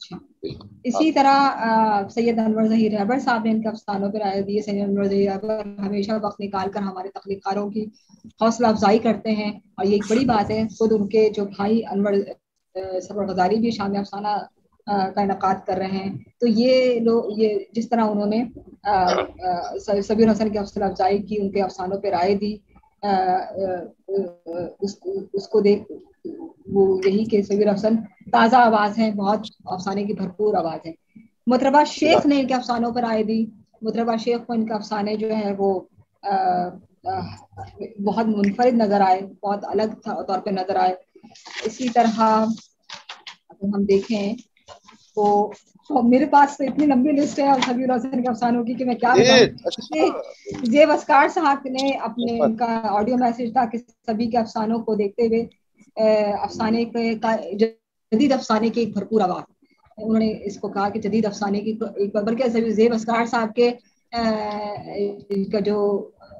اچھا، اسی طرح سید انور ظہیر رہبر صاحب نے ان کے افسانوں پر رائے دی ہے. سید انور ظہیر رہبر ہمیشہ وقت نکال کر ہمارے تخلیق کاروں کی حوصلہ افزائی کرتے ہیں اور یہ ایک بڑی بات ہے. خود ان کے جو بھائی انور سرور غزالی بھی شام افسانہ کا انعقاد کر رہے ہیں. تو یہ لوگ یہ جس طرح انہوں نے سبیر حسن کی حوصلہ افزائی کی، ان کے افسانوں پہ رائے دی، اس کو دیکھ وہ یہی کہ سبیر حسن تازہ آواز ہیں، بہت افسانے کی بھرپور آواز ہے. مطربہ شیخ نے ان کے افسانوں پر رائے دی. مطربہ شیخ کو ان کے افسانے جو ہے وہ بہت منفرد نظر آئے، بہت الگ طور پہ نظر آئے. اسی طرح اگر ہم دیکھیں تو میرے پاس تو اتنی لمبی لسٹ ہے سبیر حسن کے افسانوں کی کہ میں کیا بتاؤں. زیب اسکار صاحب نے اپنے ان کا آڈیو میسج تھا کہ سبھی کے افسانوں کو دیکھتے ہوئے افسانے کا جدید افسانے کی ایک بھرپور آواز، انہوں نے اس کو کہا کہ جدید افسانے کی ایک بلکہ زیب اسکار صاحب کے کا جو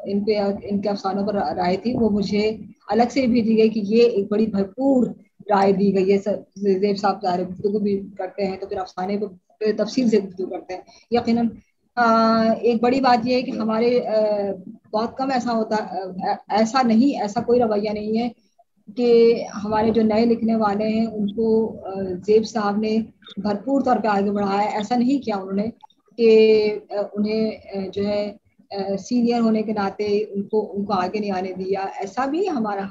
ان کے افسانوں پر رائے تھی وہ مجھے الگ سے بھی دی گئی کہ یہ ایک بڑی بھرپور رائے دی گئی ہے. زیب صاحب ظاہر گفتگو بھی کرتے ہیں تو پھر افسانے پہ تفصیل سے گفتگو کرتے ہیں. یقیناً ایک بڑی بات یہ ہے کہ ہمارے بہت کم ایسا ہوتا، ایسا کوئی رویہ نہیں ہے کہ ہمارے جو نئے لکھنے والے ہیں ان کو زیب صاحب نے بھرپور طور پہ آگے بڑھایا ہے. ایسا نہیں کیا انہوں نے کہ انہیں جو ہے سینئر ہونے کے ناطے ان کو آگے نہیں آنے دیا. ایسا بھی ہمارا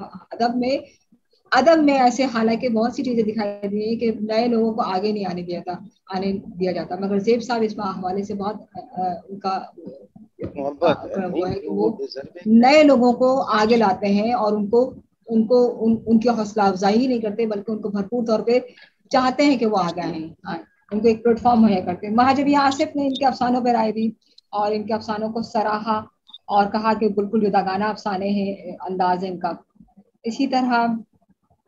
ادب میں ایسے حالانکہ بہت سی چیزیں دکھائی دی ہیں کہ نئے لوگوں کو آگے نہیں آنے دیا جاتا، مگر زیب صاحب اس حوالے سے بہت ان کا وہ ہے کہ وہ نئے لوگوں کو آگے لاتے ہیں اور ان کی حوصلہ افزائی ہی نہیں کرتے بلکہ ان کو بھرپور طور پہ چاہتے ہیں کہ وہ آگے آئیں، ان کو ایک پلیٹ فارم مہیا کرتے ہیں. مہاجبی آصف نے ان کے افسانوں پہ رائے دی اور ان کے افسانوں کو سراہا اور کہا کہ بالکل جداگانہ افسانے ہیں، انداز ہے ان کا. اسی طرح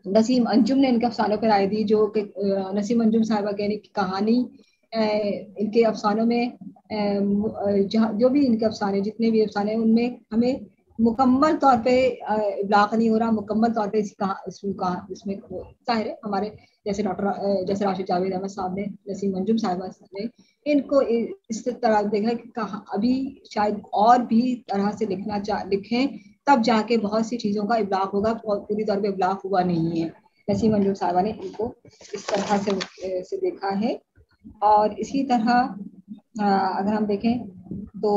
نسیم انجم نے ان کے افسانوں پہ رائے دی، جو کہ نسیم انجم صاحبہ کی کہانی ان کے افسانوں میں جو بھی ان کے افسانے جتنے بھی افسانے ان میں ہمیں مکمل طور پہ ابلاغ نہیں ہو رہا، مکمل طور پہ اس میں ظاہر ہے ہمارے جیسے راشد جاوید احمد صاحب نے، نسیم انجم صاحبہ نے ان کو اس طرح دیکھا کہ ابھی شاید اور بھی طرح سے لکھیں تب جا کے بہت سی چیزوں کا ابلاغ ہوگا، پوری طور پہ ابلاغ ہوا نہیں ہے. نسیم انجم صاحبہ نے ان کو اس طرح سے دیکھا ہے. اور اسی طرح اگر ہم دیکھیں تو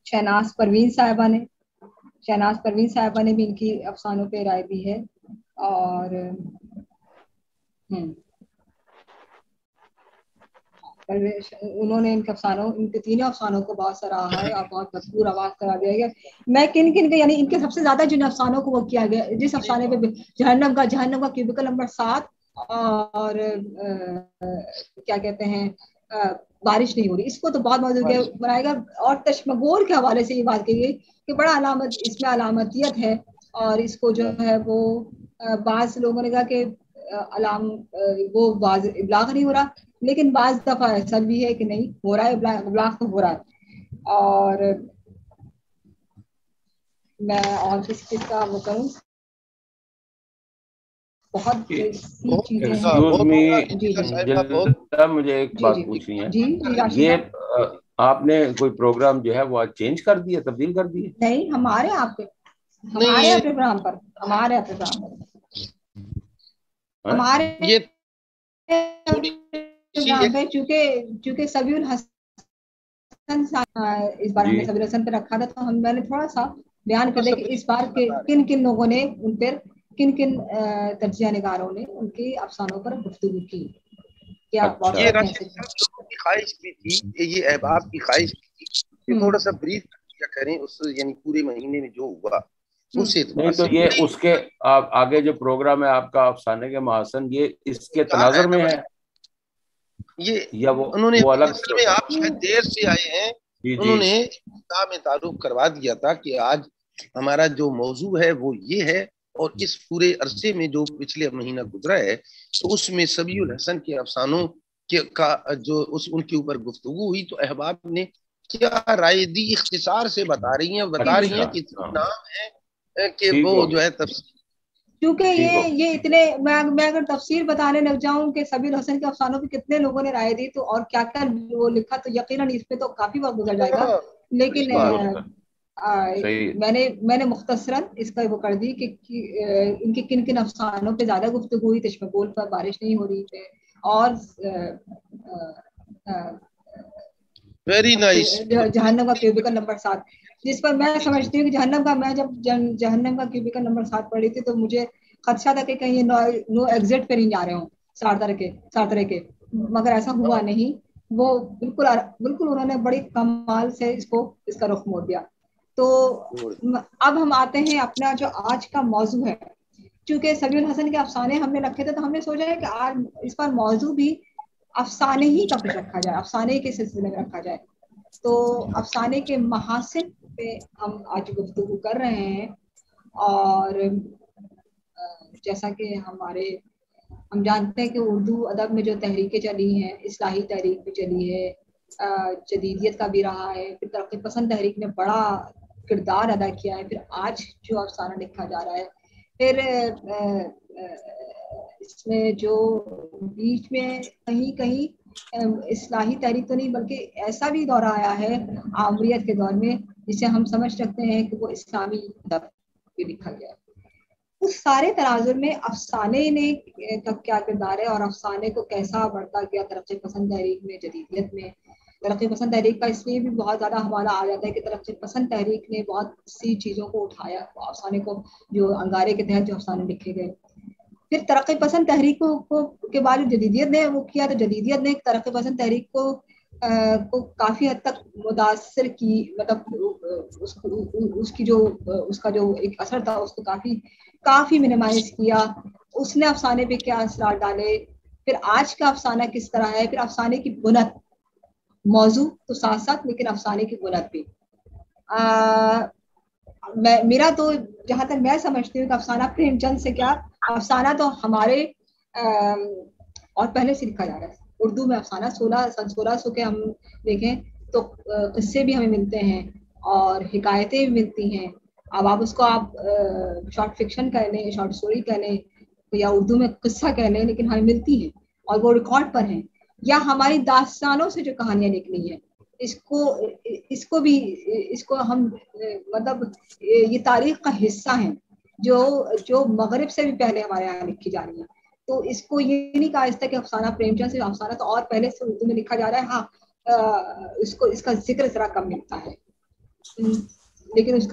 شہناز پروین صاحبہ نے بھی ان کی افسانوں پہ رائے دی ہے. اور انہوں نے ان کے تینوں افسانوں کو بہت سراہا ہے اور بہت بھرپور آواز کرا دیا گیا. میں کن کے یعنی ان کے سب سے زیادہ جن افسانوں کو وہ کیا گیا، جس افسانے پہ جہنم کا کیوبیکل نمبر 7 اور کیا کہتے ہیں بارش نہیں ہو رہی، اس کو تو بہت موضوع بنائے گا. اور تشمگور کے حوالے سے یہ بات کہی گئی کہ بڑا اس میں علامتیت ہے اور اس کو جو ہے وہ بعض لوگوں نے کہا کہ وہ ابلاغ نہیں ہو رہا، لیکن بعض دفعہ ایسا بھی ہے کہ نہیں ہو رہا ہے، ابلاغ تو ہو رہا ہے. اور میں اور کس کا وہ کروں، بہت چیزیں ہیں. مجھے ایک بات پوچھنی ہے، یہ آپ نے کوئی پروگرام جو ہے وہ آج چینج کر دیا، تبدیل کر دیا؟ نہیں، ہمارے پروگرام پر چونکہ سبی الحسن اس بار ہم نے سبیر حسن پہ رکھا تھا تو میں نے تھوڑا سا بیان کر دیا کہ اس بار کن لوگوں نے ان پر کن تجزیہ نگاروں نے ان کے افسانوں پر گفتگو کی. یہ راشد صاحب کی خواہش بھی تھی، یہ احباب کی خواہش بھی تھی کہ تھوڑا سا بریف کیا کریں اس یعنی پورے مہینے میں جو ہوا اس سے. نہیں تو یہ اس کے آگے جو پروگرام ہے آپ کا افسانے کے محاسن، یہ اس کے تناظر میں ہے یہ انہوں نے میں آپ شاید دیر سے آئے ہیں، انہوں نے میں تعارف کروا دیا تھا کہ آج ہمارا جو موضوع ہے وہ یہ ہے، اور اس پورے عرصے میں جو پچھلے مہینہ گزرا ہے تو اس میں سبی الحسن کے افسانوں کا جو ان کے اوپر گفتگو ہوئی تو احباب نے کیا رائے دی اختصار سے بتا رہی ہیں کہ نام ہے کہ وہ جو ہے تفصیل کیونکہ یہ اتنے میں اگر تفسیر بتانے لگ جاؤں کہ سبیل حسن کے افسانوں پہ کتنے لوگوں نے رائے دی تو اور کیا کیا وہ لکھا تو یقیناً اس پہ تو کافی وقت گزر جائے گا. لیکن میں نے مختصراً اس کا وہ کر دی کہ ان کے کن کن افسانوں پہ زیادہ گفتگو ہوئی. تشمگول پر بارش نہیں ہو رہی تھی اور ویری نائس جہنم کا کیوبیکل نمبر 7 جس پر میں سمجھتی ہوں کہ میں جب جہنم کا کیوبیکل نمبر 7 پڑھی تھی تو مجھے خدشہ تھا کہ کہیں نو ایگزٹ پہ نہیں جا رہے ہوں سات طرح کے مگر ایسا ہوا نہیں. وہ بالکل انہوں نے بڑی کمال سے اس کا رخ موڑ دیا. تو اب ہم آتے ہیں اپنا جو آج کا موضوع ہے. چونکہ سبیل حسن کے افسانے ہم نے رکھے تھے تو ہم نے سوچا ہے کہ آج اس پر موضوع بھی افسانے ہی کا کچھ رکھا جائے, افسانے کے سلسلے میں رکھا جائے. تو افسانے کے محاسن پہ ہم آج گفتگو کر رہے ہیں. اور جیسا کہ ہم جانتے ہیں کہ اردو ادب میں جو تحریکیں چلی ہیں, اصلاحی تحریک بھی چلی ہے, جدیدیت کا بھی رہا ہے, پھر ترقی پسند تحریک نے بڑا کردار ادا کیا ہے, پھر آج جو افسانہ لکھا جا رہا ہے, پھر اس میں جو بیچ میں کہیں اصلاحی تحریک تو نہیں بلکہ ایسا بھی دور آیا ہے آمریت کے دور میں جسے ہم سمجھ سکتے ہیں کہ وہ اسلامی ادب بھی لکھا گیا ہے. اس سارے تناظر میں افسانے نے کا کیا کردار ہے اور افسانے کو کیسا بڑھتا گیا ترقی پسند تحریک میں, جدیدیت میں. ترقی پسند تحریک کا اس لیے بھی بہت زیادہ حوالہ آ جاتا ہے کہ ترقی پسند تحریک نے بہت سی چیزوں کو اٹھایا, افسانے کو جو انگارے کے تحت جو افسانے لکھے گئے. پھر ترقی پسند تحریک کے بعد جدیدیت نے وہ کیا تو جدیدیت نے ترقی پسند تحریک کو کافی حد تک متاثر کی, مطلب اس کا جو ایک اثر تھا اس کو کافی منیمائز کیا. اس نے افسانے پہ کیا اثرات ڈالے, پھر آج کا افسانہ کس طرح ہے, پھر افسانے کی بنت, موضوع تو ساتھ ساتھ لیکن افسانے کی بنت بھی. میرا تو جہاں تک میں سمجھتی ہوں کہ افسانہ پریم چند سے کیا, افسانہ تو ہمارے اور پہلے سے لکھا جا رہا ہے. اردو میں افسانہ 1600 کے ہم دیکھیں تو قصے بھی ہمیں ملتے ہیں اور حکایتیں بھی ملتی ہیں. اب آپ اس کو شارٹ فکشن کہہ لیں, شارٹ اسٹوری کہہ لیں یا اردو میں قصہ کہہ لیں, لیکن ہمیں ملتی ہیں اور وہ ریکارڈ پر ہیں. یا ہماری داستانوں سے جو کہانیاں نکلی ہیں اس کو ہم مطلب یہ تاریخ کا حصہ ہیں جو مغرب سے بھی پہلے ہمارے یہاں لکھی جا رہی ہیں. تو اس کو یہ نہیں کہا جاتا کہ افسانہ پریم چند سے, افسانہ تو اور پہلے سے اردو میں لکھا جا رہا ہے. ہاں اس کا ذکر ذرا کم ملتا ہے لیکن اس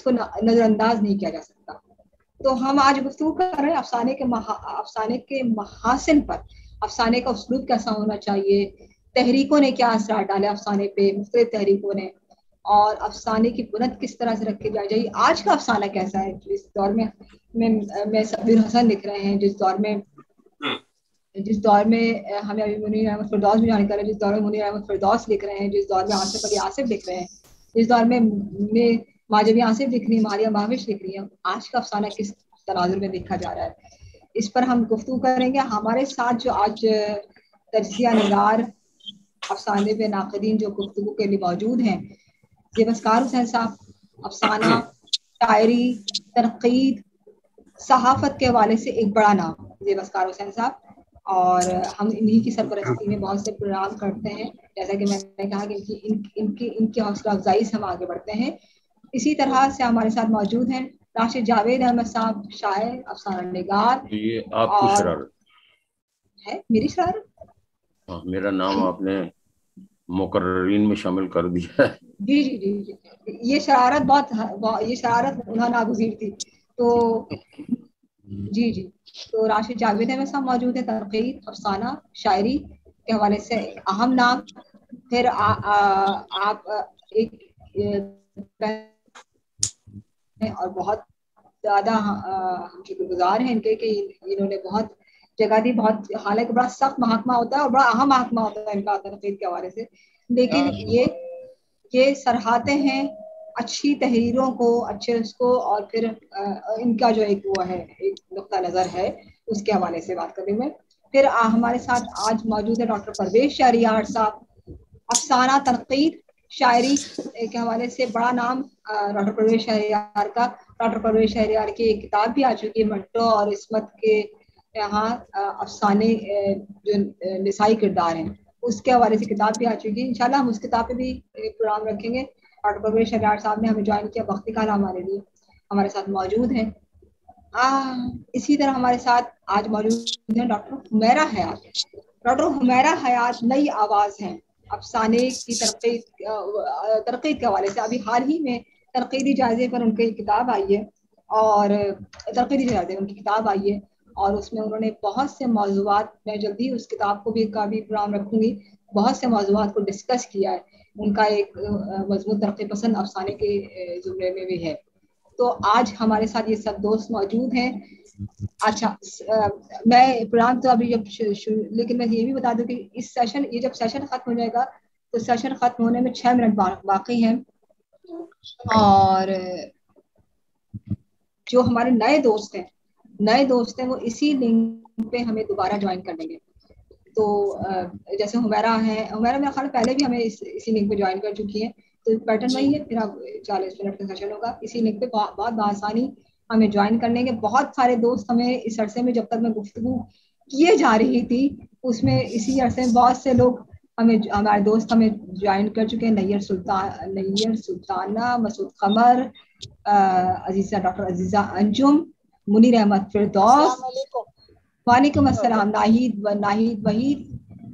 کو نظر انداز نہیں کیا جا سکتا. تو ہم آج گفتگو کر رہے ہیں افسانے کے محاسن پر. افسانے کا اسلوب کیسا ہونا چاہیے, تحریکوں نے کیا اثرات ڈالے افسانے پہ, مختلف تحریکوں نے, اور افسانے کی بنت کس طرح سے رکھی جائے. آج کا افسانہ کیسا ہے جس دور میں سبیل حسن لکھ رہے ہیں, جس دور میں ہمیں ابھی منیر احمد فردوس بھی جانکار ہے, جس دور میں منیر احمد فردوس لکھ رہے ہیں, جس دور میں آصف علی آصف لکھ رہے ہیں, جس دور میں ماجبی آصف لکھ رہی ہیں, ماریہ مہوش لکھ رہی ہیں. آج کا افسانہ کس تناظر میں دیکھا جا رہا ہے, اس پر ہم گفتگو کریں گے. ہمارے ساتھ جو آج تجزیہ نگار افسانے پہ ناقدین جو گفتگو کے لیے موجود ہیں, زیباسکار حسین صاحب, افسانہ, شاعری, تنقید, صحافت کے حوالے سے ایک بڑا نام زیباسکار حسین صاحب, اور ہم انہی کی سرپرستی میں بہت سے پروگرام کرتے ہیں. جیسا کہ میں نے کہا کہ ان کی حوصلہ افزائی سے ہم آگے بڑھتے ہیں. اسی طرح سے ہمارے ساتھ موجود ہیں راشد جاوید احمد صاحب, شاعر, افسانہ نگار. یہ آپ کی شرارت ہے, میری شرارت؟ میرا نام آپ نے مقررین میں شامل کر دیا ہے. جی یہ شرارت انہوں ناگزیر تھی. تو جی تو راشد جاوید احمد صاحب موجود ہے, تنقید, افسانہ, شاعری کے حوالے سے اہم نام. پھر آپ ایک اور بہت زیادہ ہم شکر گزار ہیں ان کے کہ انہوں نے بہت جگہ دی, بہت حالانکہ بڑا سخت محکمہ ہوتا ہے اور بڑا اہم محکمہ ہوتا ہے ان کا تنقید کے حوالے سے, لیکن یہ سراہتے ہیں اچھی تحریروں کو, اچھے اس کو, اور پھر ان کا جو ایک وہ ہے, ایک نقطہ نظر ہے, اس کے حوالے سے بات کرنے میں. پھر ہمارے ساتھ آج موجود ہے ڈاکٹر پرویز شہریار صاحب, افسانہ, تنقید, شاعری کے حوالے سے بڑا نام ڈاکٹر پرویز شہریار کا. ڈاکٹر پرویز شہریار کی ایک کتاب بھی آ چکی ہے, منٹو اور عصمت کے یہاں افسانے جو نسائی کردار ہیں, اس کے حوالے سے کتاب بھی آ چکی ہے. انشاءاللہ ہم اس کتاب پہ بھی پروگرام رکھیں گے. ڈاکٹر پرویز شہریار صاحب نے ہمیں جوائن کیا, وقت نکالا ہمارے لیے, ہمارے ساتھ موجود ہیں. اسی طرح ہمارے ساتھ آج موجود ہیں ڈاکٹر حمیرہ حیات. ڈاکٹر حمیرہ حیات نئی آواز ہیں افسانے کی ترقی کے حوالے سے. ابھی حال ہی میں تنقیدی جائزے پر ان کی کتاب آئی ہے, اور تنقیدی جائزے ان کی کتاب آئی ہے, اور اس میں انہوں نے بہت سے موضوعات, میں جلدی اس کتاب کو بھی پروگرام رکھوں گی, بہت سے موضوعات کو ڈسکس کیا ہے. ان کا ایک مضمون ترقی پسند افسانے کے زمرے میں بھی ہے. تو آج ہمارے ساتھ یہ سب دوست موجود ہیں. اچھا, میں پروگرام تو ابھی جب لیکن میں یہ بھی بتا دوں کہ اس سیشن, یہ جب سیشن ختم ہو جائے گا تو سیشن ختم ہونے میں 6 منٹ باقی ہیں, اور جو ہمارے نئے دوست ہیں وہ اسی لنک پہ ہمیں دوبارہ جوائن کر لیں گے. تو جیسے حمیرہ میرا خیال پہلے بھی ہمیں اسی لنک پہ جوائن کر چکی ہیں, تو پیٹرن وہی ہے. پھر اب 40 منٹ کا سیشن ہوگا اسی لنک پہ, بہت بآسانی ہمیں جوائن کر لیں گے. بہت سارے دوست ہمیں اس عرصے میں, جب تک میں گفتگو کیے جا رہی تھی, اس میں اسی عرصے میں بہت سے لوگ ہمارے دوست ہمیں جوائن کر چکے ہیں. نیر سلطانہ, مسعود قمر, عزیزہ ڈاکٹر عزیزہ انجم, منیر احمد فردوس, وعلیکم السلام, ناہید وحید.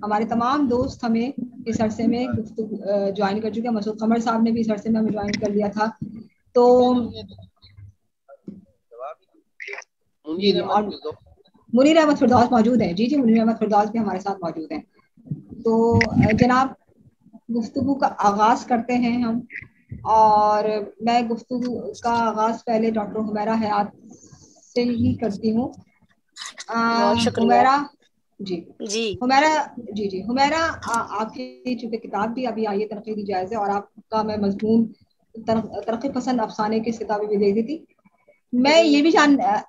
ہمارے تمام دوست ہمیں اس عرصے میں جوائن کر چکے ہیں. مسعود قمر صاحب نے بھی اس عرصے میں ہمیں جوائن کر لیا تھا. تو منیر احمد فردوس موجود ہیں. جی منیر احمد فردوس بھی ہمارے ساتھ موجود ہیں. تو جناب گفتگو کا آغاز کرتے ہیں ہم, اور میں گفتگو کا آغاز پہلے ڈاکٹر حمیرہ حیات سے ہی کرتی ہوں. حمیرہ حمیرہ, آپ کی چونکہ کتاب بھی ابھی آئی ہے تنقیدی جائزے, اور آپ کا میں مضمون ترقی پسند افسانے کی کتابیں بھی دیکھی تھی. میں یہ بھی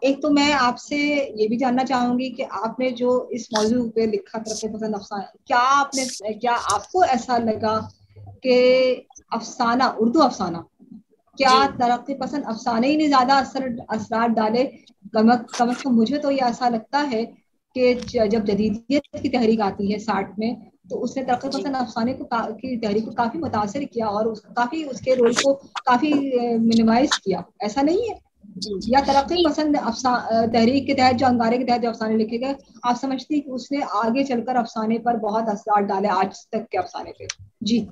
ایک تو میں آپ سے یہ بھی جاننا چاہوں گی کہ آپ نے جو اس موضوع پہ لکھا ترقی پسند افسانہ, کیا آپ کو ایسا لگا کہ افسانہ, اردو افسانہ, کیا ترقی پسند افسانے ہی نے زیادہ اثرات ڈالے؟ کم از کم مجھے تو یہ ایسا لگتا ہے کہ جب جدیدیت کی تحریک آتی ہے 60 میں, تو اس نے ترقی پسند افسانے کی تحریک کو کافی متاثر کیا, اور کافی اس کے رول کو کافی منیمائز کیا. ایسا نہیں ہے؟ یا ترقی پسند تحریک کے تحت, جو انگارے کے تحت جو افسانے لکھے گئے, آپ سمجھتی ہیں کہ اس نے آگے چل کر افسانے پر بہت اثرات ڈالے آج تک کے افسانے پہ؟ جی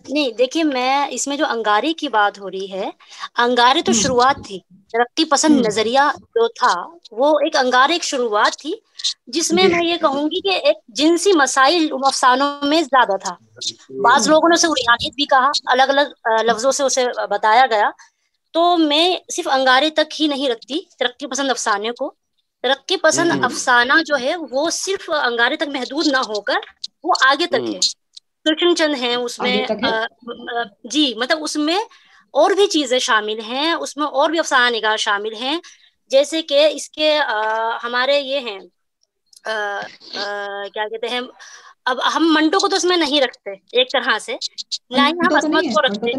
نہیں, دیکھیے میں اس میں جو انگارے کی بات ہو رہی ہے, انگارے تو شروعات تھی. ترقی پسند نظریہ جو تھا وہ ایک انگارے ایک شروعات تھی, جس میں میں یہ کہوں گی کہ ایک جنسی مسائل افسانوں میں زیادہ تھا. بعض لوگوں نے اسے روحانیت بھی کہا, الگ الگ لفظوں سے اسے بتایا گیا. تو میں صرف انگارے تک ہی نہیں رکھتی ترقی پسند افسانے کو. ترقی پسند افسانہ جو ہے وہ صرف انگارے تک محدود نہ ہو کر وہ آگے تک ہے. کرشن چند ہیں اس میں, جی مطلب اس میں اور بھی چیزیں شامل ہیں, اس میں اور بھی افسانہ نگار شامل ہیں. جیسے کہ اس کے ہمارے یہ ہیں کیا کہتے ہیں, اب ہم منٹو کو تو اس میں نہیں رکھتے ایک طرح سے, نہ ہی ہم عصمت کو رکھتے.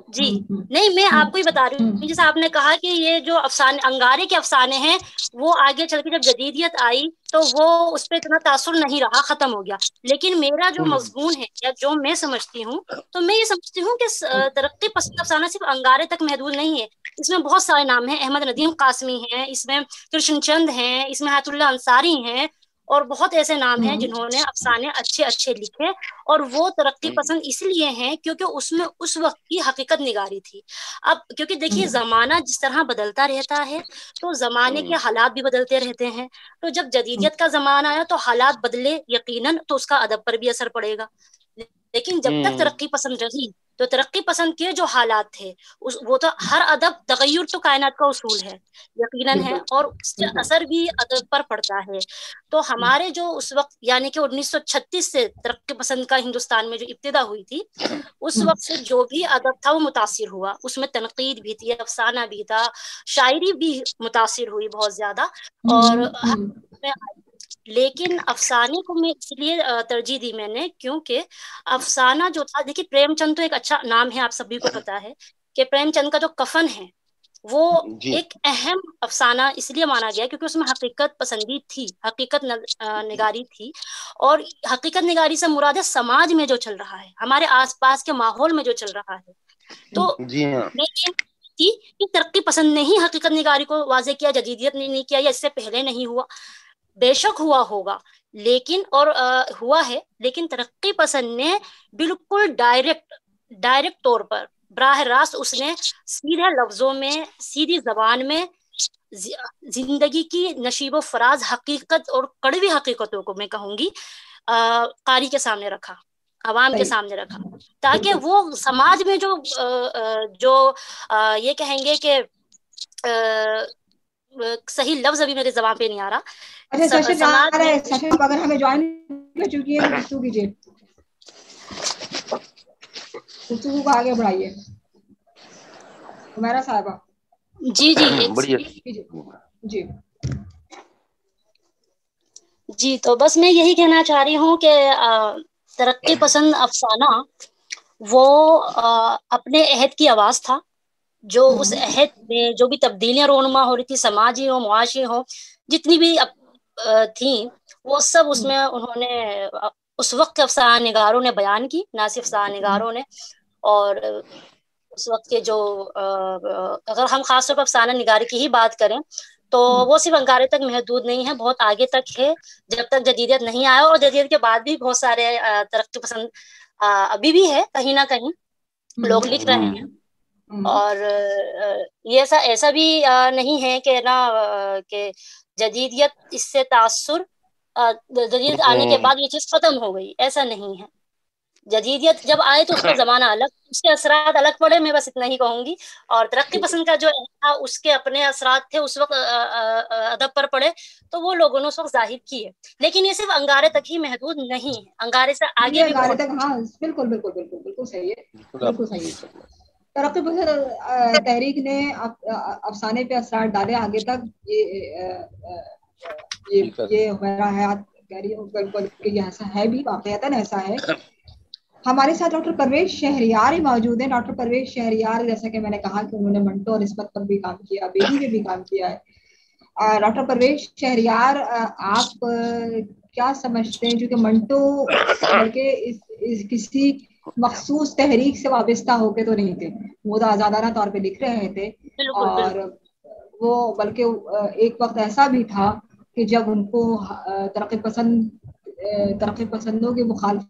جی نہیں, میں آپ کو ہی بتا رہی ہوں, جیسے آپ نے کہا کہ یہ جو افسانے انگارے کے افسانے ہیں وہ آگے چل کے جب جدیدیت آئی تو وہ اس پہ اتنا تاثر نہیں رہا, ختم ہو گیا. لیکن میرا جو مضمون ہے یا جو میں سمجھتی ہوں, تو میں یہ سمجھتی ہوں کہ ترقی پسند افسانہ صرف انگارے تک محدود نہیں ہے. اس میں بہت سارے نام ہیں. احمد ندیم قاسمی ہیں, اس میں کرشن چند ہیں, اس میں حیات اللہ انصاری ہیں, اور بہت ایسے نام ہیں جنہوں نے افسانے اچھے اچھے لکھے. اور وہ ترقی پسند اس لیے ہیں کیونکہ اس میں اس وقت کی حقیقت نگاری تھی. اب کیونکہ دیکھیے زمانہ جس طرح بدلتا رہتا ہے تو زمانے کے حالات بھی بدلتے رہتے ہیں. تو جب جدیدیت کا زمانہ آیا تو حالات بدلے یقیناً, تو اس کا ادب پر بھی اثر پڑے گا. لیکن جب تک ترقی پسند رہی تو ترقی پسند کے جو حالات تھے وہ تو ہر ادب تغیر تو کائنات کا اصول ہے یقیناً ہے, اور اس کا اثر بھی ادب پر پڑتا ہے. تو ہمارے جو اس وقت یعنی کہ 1936 سے ترقی پسند کا ہندوستان میں جو ابتدا ہوئی تھی, اس وقت سے جو بھی ادب تھا وہ متاثر ہوا. اس میں تنقید بھی تھی, افسانہ بھی تھا, شاعری بھی متاثر ہوئی بہت زیادہ. اور لیکن افسانے کو میں اس لیے ترجیح دی میں نے کیونکہ افسانہ جو تھا، دیکھیے پریم چند تو ایک اچھا نام ہے، آپ سبھی کو پتا ہے کہ پریم چند کا جو کفن ہے وہ ایک اہم افسانہ اس لیے مانا گیا کیونکہ اس میں حقیقت پسندی تھی، حقیقت نگاری تھی، اور حقیقت نگاری سے مراد ہے سماج میں جو چل رہا ہے، ہمارے آس پاس کے ماحول میں جو چل رہا ہے. تو میں یہ تھی کہ ترقی پسند نے ہی حقیقت نگاری کو واضح کیا، جدیدیت نے نہیں کیا، یا اس سے پہلے نہیں ہوا، بے شک ہوا ہوگا لیکن اور ہوا ہے، لیکن ترقی پسند نے بالکل ڈائریکٹ طور پر براہ راست اس نے سیدھے لفظوں میں، سیدھی زبان میں زندگی کی نشیب و فراز حقیقت اور کڑوی حقیقتوں کو میں کہوں گی قاری کے سامنے رکھا، عوام کے سامنے رکھا، تاکہ وہ سماج میں جو یہ کہیں گے کہ صحیح لفظ ابھی میرے زبان پہ نہیں آ رہا. اگر ہمیں جوائن کر چکی ہے گفتگو کیجیے، گفتگو کو آگے بڑھائیے ہمارا صاحبہ. جی جی تو بس میں یہی کہنا چاہ رہی ہوں کہ ترقی پسند افسانہ وہ اپنے عہد کی آواز تھا، جو اس عہد میں جو بھی تبدیلیاں رونما ہو رہی تھی، سماجی ہو، معاشی ہو، جتنی بھی تھیں، وہ سب اس میں انہوں نے اس وقت کے افسانہ نگاروں نے بیان کی، نہ صرف افسانہ نگاروں نے، اور اس وقت کے جو اگر ہم خاص طور پر افسانہ نگاری کی ہی بات کریں تو وہ صرف انگارے تک محدود نہیں ہے، بہت آگے تک ہے، جب تک جدیدیت نہیں آیا، اور جدیدیت کے بعد بھی بہت سارے ترقی پسند ابھی بھی ہے، کہیں نہ کہیں لوگ لکھ رہے ہیں. اور یہ ایسا بھی نہیں ہے کہ نا کہ جدیدیت اس سے تاثر، جدیدیت آنے کے بعد یہ چیز ختم ہو گئی، ایسا نہیں ہے. جدیدیت جب آئے تو اس کا زمانہ الگ، اس کے اثرات الگ پڑے، میں بس اتنا ہی کہوں گی. اور ترقی پسند کا جو تھا اس کے اپنے اثرات تھے، اس وقت ادب پر پڑے تو وہ لوگوں نے اس وقت ظاہر کیے، لیکن یہ صرف انگارے تک ہی محدود نہیں ہے، انگارے سے آگے بھی انگارے تک. ہاں بالکل صحیح ہے، بالکل صحیح ہے. ترقی پسند تحریک نے افسانے پہ اثرات ڈالے آگے تک. یہ ہمارا حیات کہہ رہی ہوں بالکل کہ یہ ایسا ہے بھی، واقعتاً ایسا ہے. ہمارے ساتھ ڈاکٹر پرویز شہریار ہی موجود ہیں. ڈاکٹر پرویز شہریار، جیسا کہ میں نے کہا کہ انہوں نے منٹو اور نسبت پر بھی کام کیا، بیدی پہ بھی کام کیا ہے. ڈاکٹر پرویز شہریار، آپ کیا سمجھتے ہیں، چونکہ منٹو بلکہ کسی مخصوص تحریک سے وابستہ ہو کے تو نہیں تھے، وہ تو آزادانہ طور پہ لکھ رہے تھے، اور وہ بلکہ ایک وقت ایسا بھی تھا کہ جب ان کو ترقی پسندوں کی مخالفت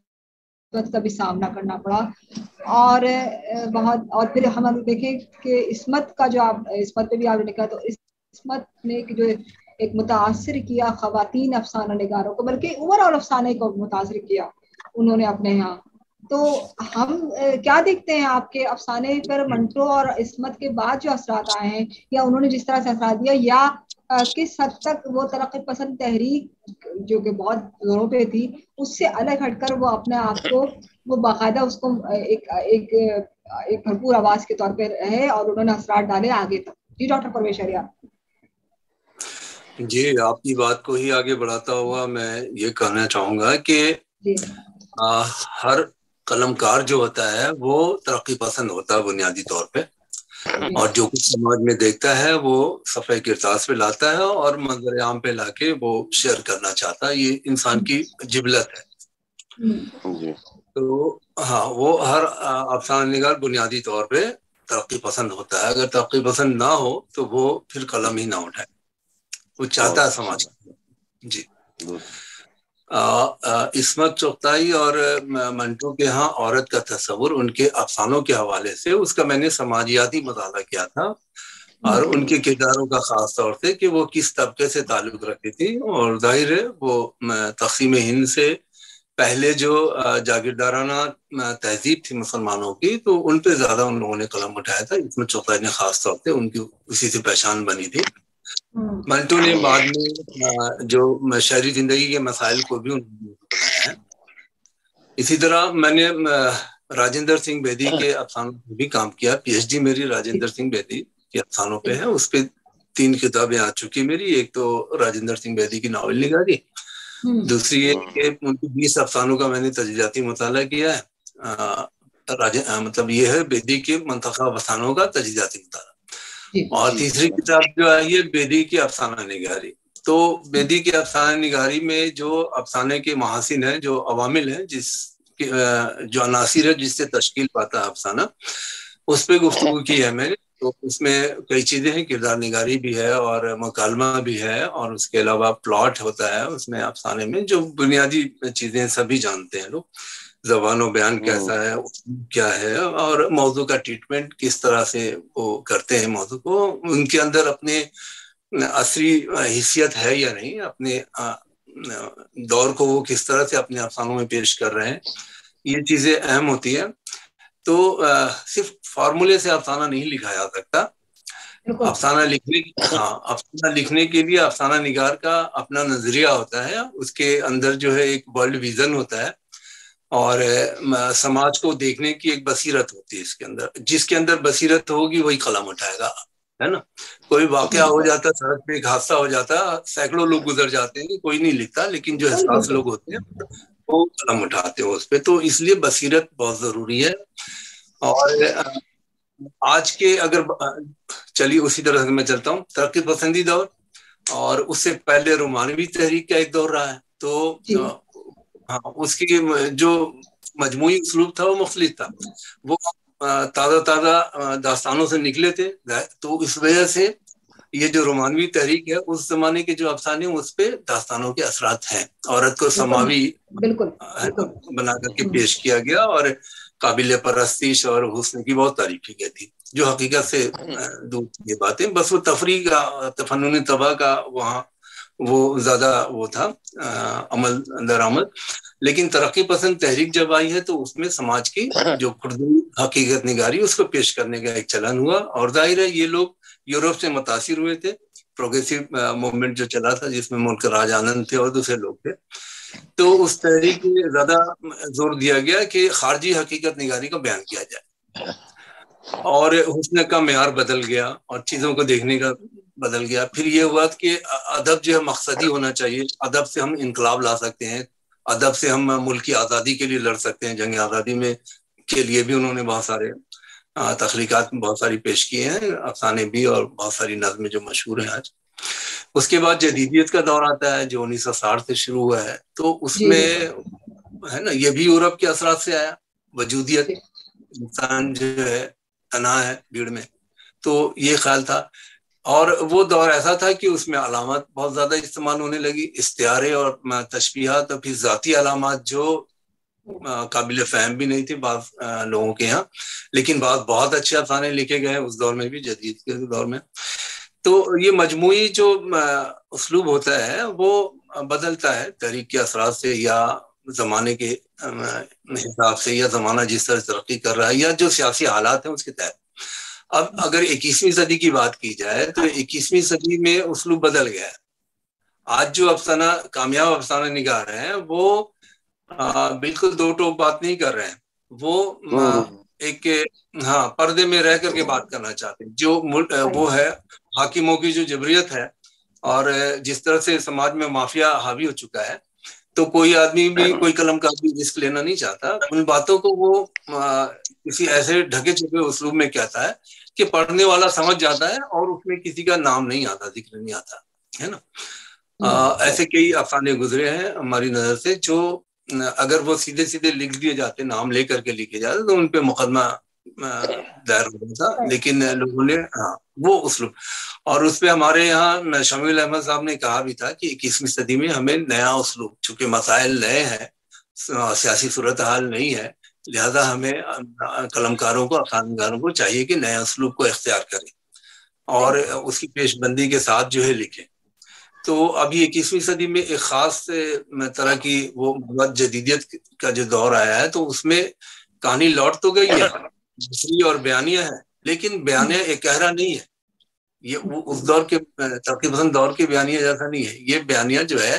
کا بھی سامنا کرنا پڑا. اور پھر ہم دیکھیں کہ عصمت کا جو عصمت پہ بھی آپ نے لکھا، تو عصمت نے جو ایک متاثر کیا خواتین افسانہ نگاروں کو، بلکہ اوور آل افسانے کو متاثر کیا انہوں نے اپنے یہاں. تو ہم کیا دیکھتے ہیں آپ کے افسانے پر منٹو اور عصمت کے بعد جو اثرات آئے ہیں، یا انہوں نے جس طرح سے اثرات دیا، یا کس حد تک وہ ترقی پسند تحریک جو کہ بہت زوروں پہ تھی اس سے الگ ہٹ کر وہ اپنے آپ کو وہ باقاعدہ اس کو ایک بھرپور آواز کے طور پہ رہے اور انہوں نے اثرات ڈالے آگے تک. جی ڈاکٹر پرویز شہریار. جی آپ کی بات کو ہی آگے بڑھاتا ہوا میں یہ کہنا چاہوں گا کہ ہر قلمکار جو ہوتا ہے وہ ترقی پسند ہوتا ہے بنیادی طور پہ، اور جو کچھ سماج میں دیکھتا ہے وہ صفحہ کرتاس پہ لاتا ہے اور منظر عام پہ لا کے وہ شیئر کرنا چاہتا ہے. یہ انسان کی جبلت ہے. تو ہاں، وہ ہر افسانہ نگار بنیادی طور پہ ترقی پسند ہوتا ہے. اگر ترقی پسند نہ ہو تو وہ پھر قلم ہی نہ اٹھائے، وہ چاہتا ہے سماج. جی عصمت چغتائی اور منٹو کے ہاں عورت کا تصور ان کے افسانوں کے حوالے سے اس کا میں نے سماجیاتی مطالعہ کیا تھا، اور ان کے کرداروں کا خاص طور سے کہ وہ کس طبقے سے تعلق رکھتی تھی. اور ظاہر ہے وہ تقسیم ہند سے پہلے جو جاگیردارانہ تہذیب تھی مسلمانوں کی، تو ان پہ زیادہ ان لوگوں نے قلم اٹھایا تھا. عصمت چغتائی نے خاص طور سے ان کی اسی سے پہچان بنی تھی. منٹو نے بعد میں جو شہری زندگی کے مسائل کو بھی بنایا ہے. اسی طرح میں نے راجندر سنگھ بیدی کے افسانوں پہ بھی کام کیا. پی ایچ ڈی میری راجندر سنگھ بیدی کے افسانوں پہ ہے. اس پہ 3 کتابیں آ چکی میری. ایک تو راجندر سنگھ بیدی کی ناول نگاری، دوسری یہ کہ ان کے 20 افسانوں کا میں نے تجزیاتی مطالعہ کیا ہے، مطلب یہ ہے بیدی کے منتخب افسانوں کا تجزیاتی مطالعہ۔ اور تیسری کتاب جو ہے یہ بیدی کی افسانہ نگاری۔ تو بیدی کی افسانہ نگاری میں جو افسانے کے محاسن ہیں، جو عوامل ہیں، جو عناصر ہے جس سے تشکیل پاتا ہے افسانہ، اس پہ گفتگو کی ہے میں نے۔ تو اس میں کئی چیزیں ہیں، کردار نگاری بھی ہے اور مکالمہ بھی ہے، اور اس کے علاوہ پلاٹ ہوتا ہے اس میں افسانے میں، جو بنیادی چیزیں سبھی جانتے ہیں لوگ، زبان و بیان کیسا ہے، کیا ہے، اور موضوع کا ٹریٹمنٹ کس طرح سے وہ کرتے ہیں، موضوع کو ان کے اندر اپنے عصری حیثیت ہے یا نہیں، اپنے دور کو وہ کس طرح سے اپنے افسانوں میں پیش کر رہے ہیں، یہ چیزیں اہم ہوتی ہیں۔ تو صرف فارمولے سے افسانہ نہیں لکھا جا سکتا۔ افسانہ لکھنے کے لیے افسانہ نگار کا اپنا نظریہ ہوتا ہے، اس کے اندر جو ہے ایک ورلڈ ویژن ہوتا ہے، اور سماج کو دیکھنے کی ایک بصیرت ہوتی ہے اس کے اندر۔ جس کے اندر بصیرت ہوگی وہی قلم اٹھائے گا، ہے نا۔ کوئی واقعہ ہو جاتا، سڑک پہ ایک حادثہ ہو جاتا، سینکڑوں لوگ گزر جاتے ہیں، کوئی نہیں لکھتا، لیکن جو حساس لوگ ہوتے ہیں وہ قلم اٹھاتے ہیں اس پہ۔ تو اس لیے بصیرت بہت ضروری ہے۔ اور آج کے اگر چلیے اسی طرح سے میں چلتا ہوں، ترقی پسندی دور، اور اس سے پہلے رومانوی تحریک کا ایک دور رہا ہے، تو ہاں اس کی جو مجموعی اسلوب تھا وہ مختلف تھا، وہ تازہ داستانوں سے نکلے تھے۔ تو اس وجہ سے یہ جو رومانوی تحریک ہے، اس زمانے کے جو افسانے ہیں اس پہ داستانوں کے اثرات ہیں۔ عورت کو سماوی بنا کر کے پیش کیا گیا، اور قابل پرستش اور حسن کی بہت تعریف کی گئی تھی، جو حقیقت سے دور یہ باتیں، بس وہ تفریح کا، تفنن طبع کا وہاں وہ زیادہ وہ تھا عمل درآمد۔ لیکن ترقی پسند تحریک جب آئی ہے تو اس میں سماج کی جو خردی حقیقت نگاری اس کو پیش کرنے کا ایک چلن ہوا، اور ظاہر ہے یہ لوگ یورپ سے متاثر ہوئے تھے۔ پروگریسو موومنٹ جو چلا تھا جس میں ملک راج آنند تھے اور دوسرے لوگ تھے، تو اس تحریک میں زیادہ زور دیا گیا کہ خارجی حقیقت نگاری کو بیان کیا جائے، اور حسن کا معیار بدل گیا اور چیزوں کو دیکھنے کا بدل گیا۔ پھر یہ ہوا کہ ادب جو ہے مقصدی ہونا چاہیے، ادب سے ہم انقلاب لا سکتے ہیں، ادب سے ہم ملک کی آزادی کے لیے لڑ سکتے ہیں۔ جنگ آزادی میں کے لیے بھی انہوں نے بہت سارے تخلیقات بہت ساری پیش کیے ہیں، افسانے بھی، اور بہت ساری نظمیں جو مشہور ہیں آج۔ اس کے بعد جدیدیت کا دور آتا ہے جو 1960 سے شروع ہوا ہے، تو اس میں ہے نا یہ بھی یورپ کے اثرات سے آیا، وجودیت، انسان جو ہے تنہا ہے بھیڑ میں، تو یہ خیال تھا۔ اور وہ دور ایسا تھا کہ اس میں علامات بہت زیادہ استعمال ہونے لگی، استعارے اور تشبیہات، اور پھر ذاتی علامات جو قابل فہم بھی نہیں تھی بعض لوگوں کے یہاں، لیکن بعض بہت اچھے افسانے لکھے گئے اس دور میں بھی، جدید کے دور میں۔ تو یہ مجموعی جو اسلوب ہوتا ہے وہ بدلتا ہے تحریک کے اثرات سے، یا زمانے کے حساب سے، یا زمانہ جس طرح ترقی کر رہا ہے، یا جو سیاسی حالات ہیں اس کے تحت۔ اب اگر 21ویں صدی کی بات کی جائے تو 21ویں صدی میں اسلوب بدل گیا ہے۔ آج جو افسانہ کامیاب افسانہ نگار ہیں وہ بالکل دو ٹوک بات نہیں کر رہے ہیں، وہ ایک پردے میں رہ کر کے بات کرنا چاہتے ہیں۔ جو وہ ہے حاکموں کی جو جبریت ہے، اور جس طرح سے سماج میں مافیا حاوی ہو چکا ہے، تو کوئی آدمی بھی، کوئی قلم کا بھی رسک لینا نہیں چاہتا۔ ان باتوں کو وہ کسی ایسے ڈھکے چھپے اسلوب میں کہتا ہے کہ پڑھنے والا سمجھ جاتا ہے، اور اس میں کسی کا نام نہیں آتا، ذکر نہیں آتا، ہے نا۔ ایسے کئی افسانے گزرے ہیں ہماری نظر سے جو اگر وہ سیدھے سیدھے لکھ دیے جاتے، نام لے کر کے لکھے جاتے، تو ان پہ مقدمہ دائر ہو جاتا، لیکن لوگوں نے وہ اسلوب، اور اس پہ ہمارے یہاں شمیل احمد صاحب نے کہا بھی تھا کہ 21ویں صدی میں ہمیں نیا اسلوب، چونکہ مسائل نئے ہیں، سیاسی صورتحال نہیں ہے، لہذا ہمیں قلمکاروں کو، افسانےگاروں کو چاہیے کہ نئے اسلوب کو اختیار کریں اور اس کی پیش بندی کے ساتھ جو ہے لکھیں۔ تو ابھی 21ویں صدی میں ایک خاص طرح کی وہ جدیدیت کا جو دور آیا ہے، تو اس میں کہانی لوٹ تو گئی ہے، مصری اور بیانیہ ہے، لیکن بیانیہ ایک کہرا نہیں ہے، یہ اس دور کے ترقی پسند دور کے بیانیہ جیسا نہیں ہے۔ یہ بیانیہ جو ہے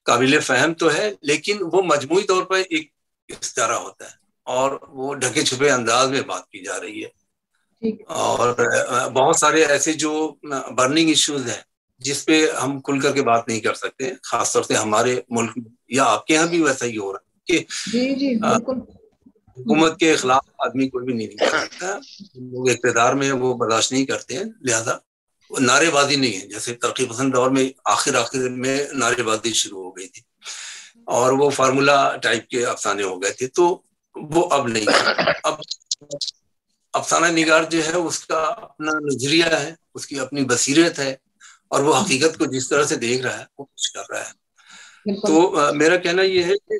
قابل فہم تو ہے، لیکن وہ مجموعی طور پر ایک استعارہ ہوتا ہے، اور وہ ڈھکے چھپے انداز میں بات کی جا رہی ہے۔ اور بہت سارے ایسے جو برننگ ایشوز ہیں جس پہ ہم کھل کر کے بات نہیں کر سکتے، خاص طور سے ہمارے ملک یا آپ کے یہاں بھی ویسا ہی ہو رہا ہے کہ حکومت کے خلاف آدمی کوئی بھی نہیں کر سکتا، لوگ اقتدار میں وہ برداشت نہیں کرتے ہیں، لہذا نعرے بازی نہیں ہے. جیسے ترقی پسند دور میں آخر میں نعرے بازی شروع ہو گئی تھی اور وہ فارمولا ٹائپ کے افسانے ہو گئے تھے، تو وہ اب نہیں ہے. اب افسانہ نگار جو ہے اس کا اپنا نظریہ ہے، اس کی اپنی بصیرت ہے، اور وہ حقیقت کو جس طرح سے دیکھ رہا ہے وہ کچھ کر رہا ہے. تو میرا کہنا یہ ہے کہ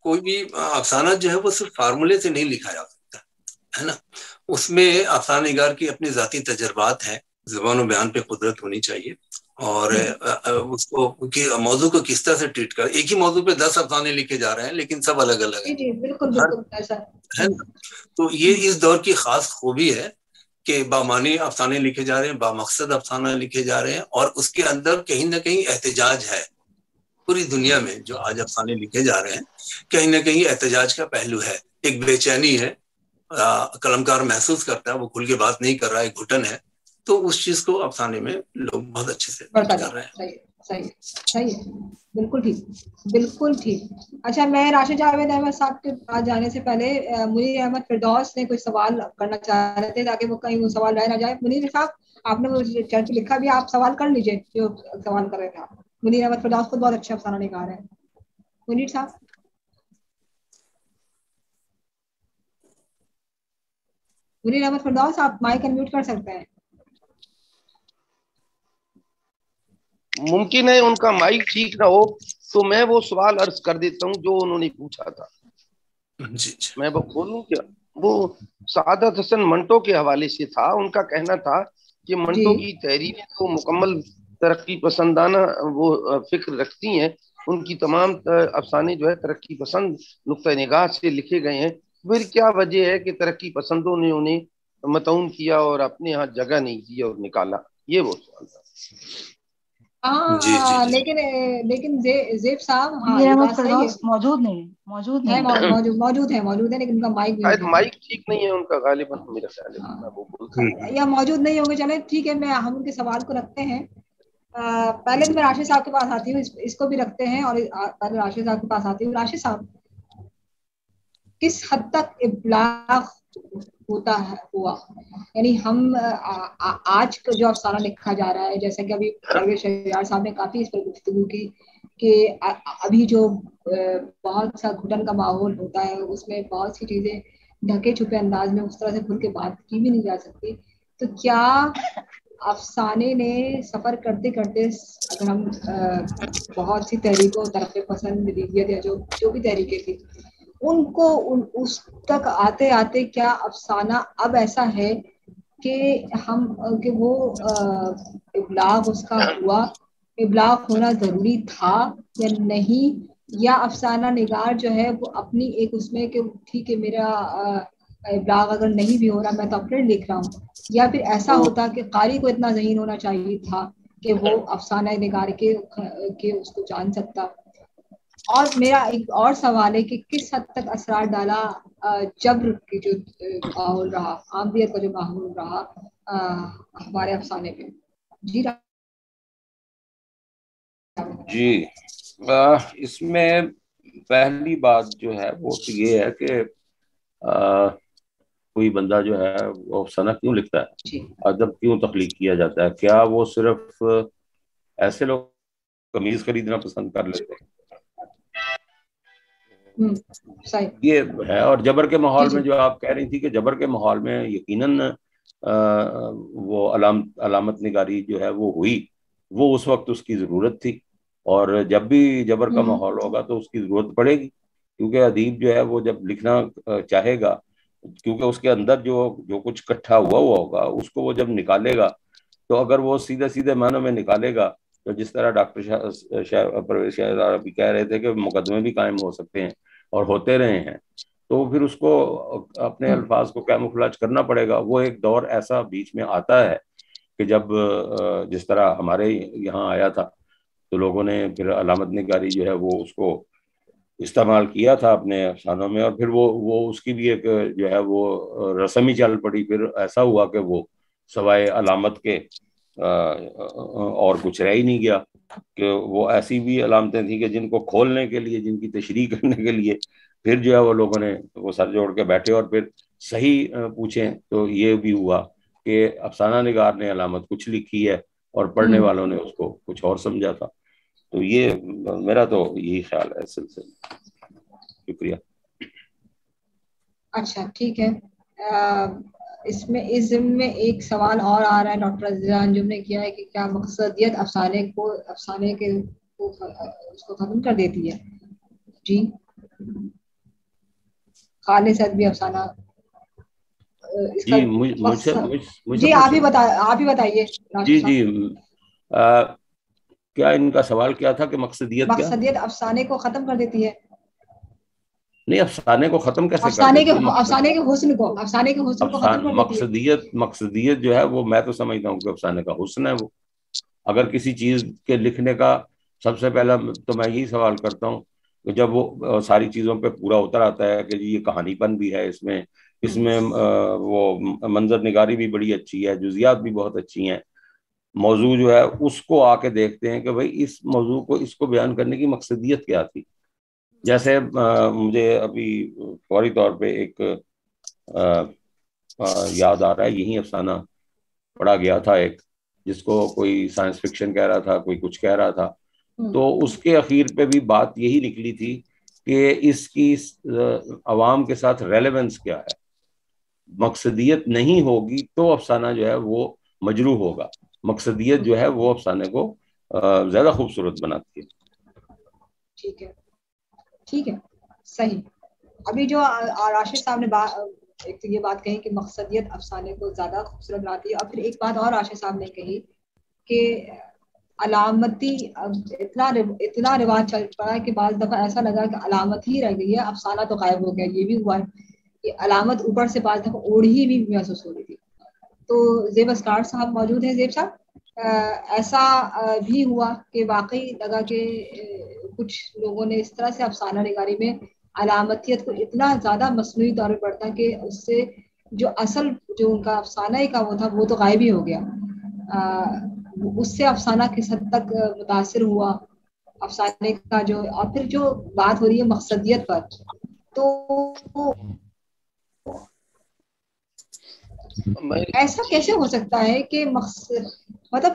کوئی بھی افسانہ جو ہے وہ صرف فارمولے سے نہیں لکھا جا سکتا ہے نا، اس میں افسانہ نگار کی اپنی ذاتی تجربات ہیں، زبان و بیان پہ قدرت ہونی چاہیے، اور اس کو موضوع کو کس طرح سے ٹریٹ کر. ایک ہی موضوع پہ 10 افسانے لکھے جا رہے ہیں لیکن سب الگ الگ ہیں، تو یہ اس دور کی خاص خوبی ہے کہ بامعنی افسانے لکھے جا رہے ہیں، بامقصد افسانہ لکھے جا رہے ہیں، اور اس کے اندر کہیں نہ کہیں احتجاج ہے. پوری دنیا میں جو آج افسانے لکھے جا رہے ہیں کہیں نہ کہیں احتجاج کا پہلو ہے، ایک بے چینی ہے، قلمکار محسوس کرتا ہے وہ کھل کے بات نہیں کر رہا ہے، گھٹن ہے، تو اس چیز کو افسانے میں لوگ بہت اچھے سے کر رہے ہیں. صحیح ہے، بالکل ٹھیک. اچھا، میں راشد جاوید احمد صاحب کے پاس جانے سے پہلے منیر احمد فردوس نے کوئی سوال کرنا چاہ رہے تھے تاکہ وہ کہیں وہ سوال رہ نہ جائے. منیر صاحب، آپ نے وہ چیٹ پہ لکھا بھی، آپ سوال کر لیجیے جو سوال کر رہے تھے آپ. منیر احمد فردوس کو بہت اچھا افسانہ نگار ہے. منیر صاحب، منیر احمد فردوس، آپ مائک انمیوٹ کر سکتے ہیں. ممکن ہے ان کا مائک ٹھیک نہ ہو، تو میں وہ سوال عرض کر دیتا ہوں جو انہوں نے پوچھا تھا. میں وہ بولوں کیا؟ وہ سعادت حسن منٹو کے حوالے سے تھا. ان کا کہنا تھا کہ منٹو کی تحریریں تو مکمل ترقی پسندانہ وہ فکر رکھتی ہیں، ان کی تمام افسانے جو ہے ترقی پسند نقطہ نگاہ سے لکھے گئے ہیں. پھر کیا وجہ ہے کہ ترقی پسندوں نے انہیں متعون کیا اور اپنے ہاں جگہ نہیں دی اور نکالا؟ یہ وہ سوال تھا. لیکن زیب صاحب موجود ہے لیکن ان کا مائک ٹھیک نہیں ہے ان کا، غالباً میرا خیال ہے یا موجود نہیں ہوں گے. چلے ٹھیک ہے، ہم ان کے سوال کو رکھتے ہیں. پہلے تو میں راشد صاحب کے پاس آتی ہوں، اس کو بھی رکھتے ہیں، اور پہلے راشد صاحب کے پاس آتی ہوں. راشد صاحب، کس حد تک ابلاغ ہوا؟ یعنی ہم آج کا جو افسانہ لکھا جا رہا ہے، جیسے کہ ابھی پرویز شہریار صاحب نے کافی اس پر گفتگو کی کہ ابھی جو بہت سا گھٹن کا ماحول ہوتا ہے اس میں بہت سی چیزیں ڈھکے چھپے انداز میں اس طرح سے کھل کے بات کی بھی نہیں جا سکتی. تو کیا افسانے نے سفر کرتے کرتے، اگر ہم بہت سی تحریکوں، ترقی پسند ملیگیت یا جو بھی تحریکیں تھی، ان کو اس تک آتے آتے کیا افسانہ اب ایسا ہے کہ وہ ابلاغ اس کا ہوا، ابلاغ ہونا ضروری تھا یا نہیں، یا افسانہ نگار جو ہے وہ اپنی ایک اس میں کہ ٹھیک ہے میرا ابلاغ اگر نہیں بھی ہو رہا میں تو اپنے لکھ رہا ہوں، یا پھر ایسا ہوتا کہ قاری کو اتنا ذہین ہونا چاہیے تھا کہ وہ افسانہ نگار کے اس کو جان سکتا. اور میرا ایک اور سوال ہے کہ کس حد تک اثرات ڈالا جبر کی جو ماحول رہا، عامریت کا جو ماحول رہا ہمارے افسانے پہ؟ جی اس میں پہلی بات جو ہے وہ تو یہ ہے کہ کوئی بندہ جو ہے وہ افسانہ کیوں لکھتا ہے، ادب کیوں تخلیق کیا جاتا ہے؟ کیا وہ صرف ایسے لوگ قمیض خریدنا پسند کر لیتے ہیں؟ یہ ہے. اور جبر کے ماحول میں جو آپ کہہ رہی تھی کہ جبر کے ماحول میں یقیناً وہ علامت نگاری جو ہے وہ ہوئی، وہ اس وقت اس کی ضرورت تھی، اور جب بھی جبر کا ماحول ہوگا تو اس کی ضرورت پڑے گی، کیونکہ ادیب جو ہے وہ جب لکھنا چاہے گا، کیونکہ اس کے اندر جو کچھ اکٹھا ہوا ہوگا اس کو وہ جب نکالے گا، تو اگر وہ سیدھے معنوں میں نکالے گا تو جس طرح ڈاکٹر پرویز شہریار بھی کہہ رہے تھے کہ مقدمے بھی قائم ہو سکتے ہیں اور ہوتے رہے ہیں، تو پھر اس کو اپنے الفاظ کو کیموفلاج کرنا پڑے گا. وہ ایک دور ایسا بیچ میں آتا ہے کہ جب جس طرح ہمارے یہاں آیا تھا تو لوگوں نے پھر علامت نگاری جو ہے وہ اس کو استعمال کیا تھا اپنے افسانوں میں، اور پھر وہ اس کی بھی ایک جو ہے وہ رسم ہی چل پڑی. پھر ایسا ہوا کہ وہ سوائے علامت کے اور کچھ رہ ہی نہیں گیا کہ وہ ایسی بھی علامتیں تھیں کہ جن کو کھولنے کے لیے، جن کی تشریح کرنے کے لیے پھر جو ہے وہ لوگوں نے وہ سر جوڑ کے بیٹھے اور پھر صحیح پوچھیں تو یہ بھی ہوا کہ افسانہ نگار نے علامت کچھ لکھی ہے اور پڑھنے والوں نے اس کو کچھ اور سمجھا تھا. تو یہ میرا تو یہی خیال ہے اس سلسلے میں. شکریہ. اچھا ٹھیک ہے. اس میں اس ضمن میں ایک سوال اور آ رہا ہے ڈاکٹر عزیزہ انجم نے کیا ہے کہ کیا مقصدیت افسانے کے اس کو ختم کر دیتی ہے؟ جی خالص ادبی افسانہ جی آپ ہی بتائیے. جی کیا ان کا سوال کیا تھا کہ مقصدیت افسانے کو ختم کر دیتی ہے؟ نہیں، افسانے کو ختم کیسے افسانے کے حسن کو ختم کر دیتی ہے. مقصدیت جو ہے وہ میں تو سمجھتا ہوں کہ افسانے کا حسن ہے. وہ اگر کسی چیز کے لکھنے کا سب سے پہلا تو میں یہی سوال کرتا ہوں کہ جب وہ ساری چیزوں پہ پورا اتر آتا ہے کہ جی یہ کہانی پن بھی ہے اس میں وہ منظر نگاری بھی بڑی اچھی ہے، جزیات بھی بہت اچھی ہیں، موضوع جو ہے اس کو آ کے دیکھتے ہیں کہ بھئی اس موضوع کو اس کو بیان کرنے کی مقصدیت کیا تھی. جیسے مجھے ابھی فوری طور پہ ایک یاد آ رہا ہے، یہی افسانہ پڑھا گیا تھا ایک، جس کو کوئی سائنس فکشن کہہ رہا تھا، کوئی کچھ کہہ رہا تھا، تو اس کے اخیر پہ بھی بات یہی نکلی تھی کہ اس کی عوام کے ساتھ ریلیونس کیا ہے. مقصدیت نہیں ہوگی تو افسانہ جو ہے وہ مجروح ہوگا. مقصدیت جو ہے وہ افسانے کو زیادہ خوبصورت بناتی ہے. ٹھیک ہے صحیح. ابھی جو راشد صاحب نے ایک تو یہ بات کہی کہ مقصدیت افسانے کو زیادہ خوبصورت بناتی ہے، اور پھر ایک بات اور راشد صاحب نے کہی کہ علامتی اتنا رواج چل پڑا ہے کہ بعض دفعہ ایسا لگا کہ علامت ہی رہ گئی ہے، افسانہ تو غائب ہو گیا. یہ بھی ہوا ہے کہ علامت اوپر سے بعض دفعہ اوڑھی بھی محسوس ہو رہی تھی. تو زیب اسکار صاحب موجود ہیں. زیب صاحب ایسا بھی ہوا کہ واقعی لگا کہ کچھ لوگوں نے اس طرح سے افسانہ نگاری میں علامتیت کو اتنا زیادہ مصنوعی طور پر پڑھتا کہ اس سے جو اصل جو ان کا افسانہ کا وہ تھا وہ تو غائب ہی ہو گیا. اس سے افسانہ کس حد تک متاثر ہوا افسانے کا جو. اور پھر جو بات ہو رہی ہے مقصدیت پر، تو ایسا کیسے ہو سکتا ہے کہ مطلب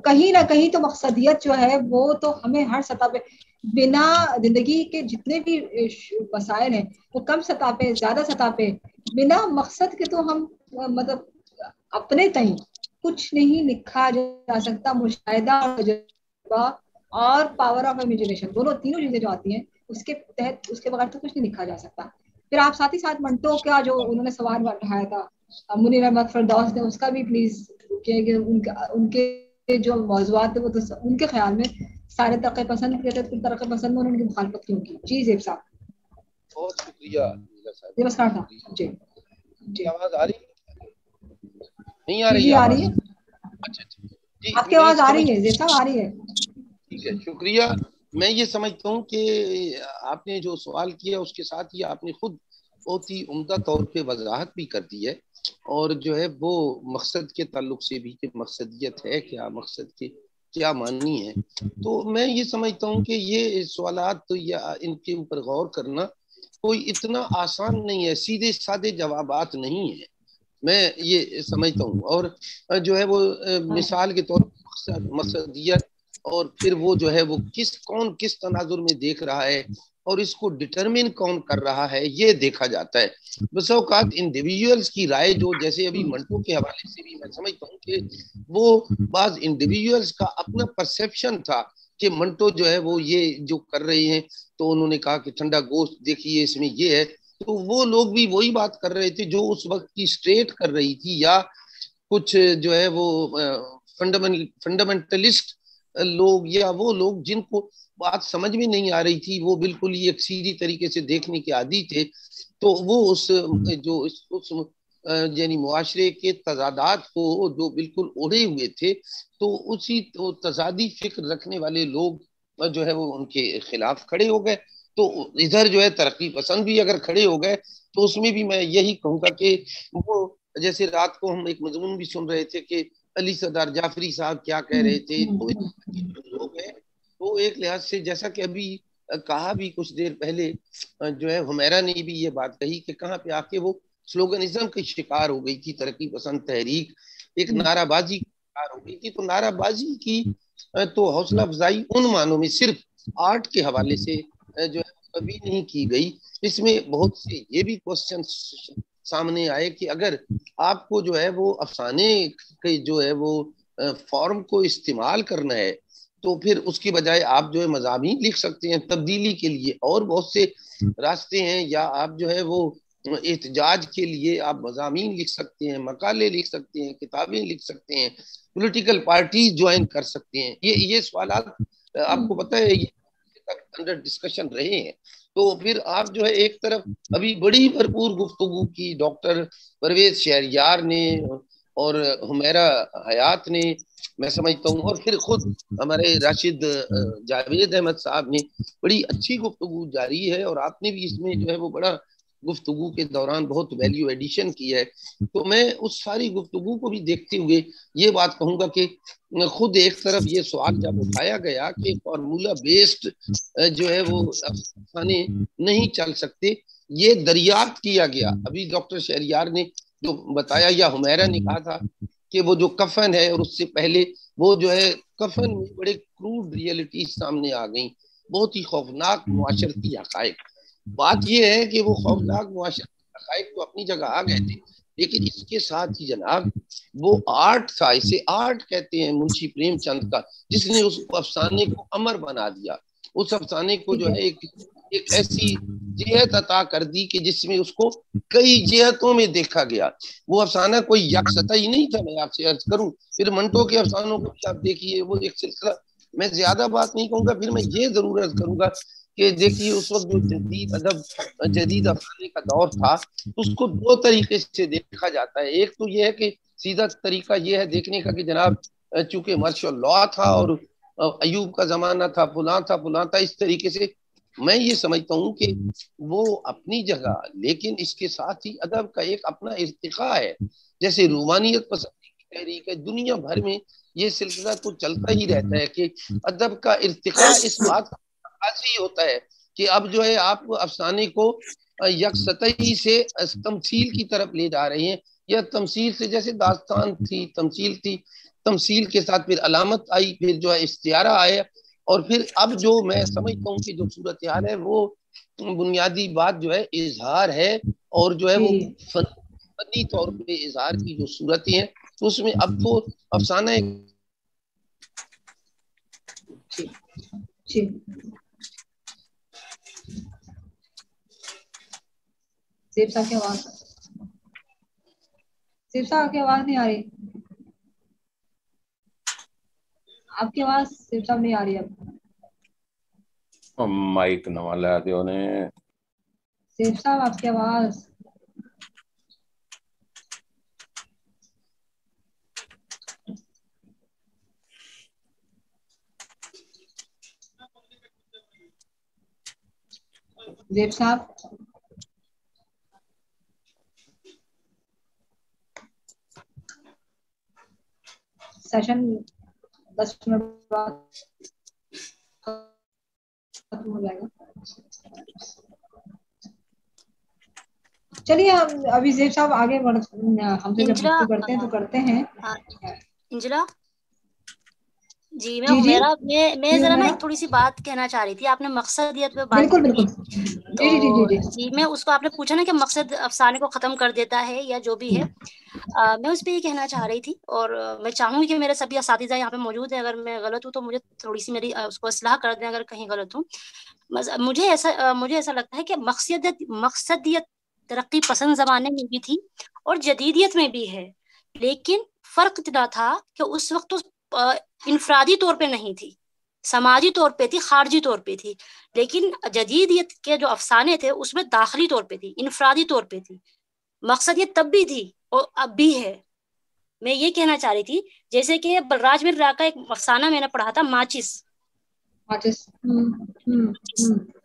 کہیں نہ کہیں تو مقصدیت جو ہے وہ تو ہمیں ہر سطح پہ، بنا زندگی کے جتنے بھی مسائل ہیں وہ کم سطح پہ زیادہ سطح پہ، بنا مقصد کے تو ہم مطلب اپنے تئیں کچھ نہیں لکھا جا سکتا. مشاہدہ اور تجربہ اور پاور آف امیجنیشن دونوں تینوں چیزیں جو آتی ہیں اس کے تحت اس کے بغیر تو کچھ نہیں لکھا جا سکتا. پھر آپ ساتھ ہی ساتھ منٹو کا جو انہوں نے سوال اٹھایا تھا منیر احمد فردوس نے، اس کا بھی پلیز کہ ان کے جو موضوعات وہ تو ان کے خیال میں سارے طرقے پسند کہتے تھے، طرقے پسند میں انہوں نے مخالفت کیوں کی. جی زیب صاحب. بہت شکریہ. نمسکار صاحب. جی آواز آ رہی نہیں آ رہی ہے؟ اچھا جی آپ کی آواز آ رہی ہے زیب صاحب، آ رہی ہے. ٹھیک ہے شکریہ. میں یہ سمجھتا ہوں کہ آپ نے جو سوال کیا اس کے ساتھ ہی آپ نے خود بہت ہی عمدہ طور پہ وضاحت بھی کر دی ہے، اور جو ہے وہ مقصد کے تعلق سے بھی کہ مقصدیت ہے کیا، مقصد کے کیا معنی ہے. تو میں یہ سمجھتا ہوں کہ یہ سوالات یا ان کے اوپر غور کرنا کوئی اتنا آسان نہیں ہے، سیدھے سادے جوابات نہیں ہے، میں یہ سمجھتا ہوں. اور جو ہے وہ مثال کے طور پر مقصدیت اور پھر وہ جو ہے وہ کون کس تناظر میں دیکھ رہا ہے اور اس کو ڈٹرمن کون کر رہا ہے یہ دیکھا جاتا ہے. بس اوقات انڈیویجولز کی رائے جو جیسے ابھی منٹو کے حوالے سے بھی میں سمجھتا ہوں کہ وہ بعض انڈیویجولز کا اپنا پرسیپشن تھا کہ منٹو جو ہے وہ یہ جو کر رہے ہیں، تو انہوں نے کہا کہ ٹھنڈا گوشت دیکھیے اس میں یہ ہے، تو وہ لوگ بھی وہی بات کر رہے تھے جو اس وقت کی اسٹیٹ کر رہی تھی، یا کچھ جو ہے وہ فنڈامنٹلسٹ لوگ یا وہ لوگ جن کو بات سمجھ میں نہیں آ رہی تھی، وہ بالکل ہی ایک سیدھی طریقے سے دیکھنے کے عادی تھے. تو وہ اس یعنی معاشرے کے تضادات کو جو بالکل اوڑھے ہوئے تھے، تو اسی تضادی فکر رکھنے والے لوگ جو ہے وہ ان کے خلاف کھڑے ہو گئے. تو ادھر جو ہے ترقی پسند بھی اگر کھڑے ہو گئے تو اس میں بھی میں یہی کہوں گا کہ وہ جیسے رات کو ہم ایک مضمون بھی سن رہے تھے کہ علی صدر جعفری صاحب کیا کہہ رہے تھے. تو لوگ ہیں تو ایک لحاظ سے جیسا کہ ابھی کہا بھی کچھ دیر پہلے جو ہے حمیرہ نے بھی یہ بات کہی کہ کہاں پہ آ کے وہ سلوگنزم کی شکار ہو گئی تھی ترقی پسند تحریک, ایک نعرہ بازی کی شکار ہو گئی تھی. تو نعرہ بازی کی تو حوصلہ افزائی ان معنوں میں صرف آرٹ کے حوالے سے جو ہے کبھی نہیں کی گئی. اس میں بہت سے یہ بھی کوشچن سامنے آئے کہ اگر آپ کو جو ہے وہ افسانے کے جو ہے وہ فارم کو استعمال کرنا ہے تو پھر اس کی بجائے آپ جو ہے مضامین لکھ سکتے ہیں تبدیلی کے لیے, اور بہت سے راستے ہیں, یا آپ جو ہے وہ احتجاج کے لیے آپ مضامین لکھ سکتے ہیں, مقالے لکھ سکتے ہیں, کتابیں لکھ سکتے ہیں, پولیٹیکل پارٹیز جوائن کر سکتے ہیں. یہ سوالات آپ کو پتہ ہے انڈر ڈسکشن رہے ہیں. تو پھر آپ جو ہے ایک طرف ابھی بڑی بھرپور گفتگو کی ڈاکٹر پرویز شہریار نے اور حمیرہ حیات نے, میں سمجھتا ہوں, اور پھر خود ہمارے راشد جاوید احمد صاحب نے بڑی اچھی گفتگو جاری ہے, اور آپ نے بھی اس میں جو ہے وہ بڑا گفتگو کے دوران بہت ویلیو ایڈیشن کی ہے. تو میں اس ساری گفتگو کو بھی دیکھتے ہوئے یہ بات کہوں گا کہ خود ایک طرف یہ سوال جب اٹھایا گیا کہ فارمولا بیسڈ جو ہے وہ افسانے نہیں چل سکتے, یہ دریافت کیا گیا. ابھی ڈاکٹر شہریار نے جو بتایا یا حمیرہ نے کہا تھا کہ وہ جو کفن ہے, اور اس سے پہلے وہ جو ہے کفن میں بڑے کروڈ ریئلٹیز سامنے آ گئیں, بہت ہی خوفناک معاشرتی حقائق. بات یہ ہے کہ وہ خوفناک معاشرتی حقائق تو اپنی جگہ آ گئے تھے, لیکن اس کے ساتھ ہی جناب وہ آرٹ تھا, اسے آرٹ کہتے ہیں منشی پریم چند کا, جس نے اس افسانے کو امر بنا دیا. اس افسانے کو جو ہے ایک ایسی جہت عطا کر دی کہ جس میں اس کو کئی جہتوں میں دیکھا گیا. وہ افسانہ کوئی یکستا ہی نہیں تھا. میں آپ سے عرض کروں, پھر منٹو کے افسانوں کو بھی آپ دیکھیے, وہ ایک سلسلہ. میں زیادہ بات نہیں کہوں گا, پھر میں یہ ضرور عرض کروں گا کہ دیکھیے اس وقت جو جدید ادب جدید افسانے کا دور تھا, اس کو دو طریقے سے دیکھا جاتا ہے. ایک تو یہ ہے کہ سیدھا طریقہ یہ ہے دیکھنے کا کہ جناب چونکہ مارشل لا تھا اور ایوب کا زمانہ تھا, فلاں تھا, اس طریقے سے میں یہ سمجھتا ہوں کہ وہ اپنی جگہ, لیکن اس کے ساتھ ہی ادب کا ایک اپنا ارتقاء ہے. جیسے رومانیت پسندی کی تحریک ہے, دنیا بھر میں یہ سلسلہ تو چلتا ہی رہتا ہے کہ ادب کا ارتقاء اس بات کا ہی ہوتا ہے کہ اب جو ہے آپ افسانے کو یک سطحی سے تمثیل کی طرف لے جا رہے ہیں, یا تمثیل سے جیسے داستان تھی, تمثیل تھی, تمثیل کے ساتھ پھر علامت آئی, پھر جو ہے استعارہ آیا, اور پھر اب جو میں سمجھتا ہوں کہ جو صورتحال ہے وہ بنیادی بات جو ہے اظہار ہے, اور جو ہے وہ فنی طور پہ اظہار کی جو صورتیں ہیں, تو اس میں اب تو افسانہ سیب صاحب کی آواز, سیب صاحب کی آواز نہیں آ رہی, آپ کی آواز سیب صاحب نہیں آ رہی. اب مائک نہ لا دیو نے سیب صاحب آپ کی آواز. زیب صاحب سیشن 10 منٹ بعد ختم ہو جائے گا. چلیے ابھی زیب صاحب آگے ہم سے جب گفتگو کرتے ہیں تو کرتے ہیں. انجلا جی میں ذرا نا ایک تھوڑی سی بات کہنا چاہ رہی تھی. آپ نے مقصدیت پہ بات کی, جی میں اس کو آپ نے پوچھا نا کہ مقصد افسانے کو ختم کر دیتا ہے یا جو بھی ہے, میں اس پہ یہ کہنا چاہ رہی تھی, اور میں چاہوں گی کہ میرے سبھی اساتذہ یہاں پہ موجود ہیں, اگر میں غلط ہوں تو مجھے تھوڑی سی میری اس کو اصلاح کر دیں اگر کہیں غلط ہوں. مجھے ایسا لگتا ہے کہ مقصدیت ترقی پسند زمانے میں بھی تھی اور جدیدیت میں بھی ہے, لیکن فرق اتنا تھا کہ اس وقت تو انفرادی طور پہ نہیں تھی, سماجی طور پہ تھی, خارجی طور پہ تھی. لیکن جدیدیت کے جو افسانے تھے اس میں داخلی طور پہ تھی, انفرادی طور پہ تھی. مقصدیت تب بھی تھی اور اب بھی ہے. میں یہ کہنا چاہ رہی تھی جیسے کہ بلراج مر کا ایک افسانہ میں نے پڑھا تھا, ماچس,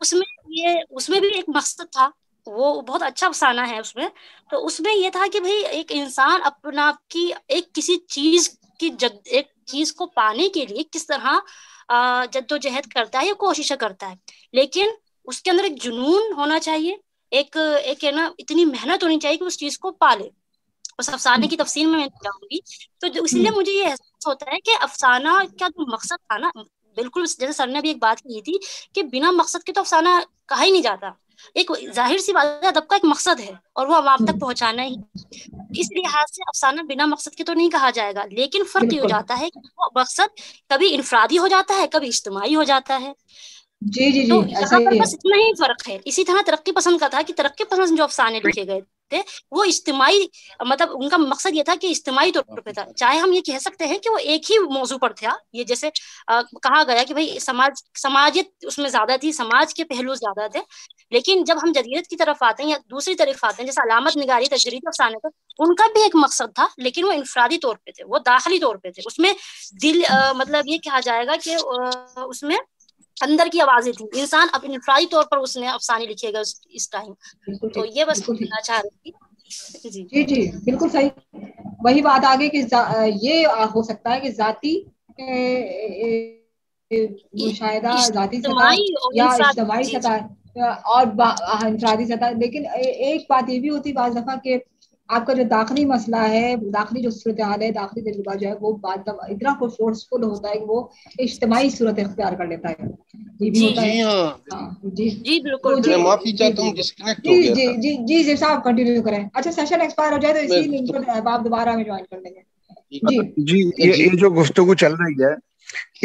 اس میں بھی ایک مقصد تھا, وہ بہت اچھا افسانہ ہے اس میں. تو اس میں یہ تھا کہ بھئی ایک انسان اپنا کی ایک کسی چیز کی ایک چیز کو پانے کے لیے کس طرح جدوجہد کرتا ہے یا کوشش کرتا ہے، لیکن اس کے اندر ایک جنون ہونا چاہیے، ایک ہے نا اتنی محنت ہونی چاہیے کہ اس چیز کو پالے۔ اس افسانے کی تفصیل میں جاؤں گی، تو اس لیے مجھے یہ احساس ہوتا ہے کہ افسانہ کا جو مقصد تھا نا، بالکل جیسے سر نے بھی ایک بات کی تھی کہ بنا مقصد کے تو افسانہ کہا ہی نہیں جاتا، ایک ظاہر سی بات ہے ادب کا ایک مقصد ہے اور وہ عوام تک پہنچانا ہی، اس لحاظ سے افسانہ بنا مقصد کے تو نہیں کہا جائے گا، لیکن فرق یہ ہو جاتا ہے کہ وہ مقصد کبھی انفرادی ہو جاتا ہے، کبھی اجتماعی ہو جاتا ہے۔ جی جی تو جی یہاں پر بس اتنا ہی فرق ہے۔ اسی طرح ترقی پسند کا تھا کہ ترقی پسند جو افسانے لکھے گئے تھے وہ اجتماعی، مطلب ان کا مقصد یہ تھا کہ اجتماعی طور پہ تھا، چاہے ہم یہ کہہ سکتے ہیں کہ وہ ایک ہی موضوع پر تھا، یہ جیسے کہا گیا کہ بھائی سماجیت اس میں زیادہ تھی، سماج کے پہلو زیادہ تھے، لیکن جب ہم جدیدت کی طرف آتے ہیں یا دوسری طرف آتے ہیں جیسے علامت نگاری تجریدی افسانے تھے، ان کا بھی ایک مقصد تھا لیکن وہ انفرادی طور پہ تھے، وہ داخلی طور پہ تھے، اس میں دل مطلب یہ کہا جائے گا کہ اس میں اندر کی آوازیں تھیں، انسان اپنے انفرادی طور پر اس نے افسانے لکھے گا اس ٹائم۔ تو یہ بس کہنا چاہ رہی تھی۔ جی جی بالکل صحیح، وہی بات آگے کہ یہ ہو سکتا ہے کہ ذاتی مشاہدہ، ذاتی سطح یا اجتماعی سطح اور انفرادی سطح، لیکن ایک بات یہ بھی ہوتی بعض دفعہ کہ آپ کا جو داخلی مسئلہ ہے، داخلی جو صورتحال ہے، داخلی تجربہ جو ہے وہ بعض دفعہ اتنا فورسفل ہوتا ہے کہ وہ اجتماعی صورت اختیار کر لیتا ہے، یہ بھی ہوتا ہے۔ جی جی بالکل، میں معافی چاہتا ہوں، ڈسکنیکٹ ہو گیا تھا۔ جی جی جی جی صاحب کنٹینیو کریں۔ اچھا سیشن ایکسپائر ہو جائے تو اسی لنک پر آپ دوبارہ ہمیں جوائن کر لیں گے۔ جی یہ جو گفتگو چل رہی ہے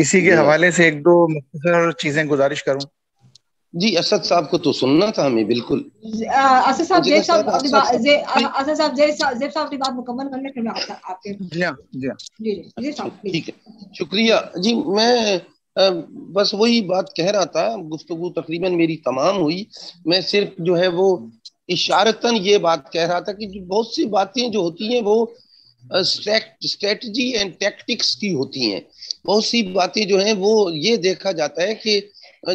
اسی کے حوالے سے ایک دو مختصر چیزیں گزارش کروں۔ جی اسد صاحب کو تو سننا تھا ہمیں، بالکل۔ اسد صاحب زیب صاحب اپنی بات مکمل کر لیں پھر میں آپ کے۔ جی صاحب ٹھیک ہے، شکریہ جی۔ میں بس وہی بات کہہ رہا تھا، گفتگو تقریباً میری تمام ہوئی، میں صرف جو ہے وہ اشارتاً یہ بات کہہ رہا تھا کہ بہت سی باتیں جو ہوتی ہیں وہ اسٹریٹجی اینڈ ٹیکٹکس کی ہوتی ہیں، بہت سی باتیں جو ہیں وہ یہ دیکھا جاتا ہے کہ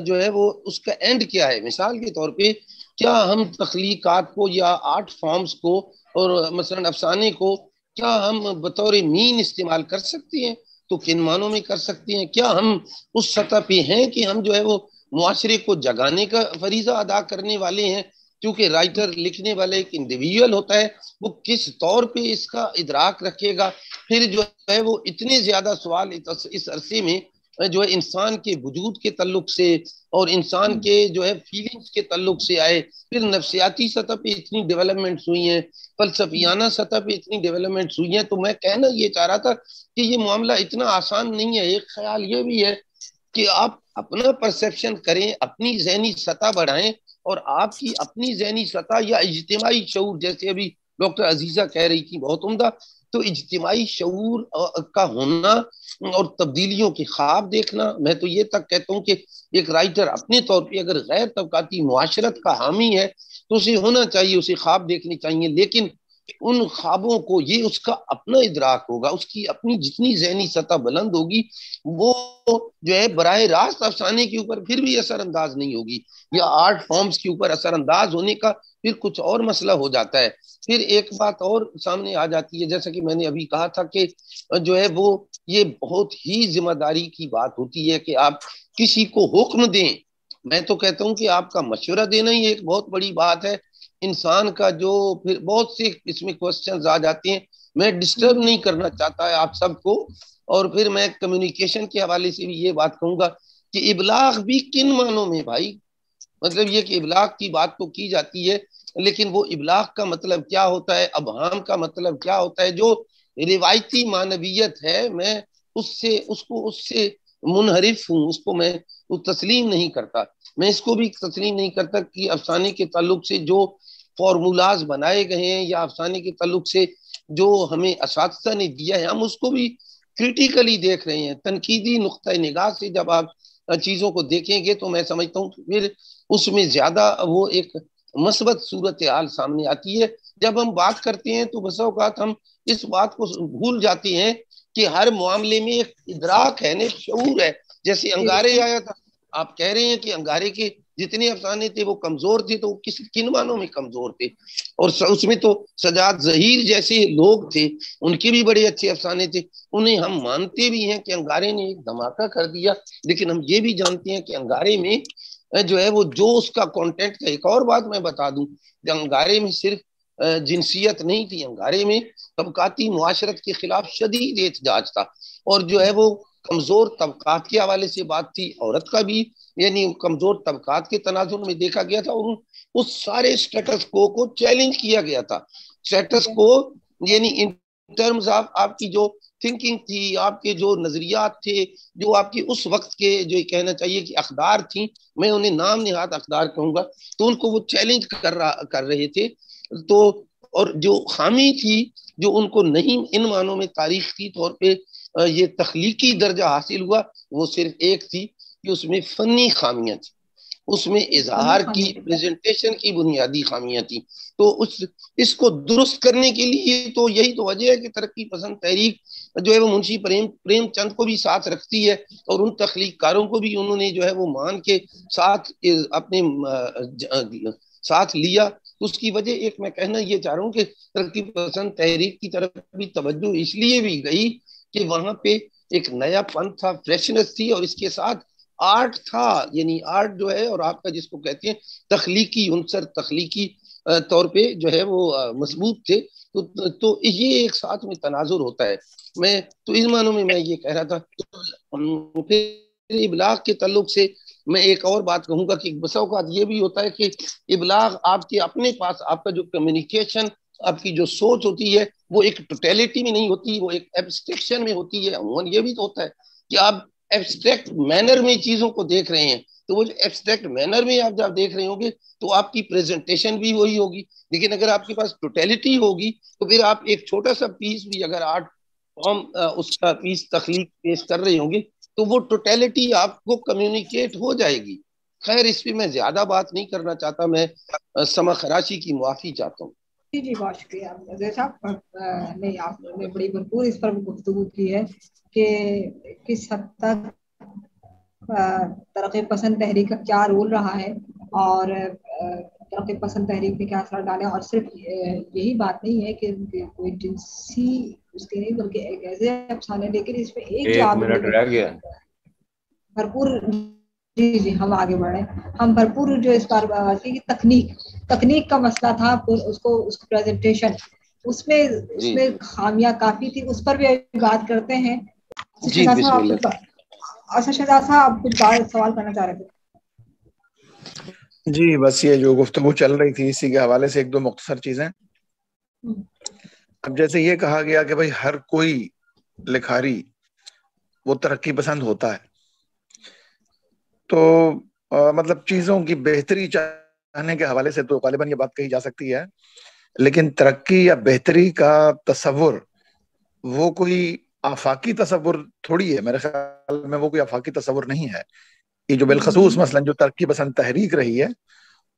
جو ہے وہ اس کا اینڈ کیا ہے۔ مثال کے طور پہ کیا ہم تخلیقات کو یا آرٹ فارمز کو اور مثلا افسانے کو کیا ہم بطور مین استعمال کر سکتے ہیں؟ تو کن معنوں میں کر سکتے ہیں؟ کیا ہم اس سطح پہ ہیں کہ ہم جو ہے وہ معاشرے کو جگانے کا فریضہ ادا کرنے والے ہیں؟ کیونکہ رائٹر لکھنے والے ایک انڈیویجول ہوتا ہے، وہ کس طور پہ اس کا ادراک رکھے گا، پھر جو ہے وہ اتنے زیادہ سوال اس عرصے میں جو ہے انسان کے وجود کے تعلق سے اور انسان کے جو ہے فیلنگز کے تعلق سے آئے، پھر نفسیاتی سطح پہ اتنی ڈیولپمنٹس ہوئی ہیں، فلسفیانہ سطح پہ اتنی ڈیولپمنٹس ہوئی ہیں۔ تو میں کہنا یہ چاہ رہا تھا کہ یہ معاملہ اتنا آسان نہیں ہے۔ ایک خیال یہ بھی ہے کہ آپ اپنا پرسیپشن کریں، اپنی ذہنی سطح بڑھائیں، اور آپ کی اپنی ذہنی سطح یا اجتماعی شعور، جیسے ابھی ڈاکٹر عزیزہ کہہ رہی تھی بہت عمدہ، تو اجتماعی شعور کا ہونا اور تبدیلیوں کے خواب دیکھنا۔ میں تو یہ تک کہتا ہوں کہ ایک رائٹر اپنے طور پہ اگر غیر طبقاتی معاشرت کا حامی ہے تو اسے ہونا چاہیے، اسے خواب دیکھنے چاہیے، لیکن ان خوابوں کو یہ اس کا اپنا ادراک ہوگا، اس کی اپنی جتنی ذہنی سطح بلند ہوگی وہ جو ہے براہ راست افسانے کے اوپر پھر بھی اثر انداز نہیں ہوگی، یا آرٹ فارمز کے اوپر اثر انداز ہونے کا پھر کچھ اور مسئلہ ہو جاتا ہے۔ پھر ایک بات اور سامنے آ جاتی ہے، جیسا کہ میں نے ابھی کہا تھا کہ جو ہے وہ یہ بہت ہی ذمہ داری کی بات ہوتی ہے کہ آپ کسی کو حکم دیں۔ میں تو کہتا ہوں کہ آپ کا مشورہ دینا ہی ایک بہت بڑی بات ہے۔ انسان کا جو پھر بہت سے اس میں کوسچنز آ جاتے ہیں، میں ڈسٹرب نہیں کرنا چاہتا ہے آپ سب کو، اور پھر میں کمیونیکیشن کے حوالے سے بھی یہ بات کہوں گا کہ ابلاغ بھی کن معنوں میں بھائی، مطلب یہ کہ ابلاغ کی بات تو کی جاتی ہے لیکن وہ ابلاغ کا مطلب کیا ہوتا ہے، ابہام کا مطلب کیا ہوتا ہے؟ جو روایتی معنویت ہے میں اس سے منحرف ہوں، اس کو میں تسلیم نہیں کرتا۔ میں اس کو بھی تسلیم نہیں کرتا کہ افسانے کے تعلق سے جو فارمولاز بنائے گئے ہیں یا افسانے کے تعلق سے جو ہمیں اساتذہ نے دیا ہے، ہم اس کو بھی کریٹیکلی دیکھ رہے ہیں، تنقیدی نقطۂ نگاہ سے جب آپ چیزوں کو دیکھیں گے تو میں سمجھتا ہوں کہ پھر اس میں زیادہ وہ ایک مثبت صورتحال سامنے آتی ہے۔ جب ہم بات کرتے ہیں تو بسا اوقات ہم اس بات کو بھول جاتے ہیں کہ ہر معاملے میں ایک ادراک ہے، ایک شعور ہے۔ جیسے انگارے آیا تھا، آپ کہہ رہے ہیں کہ انگارے کے جتنے افسانے تھے وہ کمزور تھے، تو کن معنوں میں کمزور تھے؟ اور اس میں تو سجاد ظہیر جیسے لوگ تھے، ان کے بھی بڑے اچھے افسانے تھے، انہیں ہم مانتے بھی ہیں کہ انگارے نے ایک دھماکہ کر دیا، لیکن ہم یہ بھی جانتے ہیں کہ انگارے میں جو ہے وہ جو اس کا کانٹینٹ کا، ایک اور بات میں بتا دوں کہ انگارے میں صرف جنسیت نہیں تھی، انگارے میں طبقاتی معاشرت کے خلاف شدید احتجاج تھا، اور جو ہے وہ کمزور طبقات کے حوالے سے بات تھی، عورت کا بھی، یعنی کمزور طبقات کے تناظر میں دیکھا گیا تھا، اور اس سارے سٹیٹس کو چیلنج کیا گیا تھا. سٹیٹس کو یعنی ان ٹرمز آف آپ کی جو تھنکنگ تھی، آپ کے جو نظریات تھے، جو آپ کے اس وقت کے جو کہنا چاہیے کہ اقدار تھیں، میں انہیں نام نہاد اقدار کہوں گا، تو ان کو وہ چیلنج کر رہے تھے. تو اور جو خامی تھی جو ان کو نہیں ان معنوں میں تاریخی طور پہ یہ تخلیقی درجہ حاصل ہوا، وہ صرف ایک تھی کہ اس میں فنی خامیاں تھیں، اس میں اظہار کی پریزنٹیشن کی بنیادی خامیاں تھیں. تو اس کو درست کرنے کے لیے تو یہی تو وجہ ہے کہ ترقی پسند تحریک جو ہے وہ منشی پریم چند کو بھی ساتھ رکھتی ہے، اور ان تخلیق کاروں کو بھی انہوں نے جو ہے وہ مان کے ساتھ اپنے ساتھ لیا. اس کی وجہ ایک میں کہنا یہ چاہ رہا ہوں کہ ترقی پسند تحریک کی طرف بھی توجہ اس لیے بھی گئی کہ وہاں پہ ایک نیا پن تھا، فریشنس تھی، اور اس کے ساتھ آرٹ تھا. یعنی آرٹ جو ہے اور آپ کا جس کو کہتے ہیں تخلیقی عنصر، تخلیقی طور پہ جو ہے وہ مضبوط تھے. تو یہ ایک ساتھ میں تناظر ہوتا ہے. میں تو اس معنوں میں یہ کہہ رہا تھا. پھر ابلاغ کے تعلق سے میں ایک اور بات کہوں گا کہ بسا اوقات یہ بھی ہوتا ہے کہ ابلاغ آپ کے اپنے پاس، آپ کا جو کمیونیکیشن، آپ کی جو سوچ ہوتی ہے وہ ایک ٹوٹیلٹی میں نہیں ہوتی، وہ ایک ایبسٹریکشن میں ہوتی ہے. عموماً یہ بھی تو ہوتا ہے کہ آپ ایبسٹریکٹ مینر میں چیزوں کو دیکھ رہے ہیں، تو وہ جو ایبسٹریکٹ مینر میں آپ جب دیکھ رہے ہوں گے تو آپ کی پریزنٹیشن بھی وہی ہوگی. لیکن اگر آپ کے پاس ٹوٹیلٹی ہوگی تو پھر آپ ایک چھوٹا سا پیس بھی اگر آرٹ فارم اس کا پیس تخلیق پیش کر رہے ہوں گے تو وہ ٹوٹیلٹی آپ کو کمیونیکیٹ ہو جائے گی. خیر اس پہ میں زیادہ بات نہیں کرنا چاہتا، میں سما خراشی کی معافی چاہتا ہوں. جی بہت شکریہ رضا صاحب. نہیں، آپ نے بڑی بھرپور اس پر گفتگو کی ہے کہ کس حد تک ترقی پسند تحریک کا کیا رول رہا ہے، اور ترقی پسند تحریک نے کیا اثر ڈالا. اور صرف یہی بات نہیں ہے کہ کوئی جنسی اس کے نہیں، بلکہ ایک ایسے افسانے، لیکن اس پہ ایک منٹ رہ گیا بھرپور. جی ہم آگے بڑھے. ہم بھرپور جو اس بار بات کی تکنیک کا مسئلہ تھا، اس کو پریزنٹیشن، اس میں خامیاں کافی تھی، اس پر بھی بات کرتے ہیں. جی بسم اللہ. اچھا شہزاد صاحب آپ کچھ سوال کرنا چاہ رہے تھے؟ جی بس یہ جو گفتگو چل رہی تھی اسی کے حوالے سے ایک دو مختصر چیزیں. اب جیسے یہ کہا گیا کہ بھائی ہر کوئی لکھاری وہ ترقی پسند ہوتا ہے، تو مطلب چیزوں کی بہتری چاہنے کے حوالے سے تو غالباً یہ بات کہی جا سکتی ہے، لیکن ترقی یا بہتری کا تصور وہ کوئی آفاقی تصور تھوڑی ہے. میرے خیال میں وہ کوئی آفاقی تصور نہیں ہے. یہ جو بالخصوص مثلا جو ترقی پسند تحریک رہی ہے،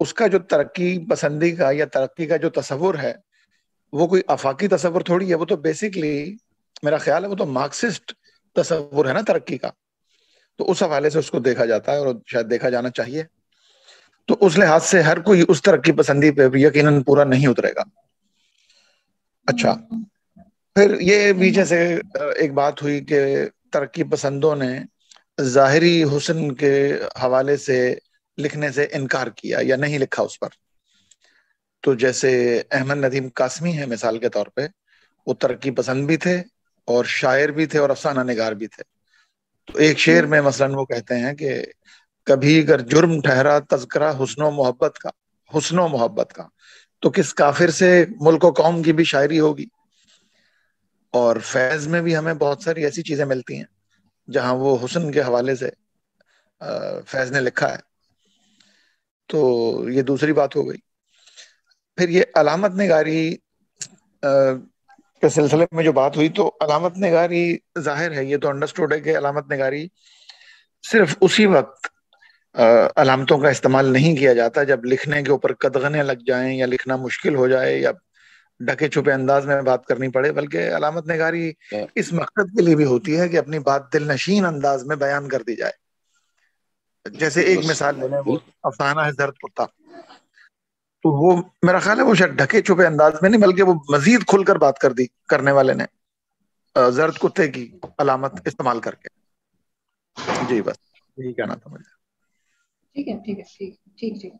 اس کا جو ترقی پسندی کا یا ترقی کا جو تصور ہے وہ کوئی آفاقی تصور تھوڑی ہے. وہ تو بیسکلی میرا خیال ہے وہ تو مارکسسٹ تصور ہے نا ترقی کا. تو اس حوالے سے اس کو دیکھا جاتا ہے اور شاید دیکھا جانا چاہیے. تو اس لحاظ سے ہر کوئی اس ترقی پسندی پہ بھی یقیناً پورا نہیں اترے گا. اچھا، پھر یہ پیچھے سے ایک بات ہوئی کہ ترقی پسندوں نے ظاہری حسن کے حوالے سے لکھنے سے انکار کیا یا نہیں لکھا اس پر. تو جیسے احمد ندیم قاسمی ہے مثال کے طور پہ، وہ ترقی پسند بھی تھے اور شاعر بھی تھے اور افسانہ نگار بھی تھے. تو ایک شعر میں مثلاً وہ کہتے ہیں کہ کبھی اگر جرم ٹھہرا تذکرہ حسن و محبت کا تو کس کافر سے ملک و قوم کی بھی شاعری ہوگی. اور فیض میں بھی ہمیں بہت ساری ایسی چیزیں ملتی ہیں جہاں وہ حسن کے حوالے سے فیض نے لکھا ہے. تو یہ دوسری بات ہو گئی. پھر یہ علامت نگاری کے سلسلے میں جو بات ہوئی، تو علامت نگاری ظاہر ہے، یہ تو انڈرسٹوڈ ہے کہ علامت نگاری صرف اسی وقت علامتوں کا استعمال نہیں کیا جاتا جب لکھنے کے اوپر قدغنیں لگ جائیں یا لکھنا مشکل ہو جائے یا ڈھکے چھپے انداز میں بات کرنی پڑے، بلکہ علامت نگاری اس مقصد کے لیے بھی ہوتی ہے کہ اپنی بات دل نشین انداز میں بیان کر دی جائے. جیسے ایک مثال لے لیں، وہ افسانہ ہے زرد کتا، تو وہ میرا خیال ہے وہ شاید ڈھکے چھپے انداز میں نہیں بلکہ وہ مزید کھل کر بات کر دی کرنے والے نے زرد کتے کی علامت استعمال کر کے. جی بس یہی کہنا تھا مجھے. ٹھیک ہے ٹھیک ہے ٹھیک ٹھیک.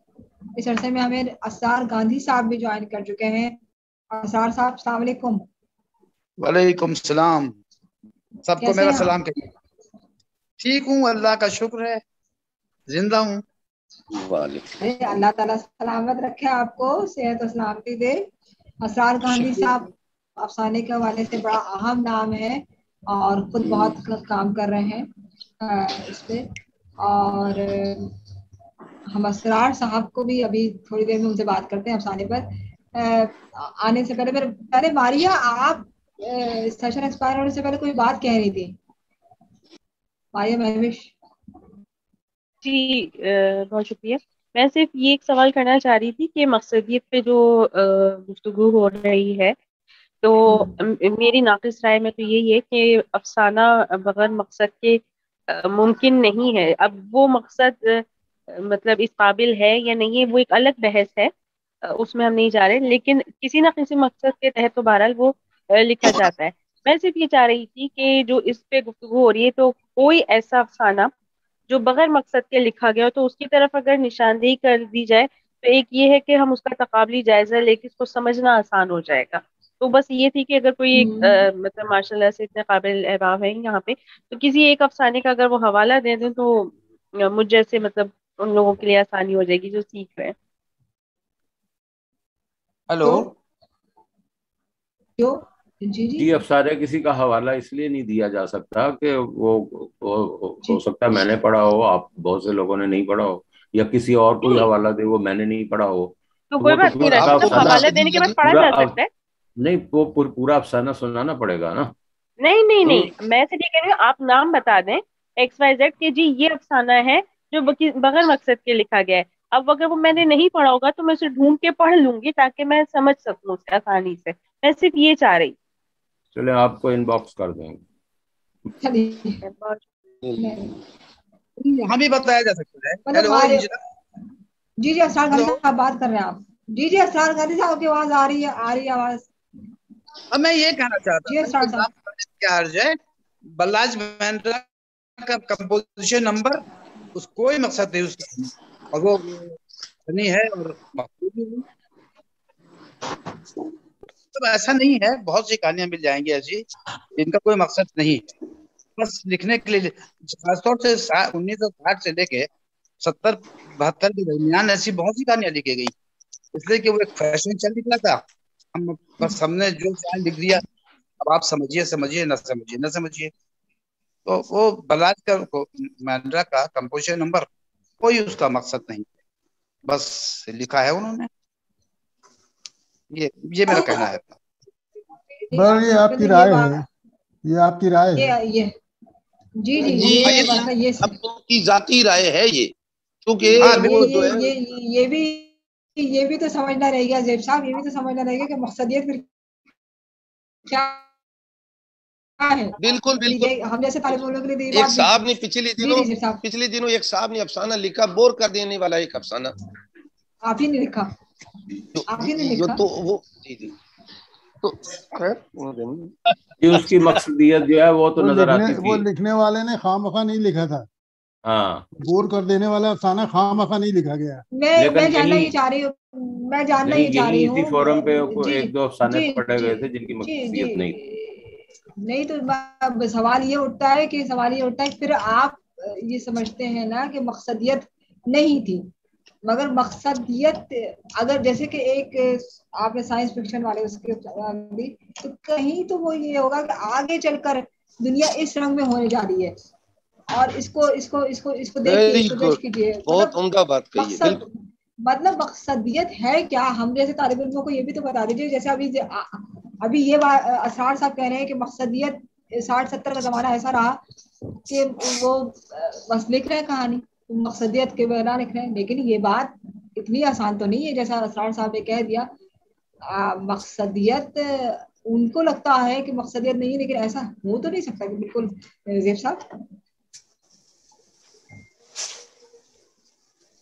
اس عرصے میں ہمیں اسرار گاندھی صاحب بھی جوائن کر چکے ہیں. اسرار صاحب السلام علیکم. وعلیکم السلام. سب کو میرا سلام کہیے. ٹھیک ہوں، اللہ کا شکر ہے، زندہ ہوں. اللہ تعالیٰ سلامت رکھے آپ کو، صحت و سلامتی دے. اسرار گاندھی صاحب افسانے کے حوالے سے بڑا اہم نام ہے اور خود بہت کام کر رہے ہیں اس پہ. اور ہم اسرار صاحب کو بھی ابھی تھوڑی دیر میں ان سے بات کرتے ہیں افسانے پر. آنے سے پہلے ماریا، آپ سیشن ایکسپائر ہونے سے پہلے کوئی بات کہہ رہی تھی. ماریا مہوش. جی بہت شکریہ. میں صرف یہ ایک سوال کرنا چاہ رہی تھی کہ مقصدیت پہ جو گفتگو ہو رہی ہے، تو میری ناقص رائے میں تو یہی ہے کہ افسانہ بغیر مقصد کے ممکن نہیں ہے. اب وہ مقصد مطلب اس قابل ہے یا نہیں ہے، وہ ایک الگ بحث ہے، اس میں ہم نہیں جا رہے، لیکن کسی نہ کسی مقصد کے تحت تو بہرحال وہ لکھا جاتا ہے. میں صرف یہ چاہ رہی تھی کہ جو اس پہ گفتگو ہو رہی ہے، تو کوئی ایسا افسانہ جو بغیر مقصد کے لکھا گیا تو اس کی طرف اگر نشاندہی کر دی جائے تو ایک یہ ہے کہ ہم اس کا تقابلی جائزہ لے کے اس کو سمجھنا آسان ہو جائے گا. تو بس یہ تھی کہ اگر کوئی ایک مطلب ماشاء اللہ سے اتنے قابل احباب ہیں یہاں پہ، تو کسی ایک افسانے کا اگر وہ حوالہ دے دیں تو مجھ جیسے مطلب ان لوگوں کے لیے آسانی ہو جائے گی جو سیکھ رہے ہیں. ہلو جی افسانہ کسی کا حوالہ اس لیے نہیں دیا جا سکتا کہ وہ ہو سکتا ہے میں نے پڑھا ہو، آپ بہت سے لوگوں نے نہیں پڑھا ہو، یا کسی اور کوئی حوالہ دے وہ میں نے نہیں پڑھا ہو. تو کوئی بات نہیں، حوالہ دینے کے بعد پڑھا جا سکتا ہے. نہیں، وہ پورا افسانہ سنانا پڑے گا نا. نہیں میں سے یہ کہہ رہی ہوں آپ نام بتا دیں XYZ کہ جی یہ افسانہ ہے جو بغیر مقصد کے لکھا گیا ہے. اب اگر وہ میں نے نہیں پڑھا ہوگا تو میں اسے ڈھونڈ کے پڑھ لوں گی تاکہ میں سمجھ سکوں اسے آسانی سے. میں صرف یہ چاہ رہی. چلے آپ کو ان باکس کر دیں گے. یہاں بھی بتایا جا سکتا ہے. جی اسرار گاندھی صاحب بات کر رہے ہیں آپ. جی اسرار گاندھی صاحب کی آواز آ رہی ہے آواز. اب میں یہ کہنا چاہتا ہوں کیا عرض ہے، بلاج مہندرا کا کمپوزیشن نمبر اس کوئی مقصد نہیں اس کا، اور وہ نہیں ہے اور مقصود بھی نہیں. ایسا نہیں ہے، بہت سی کہانیاں مل جائیں گی ایسی جن کا کوئی مقصد نہیں ہے، بس لکھنے کے لیے. خاص طور سے 1960 سے لے کے 70-72 کے درمیان ایسی بہت سی کہانیاں لکھی گئی، اس لیے کہ وہ ایک فیشن چل نکلا تھا. ہم نے جو چاہے لکھ دیا. اب آپ سمجھیے نہ سمجھیے. تو وہ بلاج کا مہندرا کا کمپوزیشن نمبر کوئی اس کا مقصد نہیں، بس لکھا ہے انہوں نے. یہ میرا کہنا ہے. یہ آپ کی رائے ہے، یہ آپ کی رائے ہے. جی اب ان کی ذاتی رائے ہے یہ، کیونکہ یہ بھی تو سمجھنا رہے گا زیب صاحب، یہ بھی تو سمجھنا رہے گا کہ مقصدیت پھر کیا ہے. بالکل ہم جیسے طالب علموں کے لیے ایک صاحب نے پچھلے دنوں ایک صاحب نے افسانہ لکھا، بور کر دینے والا ایک افسانہ. آپ ہی نے لکھا. تو وہ جی تو اس کی مقصدیت جو ہے وہ تو نظر آتی تھی. وہ لکھنے والے نے خواہ نہیں لکھا تھا. ہاں، بور کر دینے والا افسانہ خواہ نہیں لکھا گیا. میں جاننا ہی چاہ رہی ہوں اسی فورم پہ ایک دو افسانے پڑھے گئے تھے جن کی مقصدیت نہیں تھی. نہیں تو سوال یہ اٹھتا ہے کہ پھر آپ یہ سمجھتے ہیں نا کہ مقصدیت نہیں تھی، مگر مقصدیت اگر جیسے کہ ایک آپ نے سائنس فکشن والے اس کے تو کہیں تو وہ یہ ہوگا کہ آگے چل کر دنیا اس رنگ میں ہونے جا رہی ہے، اور اس کو دیکھیے. بہت عمدہ بات کہی ہے. مطلب مقصدیت ہے کیا؟ ہم جیسے طالب علموں کو یہ بھی تو بتا دیجیے. جیسے ابھی یہ اسرار صاحب کہہ رہے ہیں کہ مقصدیت 60-70 کا زمانہ ایسا رہا کہ وہ بس لکھ رہے ہیں کہانی، مقصدیت کے بغیر لکھ رہے ہیں. لیکن یہ بات اتنی آسان تو نہیں ہے جیسا اسرار صاحب نے کہہ دیا. مقصدیت ان کو لگتا ہے کہ مقصدیت نہیں ہے، لیکن ایسا ہو تو نہیں سکتا. بالکل زیب صاحب.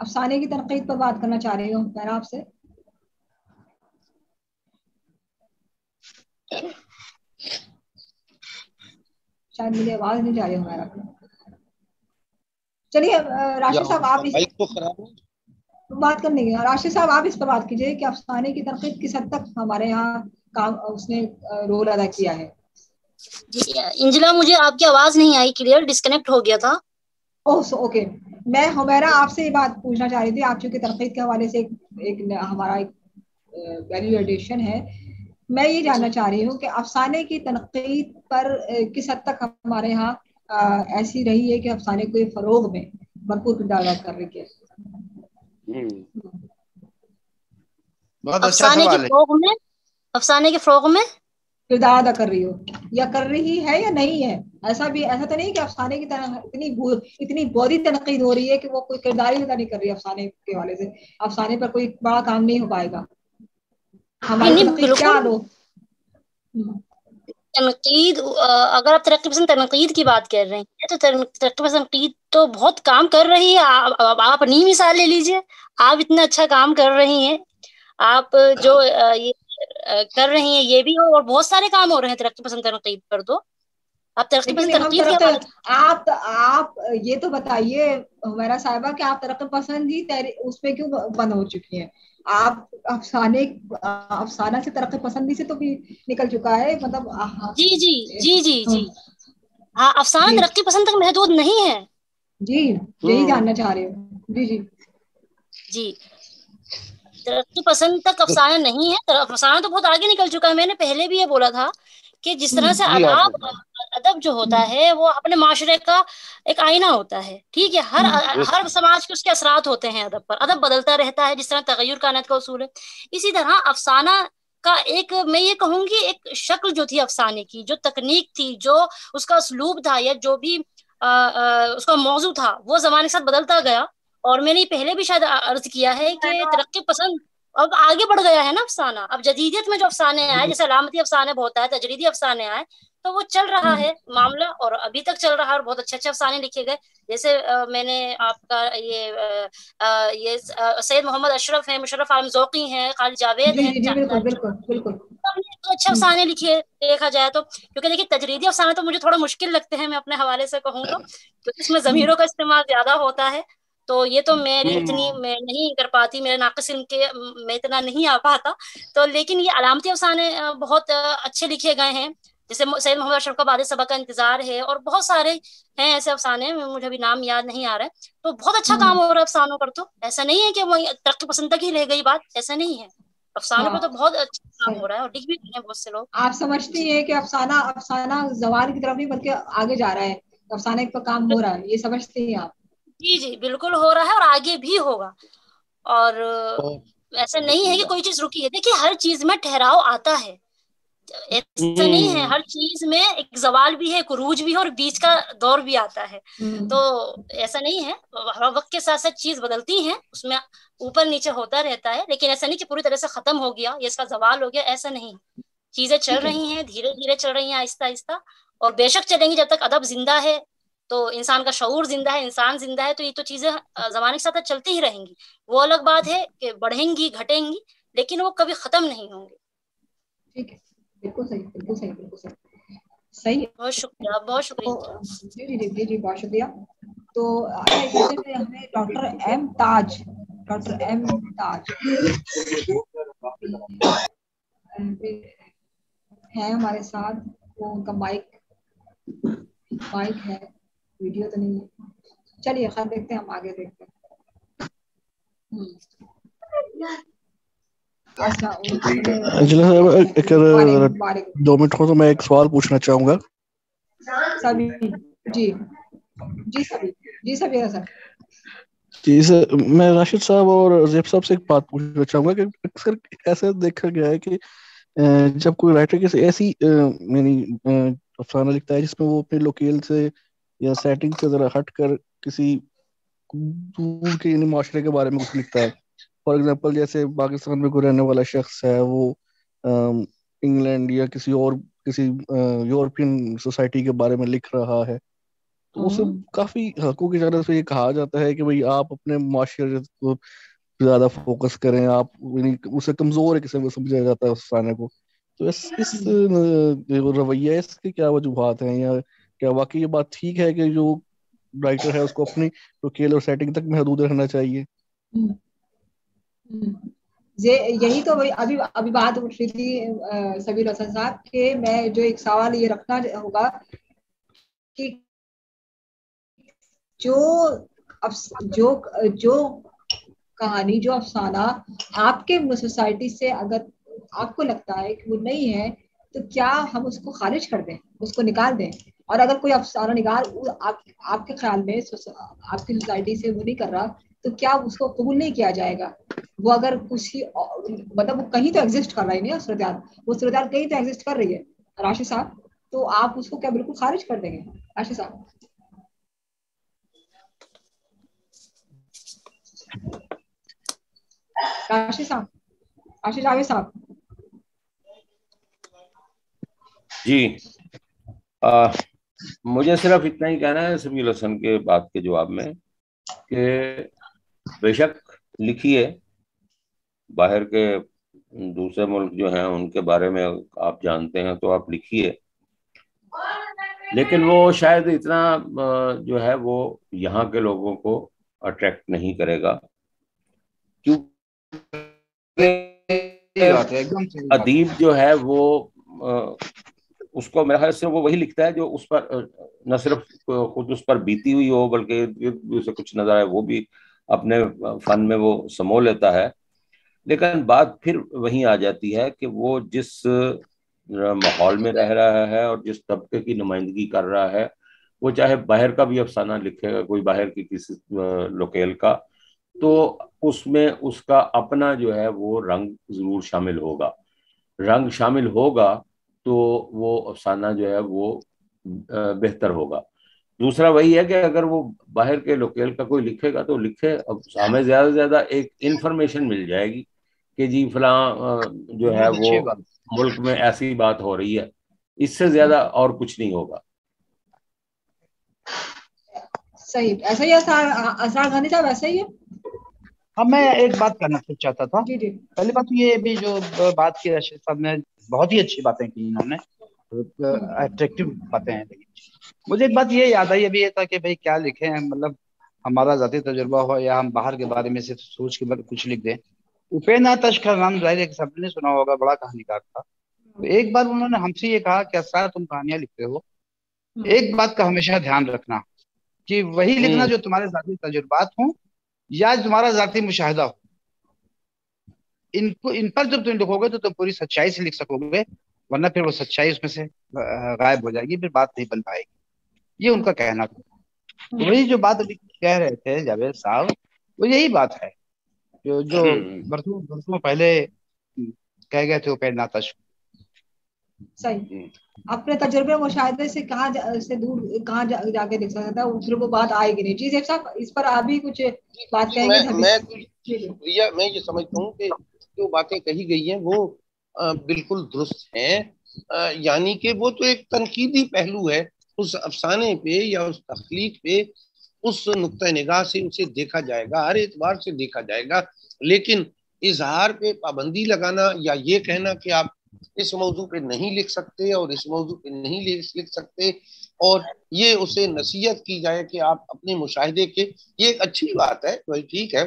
افسانے کی تنقید پر بات کرنا چاہ رہی ہوں میں آپ سے. شاید مجھے آواز نہیں جا رہی ہمارا. چلیے راشد صاحب آپ بات کرنے کے. راشد صاحب آپ اس پر بات کیجیے کہ افسانے کی تنقید کس حد تک ہمارے یہاں کام اس نے رول ادا کیا ہے. جی انجلا مجھے آپ کی آواز نہیں آئی کلیئر, ڈسکنیکٹ ہو گیا تھا. اوکے, میں حمیرہ آپ سے یہ بات پوچھنا چاہ رہی تھی, آپ چونکہ تنقید کے حوالے سے ایک ہمارا ایک ویلیو ایڈیشن ہے, میں یہ جاننا چاہ رہی ہوں کہ افسانے کی تنقید پر کس حد تک ہمارے یہاں ایسی رہی ہے کہ افسانے کو فروغ میں بھرپور کردار ادا کر رہی ہے. بہت اچھا سوال ہے. افسانے کے فروغ میں کردار ادا کر رہی ہو یا کر رہی ہے یا نہیں ہے. ایسا تو نہیں کہ افسانے کی طرح اتنی بودی تنقید ہو رہی ہے کہ وہ کوئی کردار ہی ادا نہیں کر رہی افسانے کے حوالے سے, افسانے پر کوئی بڑا کام نہیں ہو پائے گا. ہماری تنقید کیا لو تنقید, اگر آپ ترقی پسند تنقید کی بات کر رہے ہیں تو ترقی پسند تنقید تو بہت کام کر رہی ہے. آپ اپنی مثال لے لیجئے, آپ اتنا اچھا کام کر رہی ہیں, آپ جو یہ کر رہی ہیں یہ بھی ہو, اور بہت سارے کام ہو رہے ہیں ترقی پسند تنقید پر. تو آپ ترقی پسند تنقید کے آپ یہ تو بتائیے حمیرہ صاحبہ کہ آپ ترقی پسند ہی اس میں کیوں بند ہو چکی ہیں. آپ افسانہ سے ترقی پسندی سے تو بھی نکل چکا ہے, مطلب جی ہاں, افسانہ ترقی پسند تک محدود نہیں ہے. جی یہی جاننا چاہ رہے ہوں. جی ترقی پسند تک افسانہ نہیں ہے, افسانہ تو بہت آگے نکل چکا ہے. میں نے پہلے بھی یہ بولا تھا کہ جس طرح سے ادب جو ہوتا ہے وہ اپنے معاشرے کا ایک آئینہ ہوتا ہے. ٹھیک ہے, ہر سماج کے اس کے اثرات ہوتے ہیں ادب پر. ادب بدلتا رہتا ہے جس طرح تغیر کائنات کا اصول ہے. اسی طرح افسانہ کا ایک, میں یہ کہوں گی, ایک شکل جو تھی افسانے کی, جو تکنیک تھی, جو اس کا اسلوب تھا, یا جو بھی اس کا موضوع تھا, وہ زمانے کے ساتھ بدلتا گیا. اور میں نے پہلے بھی شاید عرض کیا ہے کہ ترقی پسند اب آگے بڑھ گیا ہے نا افسانہ. اب جدیدیت میں جو افسانے آئے, جیسے علامتی افسانے بہت ہے, تجریدی افسانے آئے, تو وہ چل رہا ہے معاملہ, اور ابھی تک چل رہا ہے, اور بہت اچھے اچھے افسانے لکھے گئے. جیسے میں نے آپ کا یہ سید محمد اشرف ہیں, مشرف عالم ذوقی ہیں, خالد جاوید ہیں, اچھے افسانے لکھے دیکھا جائے تو. کیونکہ دیکھیے تجریدی افسانے تو مجھے تھوڑا مشکل لگتے ہیں, میں اپنے حوالے سے کہوں تو اس میں ضمیروں کا استعمال زیادہ ہوتا ہے. تو یہ تو میری اتنی میں نہیں کر پاتی, میرے ناقص علم کے میں اتنا نہیں آ پاتا. تو لیکن یہ علامتی افسانے بہت اچھے لکھے گئے ہیں, جیسے سید محمد اشرف کا بعد صبا کا انتظار ہے, اور بہت سارے ہیں ایسے افسانے, مجھے ابھی نام یاد نہیں آ رہا ہے. تو بہت اچھا کام ہو رہا ہے افسانوں پر. تو ایسا نہیں ہے کہ وہ ترقی پسند تک ہی رہ گئی بات, ایسا نہیں ہے. افسانوں پہ تو بہت اچھا کام ہو رہا ہے, اور لکھ بھی رہے ہیں بہت سے لوگ. آپ سمجھتی ہیں کہ افسانہ زوال کی طرف نہیں بلکہ آگے جا رہا ہے, افسانے پر کام ہو رہا ہے, یہ سمجھتی ہیں آپ؟ جی بالکل ہو رہا ہے, اور آگے بھی ہوگا. اور ایسا نہیں ہے کہ کوئی چیز رکی ہے. دیکھیے ہر چیز میں ٹھہراؤ آتا ہے, ایسا نہیں ہے. ہر چیز میں ایک زوال بھی ہے, ایک عروج بھی ہے, اور بیچ کا دور بھی آتا ہے. تو ایسا نہیں ہے, وقت کے ساتھ ساتھ چیز بدلتی ہیں, اس میں اوپر نیچے ہوتا رہتا ہے. لیکن ایسا نہیں کہ پوری طرح سے ختم ہو گیا یا اس کا زوال ہو گیا, ایسا نہیں. چیزیں چل رہی ہیں, دھیرے دھیرے چل رہی ہیں, آہستہ آہستہ, اور بے شک چلیں گی. جب تک ادب زندہ ہے تو انسان کا شعور زندہ ہے, انسان زندہ ہے, تو یہ تو چیزیں زمانے کے ساتھ چلتی ہی رہیں گی. وہ الگ بات ہے کہ بڑھیں گی, گھٹیں گی, لیکن وہ کبھی ختم نہیں ہوں گے. ٹھیک ہے, بالکل صحیح, بالکل صحیح, بالکل صحیح. بہت شکریہ, بہت شکریہ. جی بہت شکریہ. تو اچھا ایک ایسے سے ہمیں ڈاکٹر ایم تاج ہے ہمارے ساتھ. وہ ان کا مائک ہے, ویڈیو تو نہیں ہے. چلیے خیر دیکھتے ہیں, ہم آگے دیکھتے ہیں. اگر 2 منٹ ہو تو میں ایک سوال پوچھنا چاہوں گا. جی سر, میں راشد صاحب اور زیب صاحب سے ایک بات پوچھنا چاہوں گا کہ اکثر ایسا دیکھا گیا ہے کہ جب کوئی رائٹر کسی ایسی افسانہ لکھتا ہے جس میں وہ اپنے لوکیل سے یا سیٹنگ سے ذرا ہٹ کر کسی دور کے معاشرے کے بارے میں کچھ لکھتا ہے. فار ایگزامپل جیسے پاکستان میں کوئی رہنے والا شخص ہے, وہ انگلینڈ یا کسی یورپین سوسائٹی کے بارے میں لکھ رہا ہے, تو اسے کافی حقوق کی جانب سے یہ کہا جاتا ہے کہ بھئی آپ اپنے معاشرت کو زیادہ فوکس کریں, آپ اسے کمزور ہے قسم کو سمجھا جاتا ہے افسانے کو. تو اس رویہ اس کے کیا وجوہات ہیں, یا کیا واقعی یہ بات ٹھیک ہے کہ جو رائٹر ہے اس کو اپنی وکیل اور سیٹنگ تک محدود رہنا چاہیے؟ یہی تو ابھی بات اٹھ رہی تھی سبیل حسن صاحب کہ میں جو ایک سوال یہ رکھنا ہوگا کہ جو کہانی, جو افسانہ آپ کے سوسائٹی سے اگر آپ کو لگتا ہے کہ وہ نہیں ہے تو کیا ہم اس کو خارج کر دیں, اس کو نکال دیں؟ اور اگر کوئی افسانہ نگار آپ کے خیال میں آپ کی سوسائٹی سے وہ نہیں کر رہا تو کیا اس کو قبول نہیں کیا جائے گا؟ وہ اگر کچھ مطلب وہ کہیں تو ایگزسٹ کر رہا ہے, نہیں صورتحال, وہ صورتحال کہیں تو ایگزسٹ کر رہی ہے راشد صاحب, تو آپ اس کو کیا بالکل خارج کر دیں گے راشد صاحب؟ راشد صاحب, راشد جاوید صاحب. جی مجھے صرف اتنا ہی کہنا ہے سمیل حسن کے بات کے جواب میں کہ بے شک لکھیے, باہر کے دوسرے ملک جو ہیں ان کے بارے میں آپ جانتے ہیں تو آپ لکھیے, لیکن وہ شاید اتنا جو ہے وہ یہاں کے لوگوں کو اٹریکٹ نہیں کرے گا, کیونکہ ادیب جو ہے وہ اس کو میرا خیال سے وہ وہی لکھتا ہے جو اس پر نہ صرف خود اس پر بیتی ہوئی ہو بلکہ اسے کچھ نظر آئے وہ بھی اپنے فن میں وہ سمو لیتا ہے. لیکن بات پھر وہیں آ جاتی ہے کہ وہ جس ماحول میں رہ رہا ہے اور جس طبقے کی نمائندگی کر رہا ہے, وہ چاہے باہر کا بھی افسانہ لکھے گا, کوئی باہر کی کسی لوکیل کا, تو اس میں اس کا اپنا جو ہے وہ رنگ ضرور شامل ہوگا. رنگ شامل ہوگا تو وہ افسانہ جو ہے وہ بہتر ہوگا. دوسرا وہی ہے کہ اگر وہ باہر کے لوکیل کا کوئی لکھے گا تو لکھے, اب ہمیں زیادہ سے زیادہ ایک انفارمیشن مل جائے گی کہ جی فلاں جو ہے وہ ملک میں ایسی بات ہو رہی ہے, اس سے زیادہ اور کچھ نہیں ہوگا. صحیح, ایسا ہی اسرار غنی صاحب, ایسا ہی ہے. اب میں ایک بات کرنا چاہتا تھا. پہلی بات یہ بھی جو بات کی راشد صاحب نے, بہت ہی اچھی باتیں کی انہوں نے, اٹریکٹیو باتیں ہیں, لیکن مجھے ایک بات یہ یاد آئی ابھی, یہ تھا کہ بھائی کیا لکھیں, مطلب ہمارا ذاتی تجربہ ہو یا ہم باہر کے بارے میں صرف سوچ کے کچھ لکھ دیں. اپین آتش کا نام ظاہر ہے کہ سب نے سنا ہوگا, بڑا کہانیکار تھا. تو ایک بار انہوں نے ہم سے یہ کہا کہ اسرار تم کہانیاں لکھتے ہو, ایک بات کا ہمیشہ دھیان رکھنا کہ وہی لکھنا جو تمہارے ذاتی تجربات ہوں یا تمہارا ذاتی مشاہدہ ہو. ان پر جب تم لکھو گے تو تم پوری سچائی سے لکھ سکو گے, ورنہ پھر وہ سچائی اس میں سے غائب ہو جائے گی, پھر بات نہیں بن پائے گی. یہ ان کا کہنا تھا. وہی جو بات ابھی کہہ رہے تھے جاوید صاحب, وہ یہی بات ہے جو برسوں پہلے کہہ گئے تھے اپین آتش. صحیح, اپنے تجربے مشاہدے سے کہاں سے دور کہاں جا کے دیکھ سکتا ہے, پھر وہ بات آئے گی نہیں. جی زیب صاحب, اس پر آپ بھی کچھ بات کہیں گے؟ میں یہ سمجھتا ہوں کہ جو باتیں کہی گئی ہیں وہ بالکل درست ہیں, یعنی کہ وہ تو ایک تنقیدی پہلو ہے اس افسانے پہ یا اس تخلیق پہ, اس نقطۂ نگاہ سے اسے دیکھا جائے گا, ہر اعتبار سے دیکھا جائے گا. لیکن اظہار پہ پابندی لگانا یا یہ کہنا کہ آپ اس موضوع پہ نہیں لکھ سکتے اور اس موضوع پہ نہیں لکھ سکتے, اور یہ اسے نصیحت کی جائے کہ آپ اپنے مشاہدے کے, یہ ایک اچھی بات ہے, بھائی ٹھیک ہے,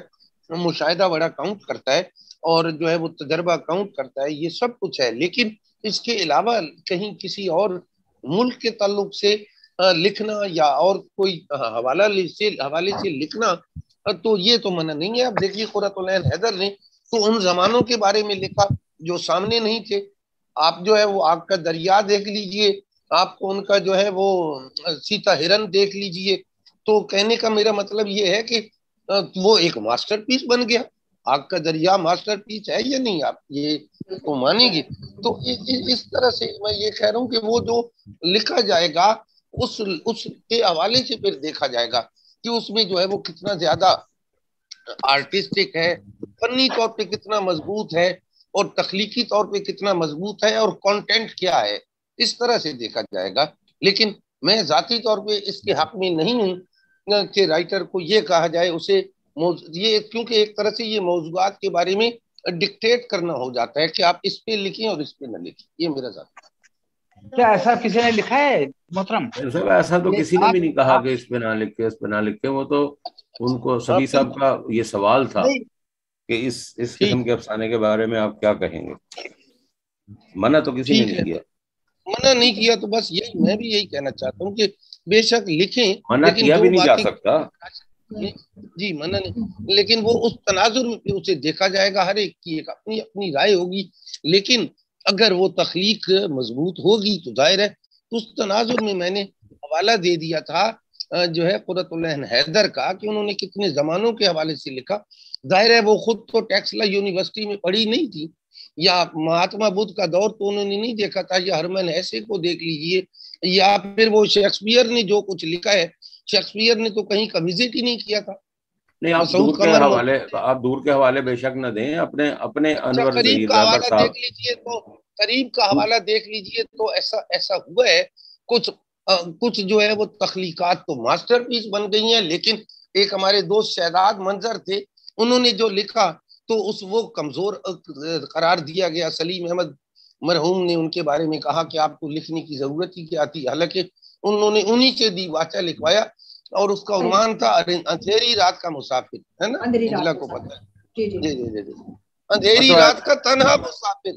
مشاہدہ بڑا کاؤنٹ کرتا ہے اور جو ہے وہ تجربہ کاؤنٹ کرتا ہے, یہ سب کچھ ہے. لیکن اس کے علاوہ کہیں کسی اور ملک کے تعلق سے لکھنا یا اور کوئی حوالے سے لکھنا, تو یہ تو منع نہیں ہے. اب دیکھیے قرۃ العین حیدر نے تو ان زمانوں کے بارے میں لکھا جو سامنے نہیں تھے. آپ جو ہے وہ آگ کا دریا دیکھ لیجئے, آپ کو ان کا جو ہے وہ سیتا ہرن دیکھ لیجئے, تو کہنے کا میرا مطلب یہ ہے کہ وہ ایک ماسٹر پیس بن گیا. آگ کا دریا ماسٹر پیس ہے یا نہیں, آپ یہ تو مانیں گے. تو اس طرح سے میں یہ کہہ رہا ہوں کہ وہ جو لکھا جائے گا اس کے حوالے سے پھر دیکھا جائے گا کہ اس میں جو ہے وہ کتنا زیادہ آرٹسٹک ہے, فنی طور پہ کتنا مضبوط ہے, اور تخلیقی طور پہ کتنا مضبوط ہے, اور کانٹینٹ کیا ہے, اس طرح سے دیکھا جائے گا. لیکن میں ذاتی طور پہ اس کے حق میں نہیں ہوں کہ رائٹر کو یہ کہا جائے اسے یہ، کیونکہ ایک طرح سے یہ موضوعات کے بارے میں ڈکٹیٹ کرنا ہو جاتا ہے کہ آپ اس پہ لکھیں اور اس پہ نہ لکھیں. یہ میرا ذاتی. کیا ایسا کسی نے لکھا ہے محترم؟ ایسا تو کسی نے بھی نہیں کہا کہ اس پہ نہ لکھے اس پہ نہ لکھے. وہ تو ان کو سبھی صاحب کا یہ سوال تھا کہ اس قسم کے افسانے کے بارے میں آپ کیا کہیں گے. منع تو کسی نے نہیں کیا. منع نہیں کیا تو بس یہی میں بھی یہی کہنا چاہتا ہوں کہ بے شک لکھیں، منع کیا بھی نہیں جا سکتا. جی منع نہیں، لیکن وہ اس تناظر میں اسے دیکھا جائے گا. ہر ایک کی ایک اپنی اپنی رائے ہوگی، لیکن اگر وہ تخلیق مضبوط ہوگی تو ظاہر ہے اس تناظر میں نے حوالہ دے دیا تھا جو ہے قرۃ العین حیدر کا کہ انہوں نے کتنے زمانوں کے حوالے سے لکھا. ظاہر ہے وہ خود تو ٹیکسلا یونیورسٹی میں پڑھی نہیں تھی، یا مہاتما بدھ کا دور تو انہوں نے نہیں دیکھا تھا، یا ہرمن ہیسے کو دیکھ لیجئے، یا پھر وہ شیکسپیئر نے جو کچھ لکھا ہے، شیکسپیئر نے تو کہیں کا وزٹ ہی نہیں کیا تھا. نہیں آپ دور کے حوالے بے شک نہ دیں، اپنے انور قریب کا حوالہ دیکھ لیجئے تو قریب کا حوالہ دیکھ لیجئے تو ایسا ہوا ہے. کچھ جو ہے وہ تخلیقات تو ماسٹر پیس بن گئی ہیں، لیکن ایک ہمارے دوست شہزاد منظر تھے، انہوں نے جو لکھا تو وہ کمزور قرار دیا گیا. سلیم احمد مرحوم نے ان کے بارے میں کہا کہ آپ کو لکھنے کی ضرورت ہی کیا تھی، حالانکہ انہوں نے انہی سے دیباچہ لکھوایا اور اس کا عنوان تھا اندھیری رات کا مسافر، ہے نا؟ انجلا کو پتہ ہے. جی اندھیری رات کا تنہا مسافر.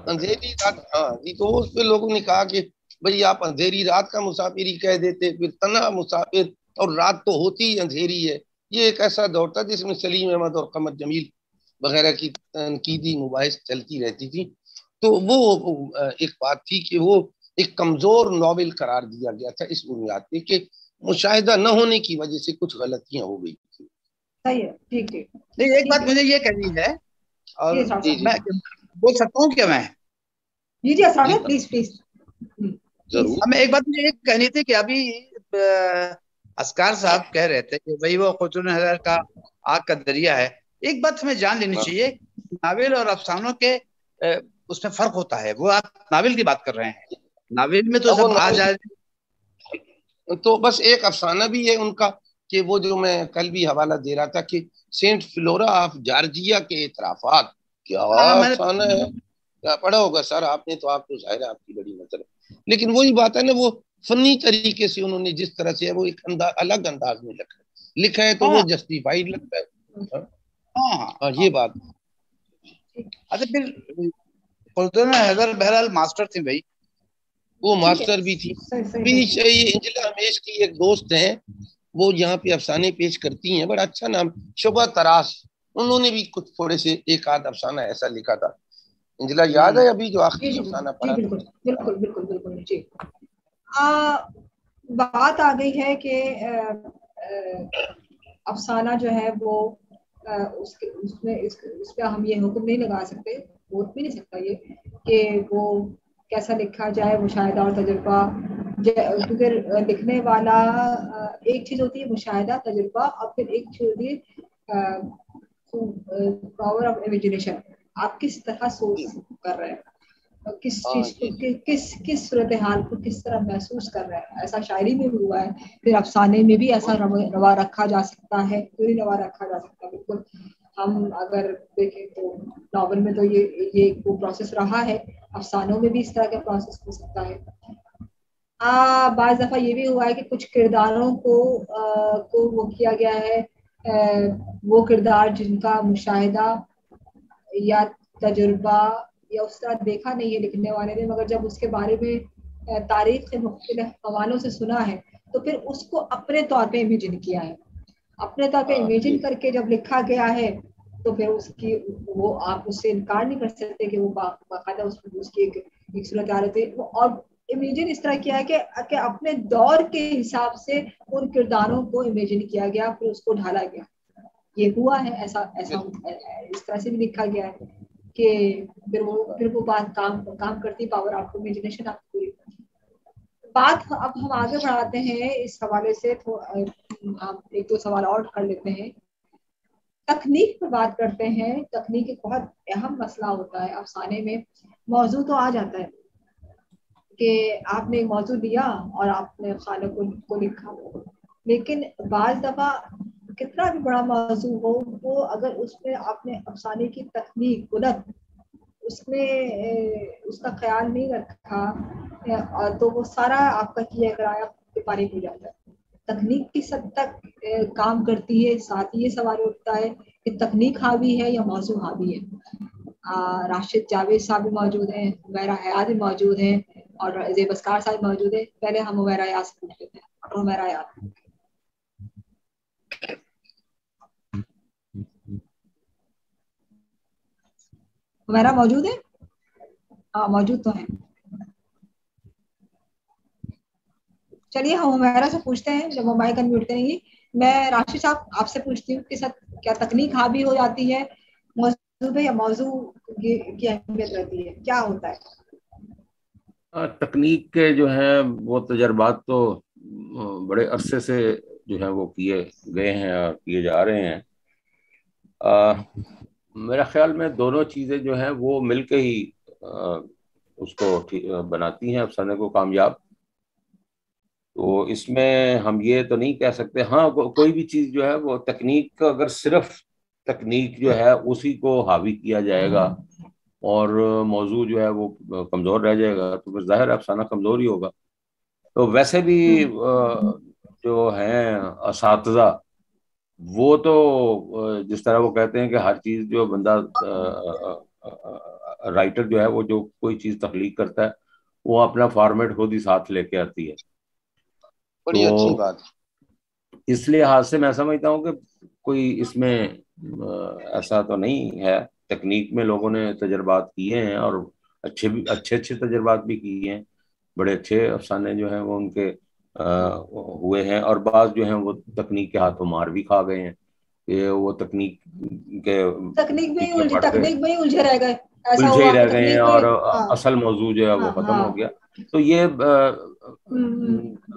اندھیری رات، ہاں جی. تو اس پہ لوگوں نے کہا کہ بھئی آپ اندھیری رات کا مسافر ہی کہہ دیتے، پھر تنہا مسافر، اور رات تو ہوتی ہی اندھیری ہے. یہ ایک ایسا دور تھا جس میں سلیم احمد اور قمر جمیل وغیرہ کی تنقیدی مباحث چلتی رہتی تھی. تو وہ ایک بات تھی کہ وہ ایک کمزور ناول قرار دیا گیا تھا اس بنیاد پہ کہ مشاہدہ نہ ہونے کی وجہ سے کچھ غلطیاں ہو گئی تھی. صحیح ہے، ٹھیک ٹھیک. نہیں ایک بات مجھے یہ کہنی ہے، اور میں بول سکتا ہوں کیا؟ میں جی پلیز پلیز. ہمیں ایک بات مجھے یہ کہنی تھی کہ ابھی اسکار صاحب کہہ رہے تھے کہ بھئی وہ قرۃ العین حیدر کا آگ کا دریا ہے. ایک بات ہمیں جان لینی چاہیے، ناول اور افسانوں کے اس میں فرق ہوتا ہے. وہ آپ ناول کی بات کر رہے ہیں، ناول میں تو سب آ جائے. تو بس ایک افسانہ بھی ہے ان کا کہ وہ جو میں کل بھی حوالہ دے رہا تھا کہ سینٹ فلورا آف جارجیا کے اعترافات. کیا افسانہ ہے، کیا پڑھا ہوگا سر آپ نے؟ تو آپ تو ظاہر ہے آپ کی بڑی نظر ہے، لیکن وہی بات ہے نا، وہ فنی طریقے سے انہوں نے جس طرح سے وہ ایک الگ انداز میں لکھا ہے تو وہ جسٹیفائیڈ لگتا ہے. ہاں یہ بات. اچھا پھر قرۃ العین حیدر بہرحال ماسٹر تھی بھائی، وہ ماسٹر بھی تھی. انجلا ہمیش کی ایک دوست ہیں، وہ یہاں پہ افسانے پیش کرتی ہیں، بڑا اچھا نام، شبہ تراس. انہوں نے بھی کچھ تھوڑے سے ایک آدھ افسانہ ایسا لکھا تھا. انجلا یاد ہے ابھی جو آخری افسانہ پڑھا؟ بالکل بالکل بالکل. جی بات آ گئی ہے کہ افسانہ جو ہے وہ اس پہ ہم یہ حکم نہیں لگا سکتے، بول بھی نہیں سکتا یہ کہ وہ کیسا لکھا جائے، مشاہدہ اور تجربہ. کیونکہ لکھنے والا ایک چیز ہوتی ہے مشاہدہ تجربہ، اور پھر ایک چیز ہوتی ہے پاور آف امیجنیشن. آپ کس طرح سوچ کر رہے ہیں، کس چیز کو کس صورتحال کو کس طرح محسوس کر رہے ہیں. ایسا شاعری میں بھی ہوا ہے، پھر افسانے میں بھی ایسا روا رکھا جا سکتا ہے، کوئی روا رکھا جا سکتا ہے. بالکل ہم اگر دیکھیں تو ناول میں تو یہ وہ پروسیس رہا ہے، افسانوں میں بھی اس طرح کا پروسیس ہو سکتا ہے. بعض دفعہ یہ بھی ہوا ہے کہ کچھ کرداروں کو وہ کیا گیا ہے، وہ کردار جن کا مشاہدہ یا تجربہ یا اس طرح دیکھا نہیں ہے لکھنے والے نے، مگر جب اس کے بارے میں تاریخ کے مختلف حوالوں سے سنا ہے تو پھر اس کو اپنے طور پہ امیجن کیا ہے. اپنے طور پہ امیجن کر کے جب لکھا گیا ہے تو پھر اس کی وہ آپ اس سے انکار نہیں کر سکتے کہ وہ باقاعدہ اس کی ایک صورت حالت ہے. اور امیجن اس طرح کیا ہے کہ اپنے دور کے حساب سے ان کرداروں کو امیجن کیا گیا، پھر اس کو ڈھالا گیا. یہ ہوا ہے، ایسا اس طرح سے بھی لکھا گیا ہے کہ پھر وہ بات کام کرتی، پاور آپ کو امیجنیشن آپ کو. بات اب ہم آگے بڑھاتے ہیں اس حوالے سے، آپ ایک دو سوال اور کر لیتے ہیں. تکنیک پر بات کرتے ہیں. تکنیک ایک بہت اہم مسئلہ ہوتا ہے افسانے میں. موضوع تو آ جاتا ہے کہ آپ نے ایک موضوع لیا اور آپ نے افسانے کو لکھا، لیکن بعض دفعہ کتنا بھی بڑا موضوع ہو وہ اگر اس میں آپ نے افسانے کی تکنیک بلند اس میں اس کا خیال نہیں رکھا تو وہ سارا آپ کا کیا کرایا فارغ ہو جاتا ہے۔ تکنیک کس حد تک کام کرتی ہے، ساتھ یہ سوال اٹھتا ہے کہ تکنیک حاوی ہے یا موضوع حاوی ہے۔ راشد جاوید صاحب بھی موجود ہیں، حمیرہ حیات بھی موجود ہیں اور زیب اسکار صاحب موجود ہیں۔ پہلے ہم حمیرہ حیات سے پوچھ لیتے ہیں۔ ڈاکٹر حمیرہ حیات، حمیرہ موجود ہے؟ ہاں موجود تو ہیں۔ چلیے ہم حمیرہ سے پوچھتے ہیں جب وہ مائک انمیوٹ کریں گی۔ میں راشد صاحب آپ سے پوچھتی ہوں کہ کیا تکنیک حاوی ہو جاتی ہے موضوع پہ یا موضوع کی اہمیت رہتی ہے، کیا ہوتا ہے؟ تکنیک کے جو ہیں وہ تجربات تو بڑے عرصے سے جو ہے وہ کیے گئے ہیں اور کیے جا رہے ہیں۔ میرا خیال میں دونوں چیزیں جو ہیں وہ مل کے ہی اس کو بناتی ہیں افسانے کو کامیاب۔ تو اس میں ہم یہ تو نہیں کہہ سکتے، ہاں کوئی بھی چیز جو ہے وہ تکنیک کا اگر صرف تکنیک جو ہے اسی کو حاوی کیا جائے گا اور موضوع جو ہے وہ کمزور رہ جائے گا تو پھر ظاہر افسانہ کمزور ہی ہوگا۔ تو ویسے بھی جو ہیں اساتذہ وہ تو جس طرح وہ کہتے ہیں کہ ہر چیز جو بندہ رائٹر جو ہے وہ جو کوئی چیز تخلیق کرتا ہے وہ اپنا فارمیٹ خود ہی ساتھ لے کے آتی ہے۔ بڑی اچھی بات۔ اس لحاظ سے میں سمجھتا ہوں کہ کوئی اس میں ایسا تو نہیں ہے۔ تکنیک میں لوگوں نے تجربات کیے ہیں اور اچھے تجربات بھی کیے ہیں، بڑے اچھے افسانے جو ہیں وہ ان کے ہوئے ہیں، اور بعض جو ہیں وہ تکنیک کے ہاتھوں مار بھی کھا گئے ہیں کہ وہ تکنیک میں ہی الجھے رہ گئے، الجھے ہی رہ گئے ہیں اور اصل موضوع جو ہے وہ ختم ہو گیا۔ تو یہ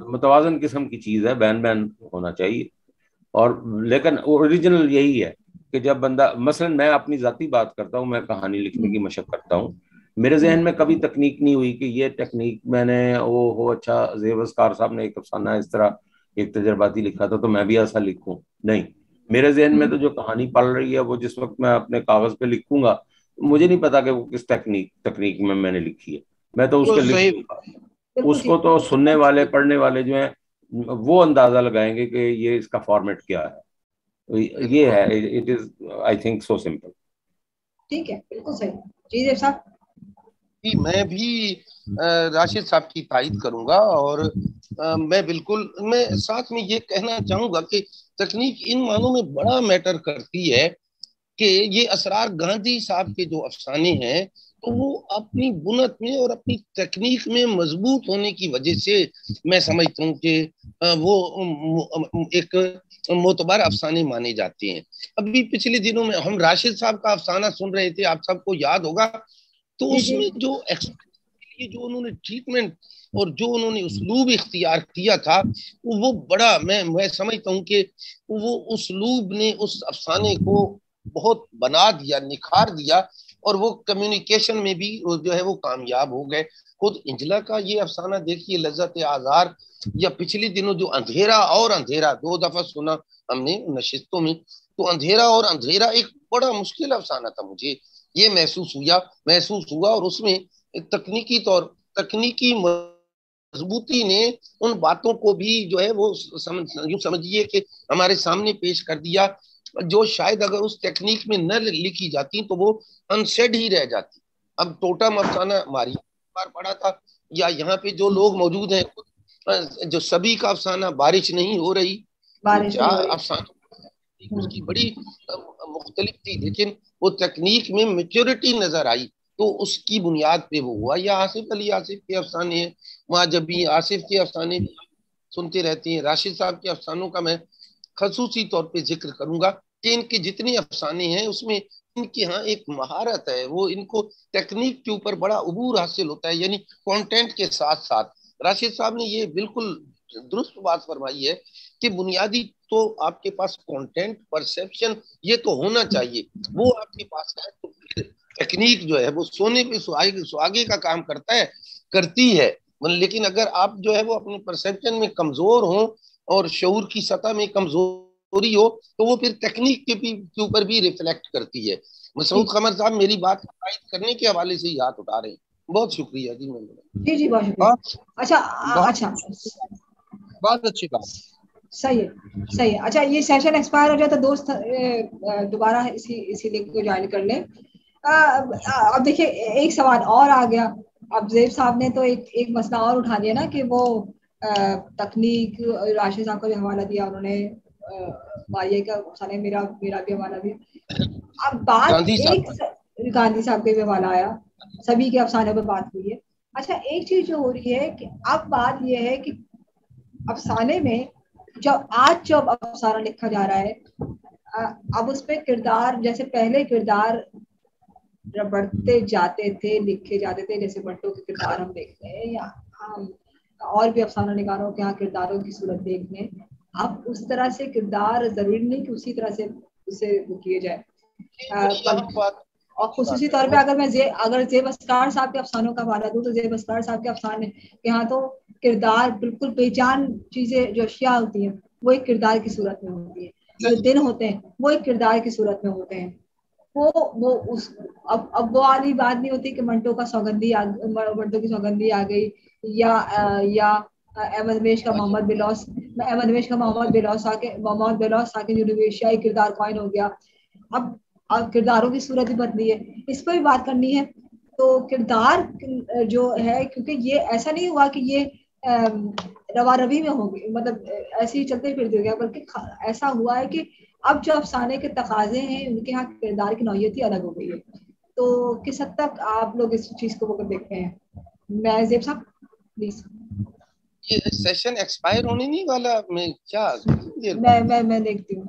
متوازن قسم کی چیز ہے، بین ہونا چاہیے۔ اور لیکن اوریجنل یہی ہے کہ جب بندہ، مثلا میں اپنی ذاتی بات کرتا ہوں، میں کہانی لکھنے کی مشق کرتا ہوں، میرے ذہن میں کبھی تکنیک نہیں ہوئی کہ یہ ٹیکنیک میں نے اچھا زیب اسکار صاحب نے ایک افسانہ اس طرح ایک تجرباتی لکھا تھا تو میں بھی ایسا لکھوں، نہیں۔ میرے ذہن میں تو جو کہانی پل رہی ہے وہ جس وقت میں اپنے کاغذ پہ لکھوں گا مجھے نہیں پتا کہ وہ کس تکنیک میں نے لکھی ہے، میں تو اس کو لکھ دوں گا۔ اس کو تو سننے والے پڑھنے والے جو ہیں وہ اندازہ لگائیں گے کہ یہ اس کا فارمیٹ کیا ہے۔ یہ ہے، it is I think so simple. ٹھیک ہے، بالکل صحیح۔ جی زیب صاحب۔ میں بھی راشد صاحب کی تائید کروں گا، اور میں ساتھ میں یہ کہنا چاہوں گا کہ تکنیک ان معنوں میں بڑا میٹر کرتی ہے کہ یہ اسرار گاندھی صاحب کے جو افسانے ہیں تو وہ اپنی بنت میں اور اپنی تکنیک میں مضبوط ہونے کی وجہ سے میں سمجھتا ہوں کہ وہ ایک معتبر افسانے مانے جاتے ہیں۔ ابھی پچھلے دنوں میں ہم راشد صاحب کا افسانہ سن رہے تھے، آپ سب کو یاد ہوگا، تو اس میں جو انہوں نے ٹریٹمنٹ اور جو انہوں نے اسلوب اختیار کیا تھا وہ بڑا، میں سمجھتا ہوں کہ وہ اسلوب نے اس افسانے کو بہت بنا دیا، نکھار دیا، اور وہ کمیونیکیشن میں بھی جو ہے وہ کامیاب ہو گئے۔ خود انجلا کا یہ افسانہ دیکھیے، لذت آزار، یا پچھلے دنوں جو اندھیرا اور اندھیرا 2 دفعہ سنا ہم نے نشستوں میں، تو اندھیرا اور اندھیرا ایک بڑا مشکل افسانہ تھا، مجھے یہ محسوس ہوا، اور اس میں تکنیکی مضبوطی نے ان باتوں کو بھی جو ہے وہ یوں سمجھیے کہ ہمارے سامنے پیش کر دیا جو شاید اگر اس تکنیک میں نہ لکھی جاتی تو وہ انسیڈ ہی رہ جاتی۔ اب ٹوٹم افسانہ ماری بار پڑھا تھا، یا یہاں پہ جو لوگ موجود ہیں جو سبھی کا افسانہ بارش نہیں ہو رہی، افسانہ اس کی بڑی مختلف تھی، لیکن وہ تکنیک میں میچورٹی نظر آئی تو اس کی بنیاد پہ وہ ہوا۔ یا آصف علی آصف کے افسانے ہیں، وہاں جب بھی آصف کے افسانے سنتے رہتے ہیں۔ راشد صاحب کے افسانوں کا میں خصوصی طور پہ ذکر کروں گا کہ ان کے جتنے افسانے ہیں اس میں ان کے ہاں ایک مہارت ہے، وہ ان کو ٹیکنیک کے اوپر بڑا عبور حاصل ہوتا ہے، یعنی کانٹینٹ کے ساتھ ساتھ۔ راشد صاحب نے یہ بالکل درست بات فرمائی ہے کہ بنیادی تو آپ کے پاس کانٹینٹ پرسیپشن یہ تو ہونا چاہیے، وہ آپ کے پاس ہے تو ٹیکنیک جو ہے وہ سونے پہ سہاگے کا کام کرتی ہے۔ لیکن اگر آپ جو ہے وہ اپنی پرسیپشن میں کمزور ہوں اور شعور کی سطح میں کمزوری ہو تو وہ پھر تکنیک کے اوپر بھی ریفلیکٹ کرتی ہے. مسعود قمر صاحب میری بات تائید کرنے کے حوالے سے ہی ہاتھ اٹھا رہے ہیں. بہت شکریہ جی. جی بہت شکریہ. اچھا بہت اچھی بات. صحیح ہے. اچھا یہ سیشن ایکسپائر ہو جائے تو دوست دوبارہ اسی لنک کو جوائن کر لیں. اب دیکھیے ایک سوال اور آ گیا. اب زیب صاحب نے تو ایک مسئلہ اور اٹھا دیا نا کہ وہ تکنیک. راشد صاحب کا بھی حوالہ دیا انہوں نے, ماریہ کا افسانے میرا بھی حوالہ دیا. اب بات ایک گاندھی صاحب کا بھی حوالہ آیا, سبھی کے افسانے پر بات ہوئی ہے. اچھا ایک چیز جو ہو رہی ہے کہ اب بات یہ ہے کہ افسانے میں جب افسانہ لکھا جا رہا ہے اب اس پہ کردار, جیسے پہلے کردار بڑھتے جاتے تھے, لکھے جاتے تھے, جیسے بنٹوں کے کردار ہم دیکھتے ہیں یا اور بھی افسانہ نگاروں کے یہاں کرداروں کی صورت دیکھتے ہیں. اب اس طرح سے کردار ضروری نہیں کہ اسی طرح سے اسے کیے جائے. اور خصوصی طور پہ اگر زیب اسرار صاحب کے افسانوں کا حوالہ دوں تو زیب اسرار صاحب کے افسانے یہاں تو کردار بالکل پہچان چیزیں جو اشیاء ہوتی ہیں وہ ایک کردار کی صورت میں ہوتی ہے, جو دن ہوتے ہیں وہ ایک کردار کی صورت میں ہوتے ہیں. اب وہ والی بات نہیں ہوتی کہ منٹوں کی سوگندھی آ گئی یا احمد میش کا محمد بلوس آ کے یونیورشیا کردار قائم ہو گیا. اب کرداروں کی صورت ہی بدلی ہے, اس پہ بھی بات کرنی ہے. تو کردار جو ہے, کیونکہ یہ ایسا نہیں ہوا کہ یہ روا روی میں ہوگی, مطلب ایسے ہی چلتے پھرتے ہو گیا, بلکہ ایسا ہوا ہے کہ اب جو افسانے کے تقاضے ہیں ان کے یہاں کردار کی نوعیت ہی الگ ہو گئی ہے. تو کس حد تک آپ لوگ اس چیز کو دیکھتے ہیں؟ میں زیب صاحب پلیز. یہ سیشن ایکسپائر ہونے نہیں والا, میں کیا میں دیکھتی ہوں.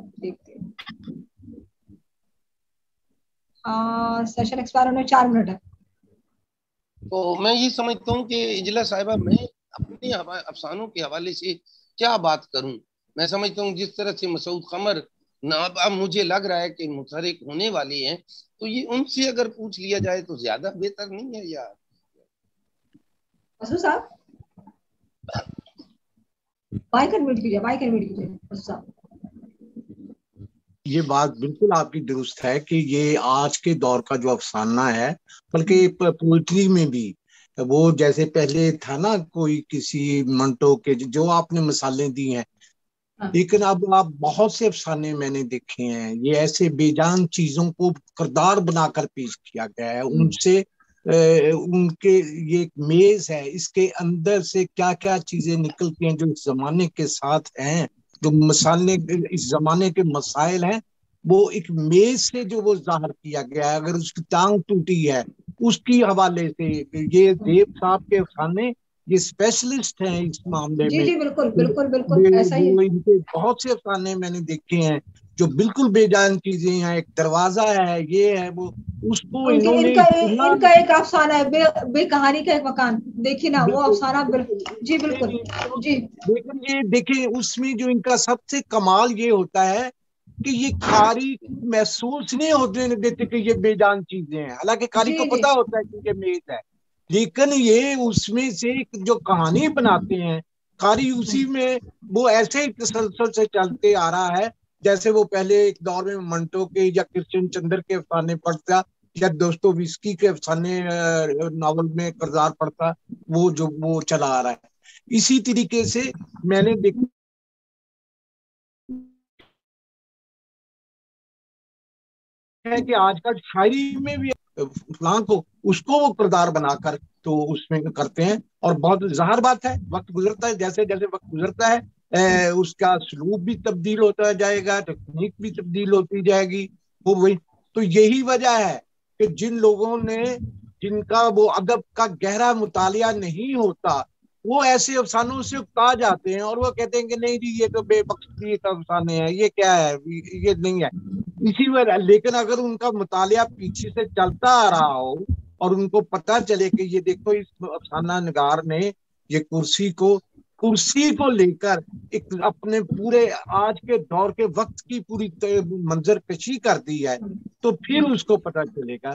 سیشن ایکسپائر ہونے 4 منٹ ہے. تو میں یہ سمجھتا ہوں کہ اجلا صاحبہ میں اپنے افسانوں کے حوالے سے کیا بات کروں. میں سمجھتا ہوں جس طرح سے مسعود قمر اب مجھے لگ رہا ہے کہ متحرک ہونے والی ہیں, تو یہ ان سے اگر پوچھ لیا جائے تو زیادہ بہتر نہیں ہے یار. مسعود صاحب مائک انمیوٹ کیجئے. یہ بات بالکل آپ کی درست ہے کہ یہ آج کے دور کا جو افسانہ ہے, بلکہ پوئٹری میں بھی وہ جیسے پہلے تھا نا کوئی کسی منٹو کے جو آپ نے مثالیں دی ہیں, لیکن اب آپ بہت سے افسانے میں نے دیکھے ہیں یہ ایسے بے جان چیزوں کو کردار بنا کر پیش کیا گیا ہے. ان سے ان کے یہ ایک میز ہے, اس کے اندر سے کیا کیا چیزیں نکلتی ہیں جو اس زمانے کے ساتھ ہیں, جو مسالے اس زمانے کے مسائل ہیں, وہ ایک میز سے جو وہ ظاہر کیا گیا ہے. اگر اس کی ٹانگ ٹوٹی ہے اس کی حوالے سے, یہ زیب صاحب کے افسانے یہ اسپیشلسٹ ہیں اس معاملے میں. جی بالکل ایسا ہی. ان کے بہت سے افسانے میں نے دیکھے ہیں جو بالکل بے جان چیزیں ہیں, ایک دروازہ ہے, یہ ہے وہ, اس کو انہوں نے ان کا ایک افسانہ ہے بے کہانی کا ایک مکان, دیکھیے نا وہ افسانہ. جی بالکل جی. لیکن یہ دیکھیں اس میں جو ان کا سب سے کمال یہ ہوتا ہے کہ یہ قاری محسوس نہیں ہوتے دیتے کہ یہ بے جان چیزیں ہیں, حالانکہ قاری کو پتا ہوتا ہے کہ یہ میز ہے, لیکن یہ اس میں سے جو کہانی بناتے ہیں قاری اسی میں وہ ایسے ہی تسلسل سے چلتے آ رہا ہے جیسے وہ پہلے ایک دور میں منٹو کے یا کرشن چندر کے افسانے پڑھتا یا دوستویسکی کے افسانے ناول میں کردار پڑھتا, وہ جو وہ چلا آ رہا ہے. اسی طریقے سے میں نے دیکھا ہے کہ آج کل شاعری میں بھی فلاں کو اس کو وہ کردار بنا کر تو اس میں کرتے ہیں, اور بہت ظاہر بات ہے وقت گزرتا ہے, جیسے جیسے وقت گزرتا ہے اس کا سلوک بھی تبدیل ہوتا جائے گا, ٹیکنیک بھی تبدیل ہوتی جائے گی. وہی تو یہی وجہ ہے کہ جن لوگوں نے جن کا وہ ادب کا گہرا مطالعہ نہیں ہوتا وہ ایسے افسانوں سے اکتا جاتے ہیں اور وہ کہتے ہیں کہ نہیں جی یہ تو بے مقصدی افسانے ہیں, یہ کیا ہے, یہ نہیں ہے. اسی وجہ, لیکن اگر ان کا مطالعہ پیچھے سے چلتا آ رہا ہو اور ان کو پتہ چلے کہ یہ دیکھو اس افسانہ نگار نے یہ کرسی کو لے کر ایک اپنے پورے آج کے دور کے وقت کی پوری منظر کشی کر دی ہے, تو پھر اس کو پتہ چلے گا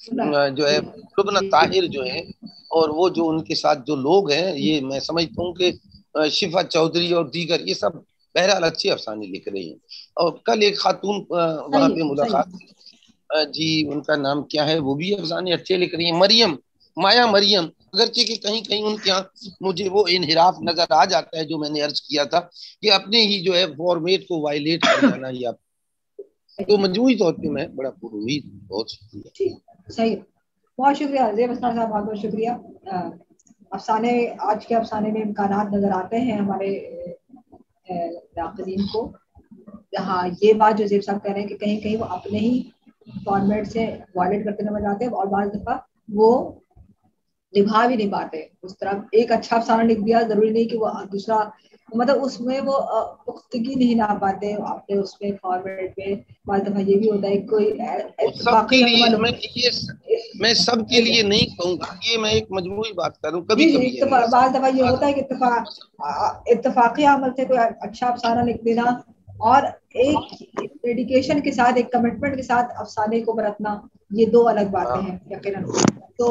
جو ہے لبنہ طاہر جو ہے اور وہ جو ان کے ساتھ جو لوگ ہیں، یہ میں سمجھتا ہوں کہ شفا چودھری اور دیگر یہ سب بہرحال اچھے افسانے لکھ رہے ہیں. اور کل ایک خاتون وہاں پہ ملاقات جی، ان کا نام کیا ہے، وہ بھی افسانے اچھے لکھ رہی ہیں، مایا مریم، اگرچہ کہ کہیں کہیں ان کے یہاں مجھے وہ انحراف نظر آ جاتا ہے جو میں نے عرض کیا تھا کہ اپنے ہی جو ہے فارمیٹ کو وائلیٹ کر جانا ہی. آپ تو مجموعی طور پہ میں بڑا پرامید ہوں. بہت شکریہ. صحیح، بہت شکریہ زیب اسرار صاحب، بہت بہت شکریہ. افسانے، آج کے افسانے میں امکانات نظر آتے ہیں ہمارے ناقدین کو، جہاں یہ بات جو زیب صاحب کہہ رہے ہیں کہ کہیں کہیں وہ اپنے ہی فارمیٹ سے وائلیٹ کرتے نظر آتے ہیں، اور بعض دفعہ وہ نبھا بھی نہیں پاتے. اس طرح ایک اچھا افسانہ لکھ دیا، ضروری نہیں کہ وہ دوسرا، مطلب اس میں وہ پختگی نہیں لا پاتے اپنے اس میں فارمیٹ میں. بعض دفعہ یہ بھی ہوتا ہے کوئی میں سب کے لیے نہیں کہوں گا، یہ میں ایک مجموعی بات کروں. کبھی کبھی بعض دفعہ یہ ہوتا ہے کہ اتفاقی عمل سے کوئی اچھا افسانہ لکھ دینا اور ایک ڈیڈیکیشن کے ساتھ، ایک کمٹمنٹ کے ساتھ افسانے کو برتنا، یہ دو الگ باتیں ہیں یقیناً. تو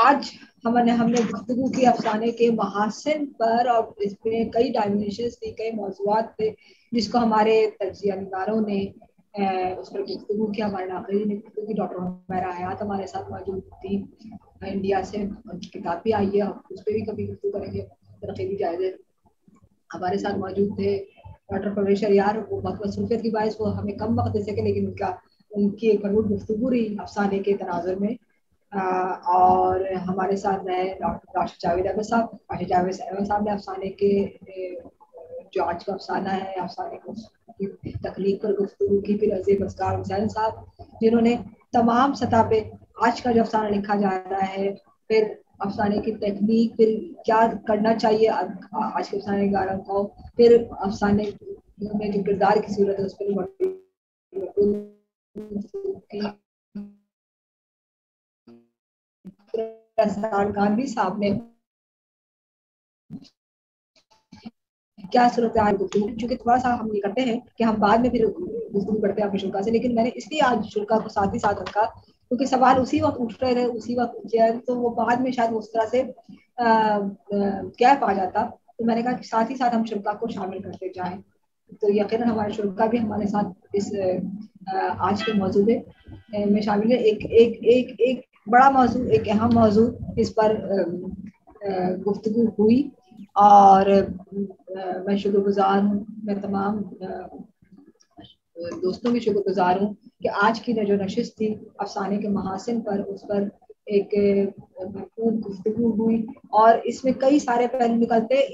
آج ہم نے گفتگو کی افسانے کے محاسن پر، اور اس میں کئی ڈائمینشنز تھی، کئی موضوعات تھے جس کو ہمارے تجزیہ نگاروں نے اس پر گفتگو کی، ہمارے ناقدین نے گفتگو کی. ڈاکٹر حمیرہ حیات ہمارے ساتھ موجود تھی انڈیا سے، ان کی کتاب بھی آئی ہے، اس پہ بھی کبھی گفتگو کریں گے. ترقیبی جائزے ہمارے ساتھ موجود تھے ڈاکٹر پرویش شریار، وہ بہت مصروفیت کی باعث وہ ہمیں کم وقت دے سکے، لیکن ان کی ایک بھرپور گفتگو رہی افسانے کے تناظر میں. اور ہمارے ساتھ رہے ڈاکٹر راشد جاوید احمد صاحب. راشد جاوید احمد صاحب نے افسانے کے جو آج کا افسانہ ہے، افسانے کو تخلیق پر گفتگو کی. پھر عزیز اسرار حسین صاحب جنہوں نے تمام سطح پہ آج کا جو افسانہ لکھا جا رہا ہے، پھر افسانے کی تکنیک، پھر کیا کرنا چاہیے آج کے افسانے نگاروں کو، پھر افسانے میں جو کردار کی صورت ہے اس پر گاندھی صاحب نے کیا صورتحال گفتگو. چونکہ تھوڑا سا ہم یہ کرتے ہیں کہ ہم بعد میں پھر گفتگو کرتے ہیں اپنے شرکا سے، لیکن میں نے اس لیے آج شرکا کو ساتھ ہی ساتھ رکھا کیونکہ سوال اسی وقت اٹھ رہے تھے، اسی وقت تو وہ بعد میں شاید اس طرح سے گیپ آ جاتا. تو میں نے کہا کہ ساتھ ہی ساتھ ہم شرکا کو شامل کرتے جائیں. تو یقیناً ہمارے شرکا بھی ہمارے ساتھ اس آج کے موضوع میں شامل ہے. ایک بڑا موضوع، ایک اہم موضوع، اس پر گفتگو ہوئی. اور میں شکر گزار ہوں، میں تمام دوستوں کی شکر گزار ہوں کہ آج کی جو نشست تھی افسانے کے محاسن پر، اس پر ایک بھرپور گفتگو ہوئی اور اس میں کئی سارے پہلو نکلتے ہیں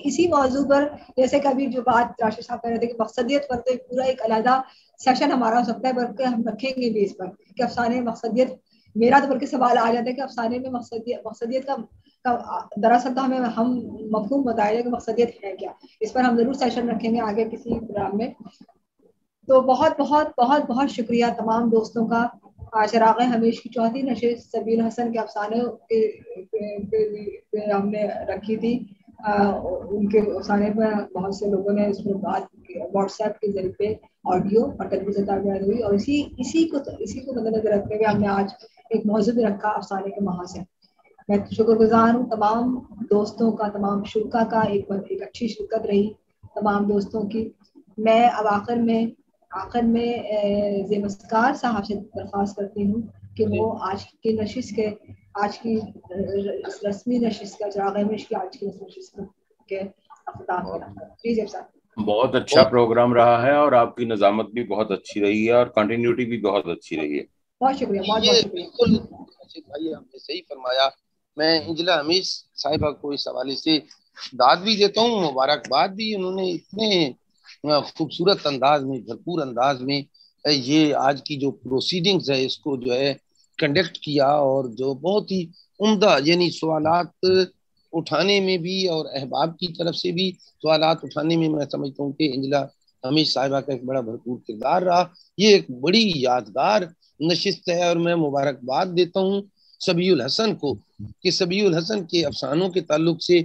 اسی موضوع پر. جیسے کہ ابھی جو بات راشد صاحب کہہ رہے تھے کہ مقصدیت پر تو پورا ایک علیحدہ سیشن ہمارا ہو سکتا ہے، بلکہ ہم رکھیں گے بھی اس پر کہ افسانے مقصدیت. میرا تو بلکہ سوال آ جاتا ہے کہ افسانے میں مقصدیت کا دراصل تو ہم مفہوم بتائیں کہ مقصدیت ہے کیا. اس پر ہم ضرور سیشن رکھیں گے آگے کسی پروگرام میں. تو بہت بہت بہت بہت شکریہ تمام دوستوں کا. چراغ ہمیش کی چوتھی نشست سبیل حسن کے افسانے ہم نے رکھی تھی. ان کے افسانے پر بہت سے لوگوں نے اس پر بات واٹس ایپ کے ذریعے پہ آڈیو اور ٹیلیویژن تابعات ہوئی، اور اسی کو مد نظر رکھتے ہوئے ہم نے آج ایک موضوع بھی رکھا افسانے کے محاسن. میں شکر گزار ہوں تمام دوستوں کا، تمام شرکا کا. ایک اچھی شرکت رہی تمام دوستوں کی. میں اب آخر میں زیب اسرار صاحب سے درخواست کرتی ہوں کہ وہ آج کی رسمی نشست کا چراغ ہمیش کی آج کی نشست کے اختتام کریں. جی زیب صاحب، بہت اچھا پروگرام رہا ہے اور آپ کی نظامت بھی بہت اچھی رہی ہے اور کنٹینیوٹی بھی بہت اچھی رہی ہے. بہت شکریہ. بالکل بھائی آپ نے صحیح فرمایا. میں انجلا ہمیش صاحبہ کو اس حوالے سے داد بھی دیتا ہوں، مبارکباد بھی. انہوں نے اتنے خوبصورت انداز میں، بھرپور انداز میں یہ آج کی جو پروسیڈنگز ہے اس کو جو ہے کنڈکٹ کیا، اور جو بہت ہی عمدہ، یعنی سوالات اٹھانے میں بھی اور احباب کی طرف سے بھی سوالات اٹھانے میں سمجھتا ہوں کہ انجلا ہمیش صاحبہ کا ایک بڑا بھرپور کردار رہا. یہ ایک بڑی یادگار نشست ہے اور میں مبارکباد دیتا ہوں سبیع الحسن کو کہ سبیع الحسن کے افسانوں کے تعلق سے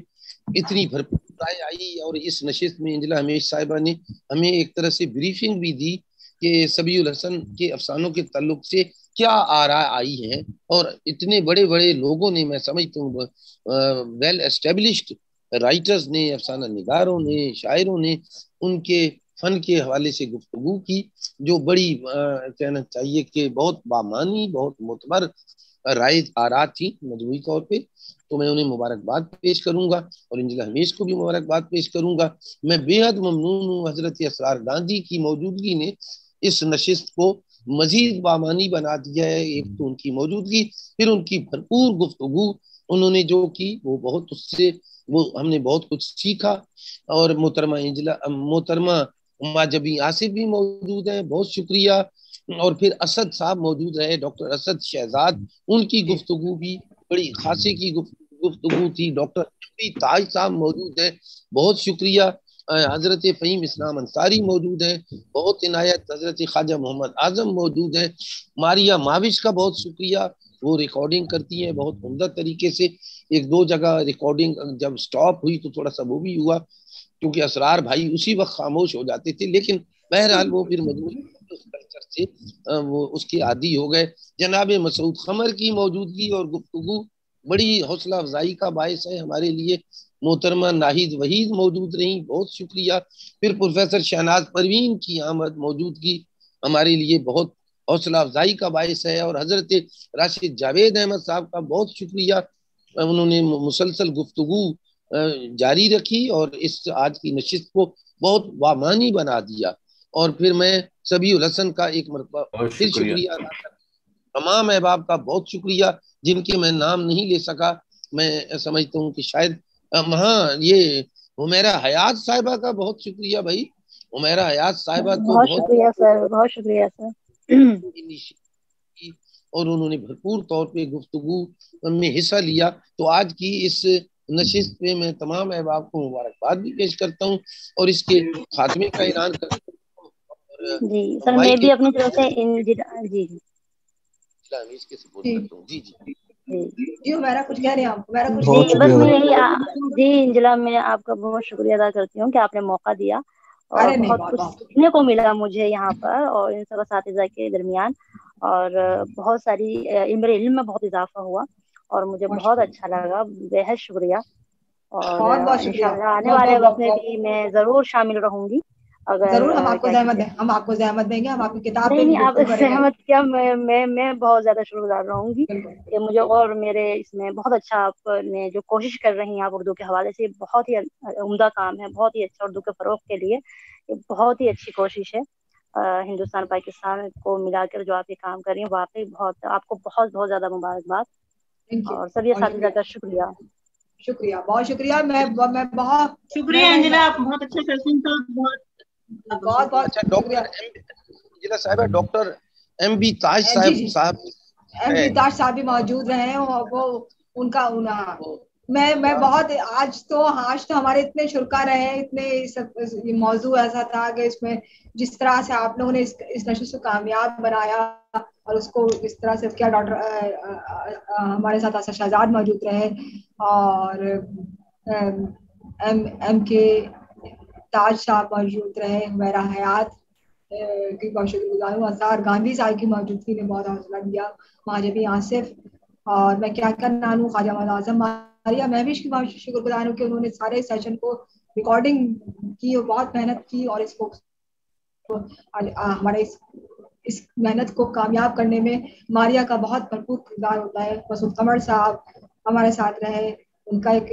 اتنی بھرپور رائے آئی، اور اس نشست میں انجلا ہمیش صاحبہ نے ہمیں ایک طرح سے بریفنگ بھی دی کہ سبیع الحسن کے افسانوں کے تعلق سے کیا آراء آئی ہیں، اور اتنے بڑے بڑے لوگوں نے، میں سمجھتا ہوں ویل اسٹیبلشڈ رائٹرز نے، افسانہ نگاروں نے، شاعروں نے ان کے فن کے حوالے سے گفتگو کی، جو بڑی کہنا چاہیے کہ بہت بامانی، بہت معتبر رائے آراء تھی مجموعی طور پہ. تو میں انہیں مبارکباد پیش کروں گا، اور انجلا ہمیش کو بھی مبارکباد پیش کروں گا. میں بے حد ممنون ہوں، حضرت اسرار گاندھی کی موجودگی نے اس نشست کو مزید بامانی بنا دیا ہے. ایک تو ان کی موجودگی، پھر ان کی بھرپور گفتگو انہوں نے جو کی، وہ بہت اس سے ہم نے بہت کچھ سیکھا. اور محترمہ ماجبی آصف بھی موجود ہیں، بہت شکریہ. اور پھر اسد صاحب موجود رہے، ڈاکٹر اسد شہزاد، ان کی گفتگو بھی بڑی خاصے کی گفتگو تھی. ڈاکٹر تاج صاحب موجود ہیں، بہت شکریہ. حضرت فہیم اسلام انصاری موجود ہیں، بہت عنایت. حضرت خواجہ محمد اعظم موجود ہیں. ماریا ماوش کا بہت شکریہ، وہ ریکارڈنگ کرتی ہیں بہت عمدہ طریقے سے. ایک دو جگہ ریکارڈنگ جب سٹاپ ہوئی تو تھوڑا سا وہ بھی ہوا، کیونکہ اسرار بھائی اسی وقت خاموش ہو جاتے تھے، لیکن بہرحال وہ پھر مجموعی کلچر سے وہ اس کے عادی ہو گئے. جناب مسعود قمر کی موجودگی اور گفتگو بڑی حوصلہ افزائی کا باعث ہے ہمارے لیے. محترمہ ناہید وحید موجود رہیں، بہت شکریہ. پھر پروفیسر شہناز پروین کی آمد موجودگی ہمارے لیے بہت حوصلہ افزائی کا باعث ہے. اور حضرت راشد جاوید احمد صاحب کا بہت شکریہ، انہوں نے مسلسل گفتگو جاری رکھی اور اس آج کی نشست کو بہت بامانی بنا دیا. اور پھر میں سبیع الحسن کا ایک مرتبہ پھر شکریہ ادا کرتا ہوں. تمام احباب کا بہت شکریہ جن کے میں نام نہیں لے سکا. میں سمجھتا ہوں کہ شاید ہاں یہ حمیرہ حیات صاحبہ کا بہت شکریہ بھائی. حمیرہ حیات صاحبہ تو بہت شکریہ سر، بہت شکریہ سر. اور انہوں نے بھرپور طور پہ گفتگو میں حصہ لیا. تو آج کی اس نشست میں میں تمام احباب کو مبارکباد بھی پیش کرتا ہوں اور اس کے خاتمے کا اعلان کرتا ہوں. جی سر، میں بھی اپنی طرف سے جی جی میرا کچھ کہہ رہے ہیں آپ؟ جی بس میں یہی جی انجلا، میں آپ کا بہت شکریہ ادا کرتی ہوں کہ آپ نے موقع دیا، اور بہت کچھ سیکھنے کو ملا مجھے یہاں پر اور ان سب اساتذہ کے درمیان، اور بہت ساری میرے علم میں بہت اضافہ ہوا اور مجھے بہت اچھا لگا. بے حد شکریہ. اور انشاءاللہ آنے والے وقت میں بھی میں ضرور شامل رہوں گی. اگر ضرور ہم آپ کو زحمت دیں گے، ہم آپ کی کتاب نہیں آپ زحمت کیا، میں بہت زیادہ شکر گزار رہوں گی کہ مجھے، اور میرے اس میں بہت اچھا آپ نے جو کوشش کر رہی ہیں آپ اردو کے حوالے سے، بہت ہی عمدہ کام ہے، بہت ہی اچھا اردو کے فروغ کے لیے یہ بہت ہی اچھی کوشش ہے. ہندوستان پاکستان کو ملا کر جو آپ یہ کام کر رہی ہیں، واقعی بہت آپ کو بہت بہت زیادہ مبارکباد. اور سبھی اساتذہ کا شکریہ. شکریہ، بہت شکریہ. میں بہت شکریہ انجلا، آپ بہت اچھا کرتی ہیں. بہت ڈاکٹر انجلا صاحبہ، ڈاکٹر ایم بی تاج صاحب ایم بی تاج صاحب بھی موجود رہے، وہ ان کا میں بہت آج تو ہمارے اتنے شرکا رہے، اتنے یہ موضوع ایسا تھا کہ اس میں جس طرح سے آپ لوگوں نے اس نشست کو کامیاب بنایا اور اس کو اس طرح سے کیا. ڈاکٹر ہمارے ساتھ اسد شہزاد موجود رہے، اور ایم کے تاج صاحب موجود رہے، حمیرہ حیات کی بہت شکر گزار ہوں. اسرار گاندھی صاحب کی موجودگی نے بہت حوصلہ دیا. ماجبی آصف، اور میں کیا کرنا ہوں، خواجہ محمد اعظم، ماریا مہوش کی بہت شکر گزار ہوں کہ انہوں نے سارے سیشن کو ریکارڈنگ کی اور بہت محنت کی، اور اس کو ہمارے اس محنت کو کامیاب کرنے میں ماریا کا بہت بھرپور کردار ہوتا ہے. مسعود قمر صاحب ہمارے ساتھ رہے، ان کا ایک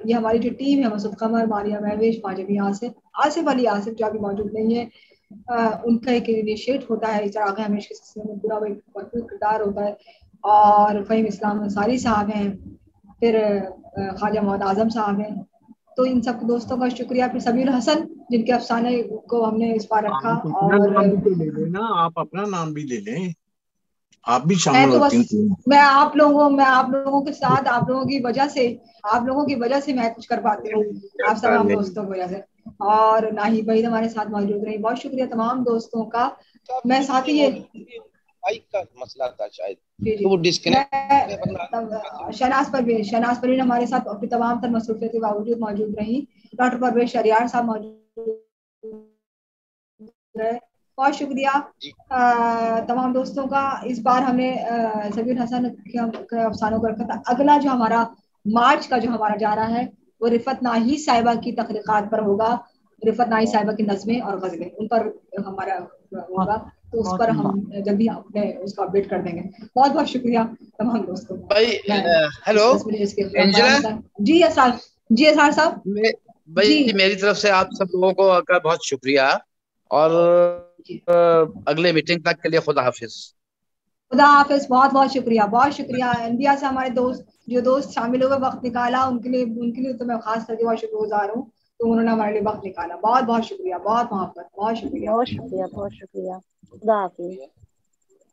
یہ ہماری جو ٹیم ہے، مسعود قمر، ماریا مہوش، ماجبی آصف علی آصف جو ابھی موجود نہیں ہے، ان کا ایک انیشیٹ ہوتا ہے چراغ ہمیش کے سلسلے میں، پورا وہ بھرپور کردار ہوتا ہے. اور فہیم اسلام انصاری صاحب ہیں، پھر خواجہ محمد اعظم صاحب ہیں. تو ان سب دوستوں کا شکریہ. پھر سبیع الحسن جن کے افسانے کو ہم نے اس بار رکھا. اور آپ اپنا نام بھی لے لیں، آپ بھی شامل ہوتی ہیں. میں آپ لوگوں کے ساتھ، آپ لوگوں کی وجہ سے میں کچھ کر پاتی ہوں، آپ تمام دوستوں کی وجہ سے. اور ناہید وحید ہمارے ساتھ موجود رہی، بہت شکریہ تمام دوستوں کا. میں ساتھ ہی کا مسئلہ تھا شاید شہناز پروین ہمارے ساتھ اپنی تمام تر مصروفیت کے باوجود موجود رہی. ڈاکٹر پرویز شریار صاحب موجود رہے، بہت شکریہ تمام دوستوں کا. اس بار ہم نے سبیل حسن کے افسانوں کو رکھا تھا. اگلا جو ہمارا مارچ کا جو ہمارا جا رہا ہے وہ رفت ناہی صاحبہ کی تخلیقات پر ہوگا. رفت ناہی صاحبہ کی نظمیں اور غزلیں ان پر ہمارا ہوگا, تو اس پر ہم جلدی اپنے اس کو اپڈیٹ کر دیں گے. بہت بہت شکریہ تمام دوستوں کو. ہیلو جی اسرار صاحب بھائی, میری طرف سے آپ سب لوگوں کو کا بہت شکریہ, اور اگلے میٹنگ تک کے لیے خدا حافظ. خدا حافظ. بہت بہت شکریہ, بہت شکریہ. انڈیا سے ہمارے دوست شامل ہوئے, وقت نکالا, ان کے لیے تو میں خاص کر کے بہت شکر گزار ہوں, تو انہوں نے ہمارے لیے وقت نکالا. بہت بہت شکریہ, بہت محبت, بہت شکریہ. بہت شکریہ, بہت شکریہ. خدا حافظ.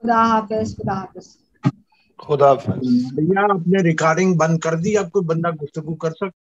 خدا حافظ. خدا حافظ. خدا حافظ. بھیا آپ نے ریکارڈنگ بند کر دی, اب کوئی بندہ گفتگو کر سکتا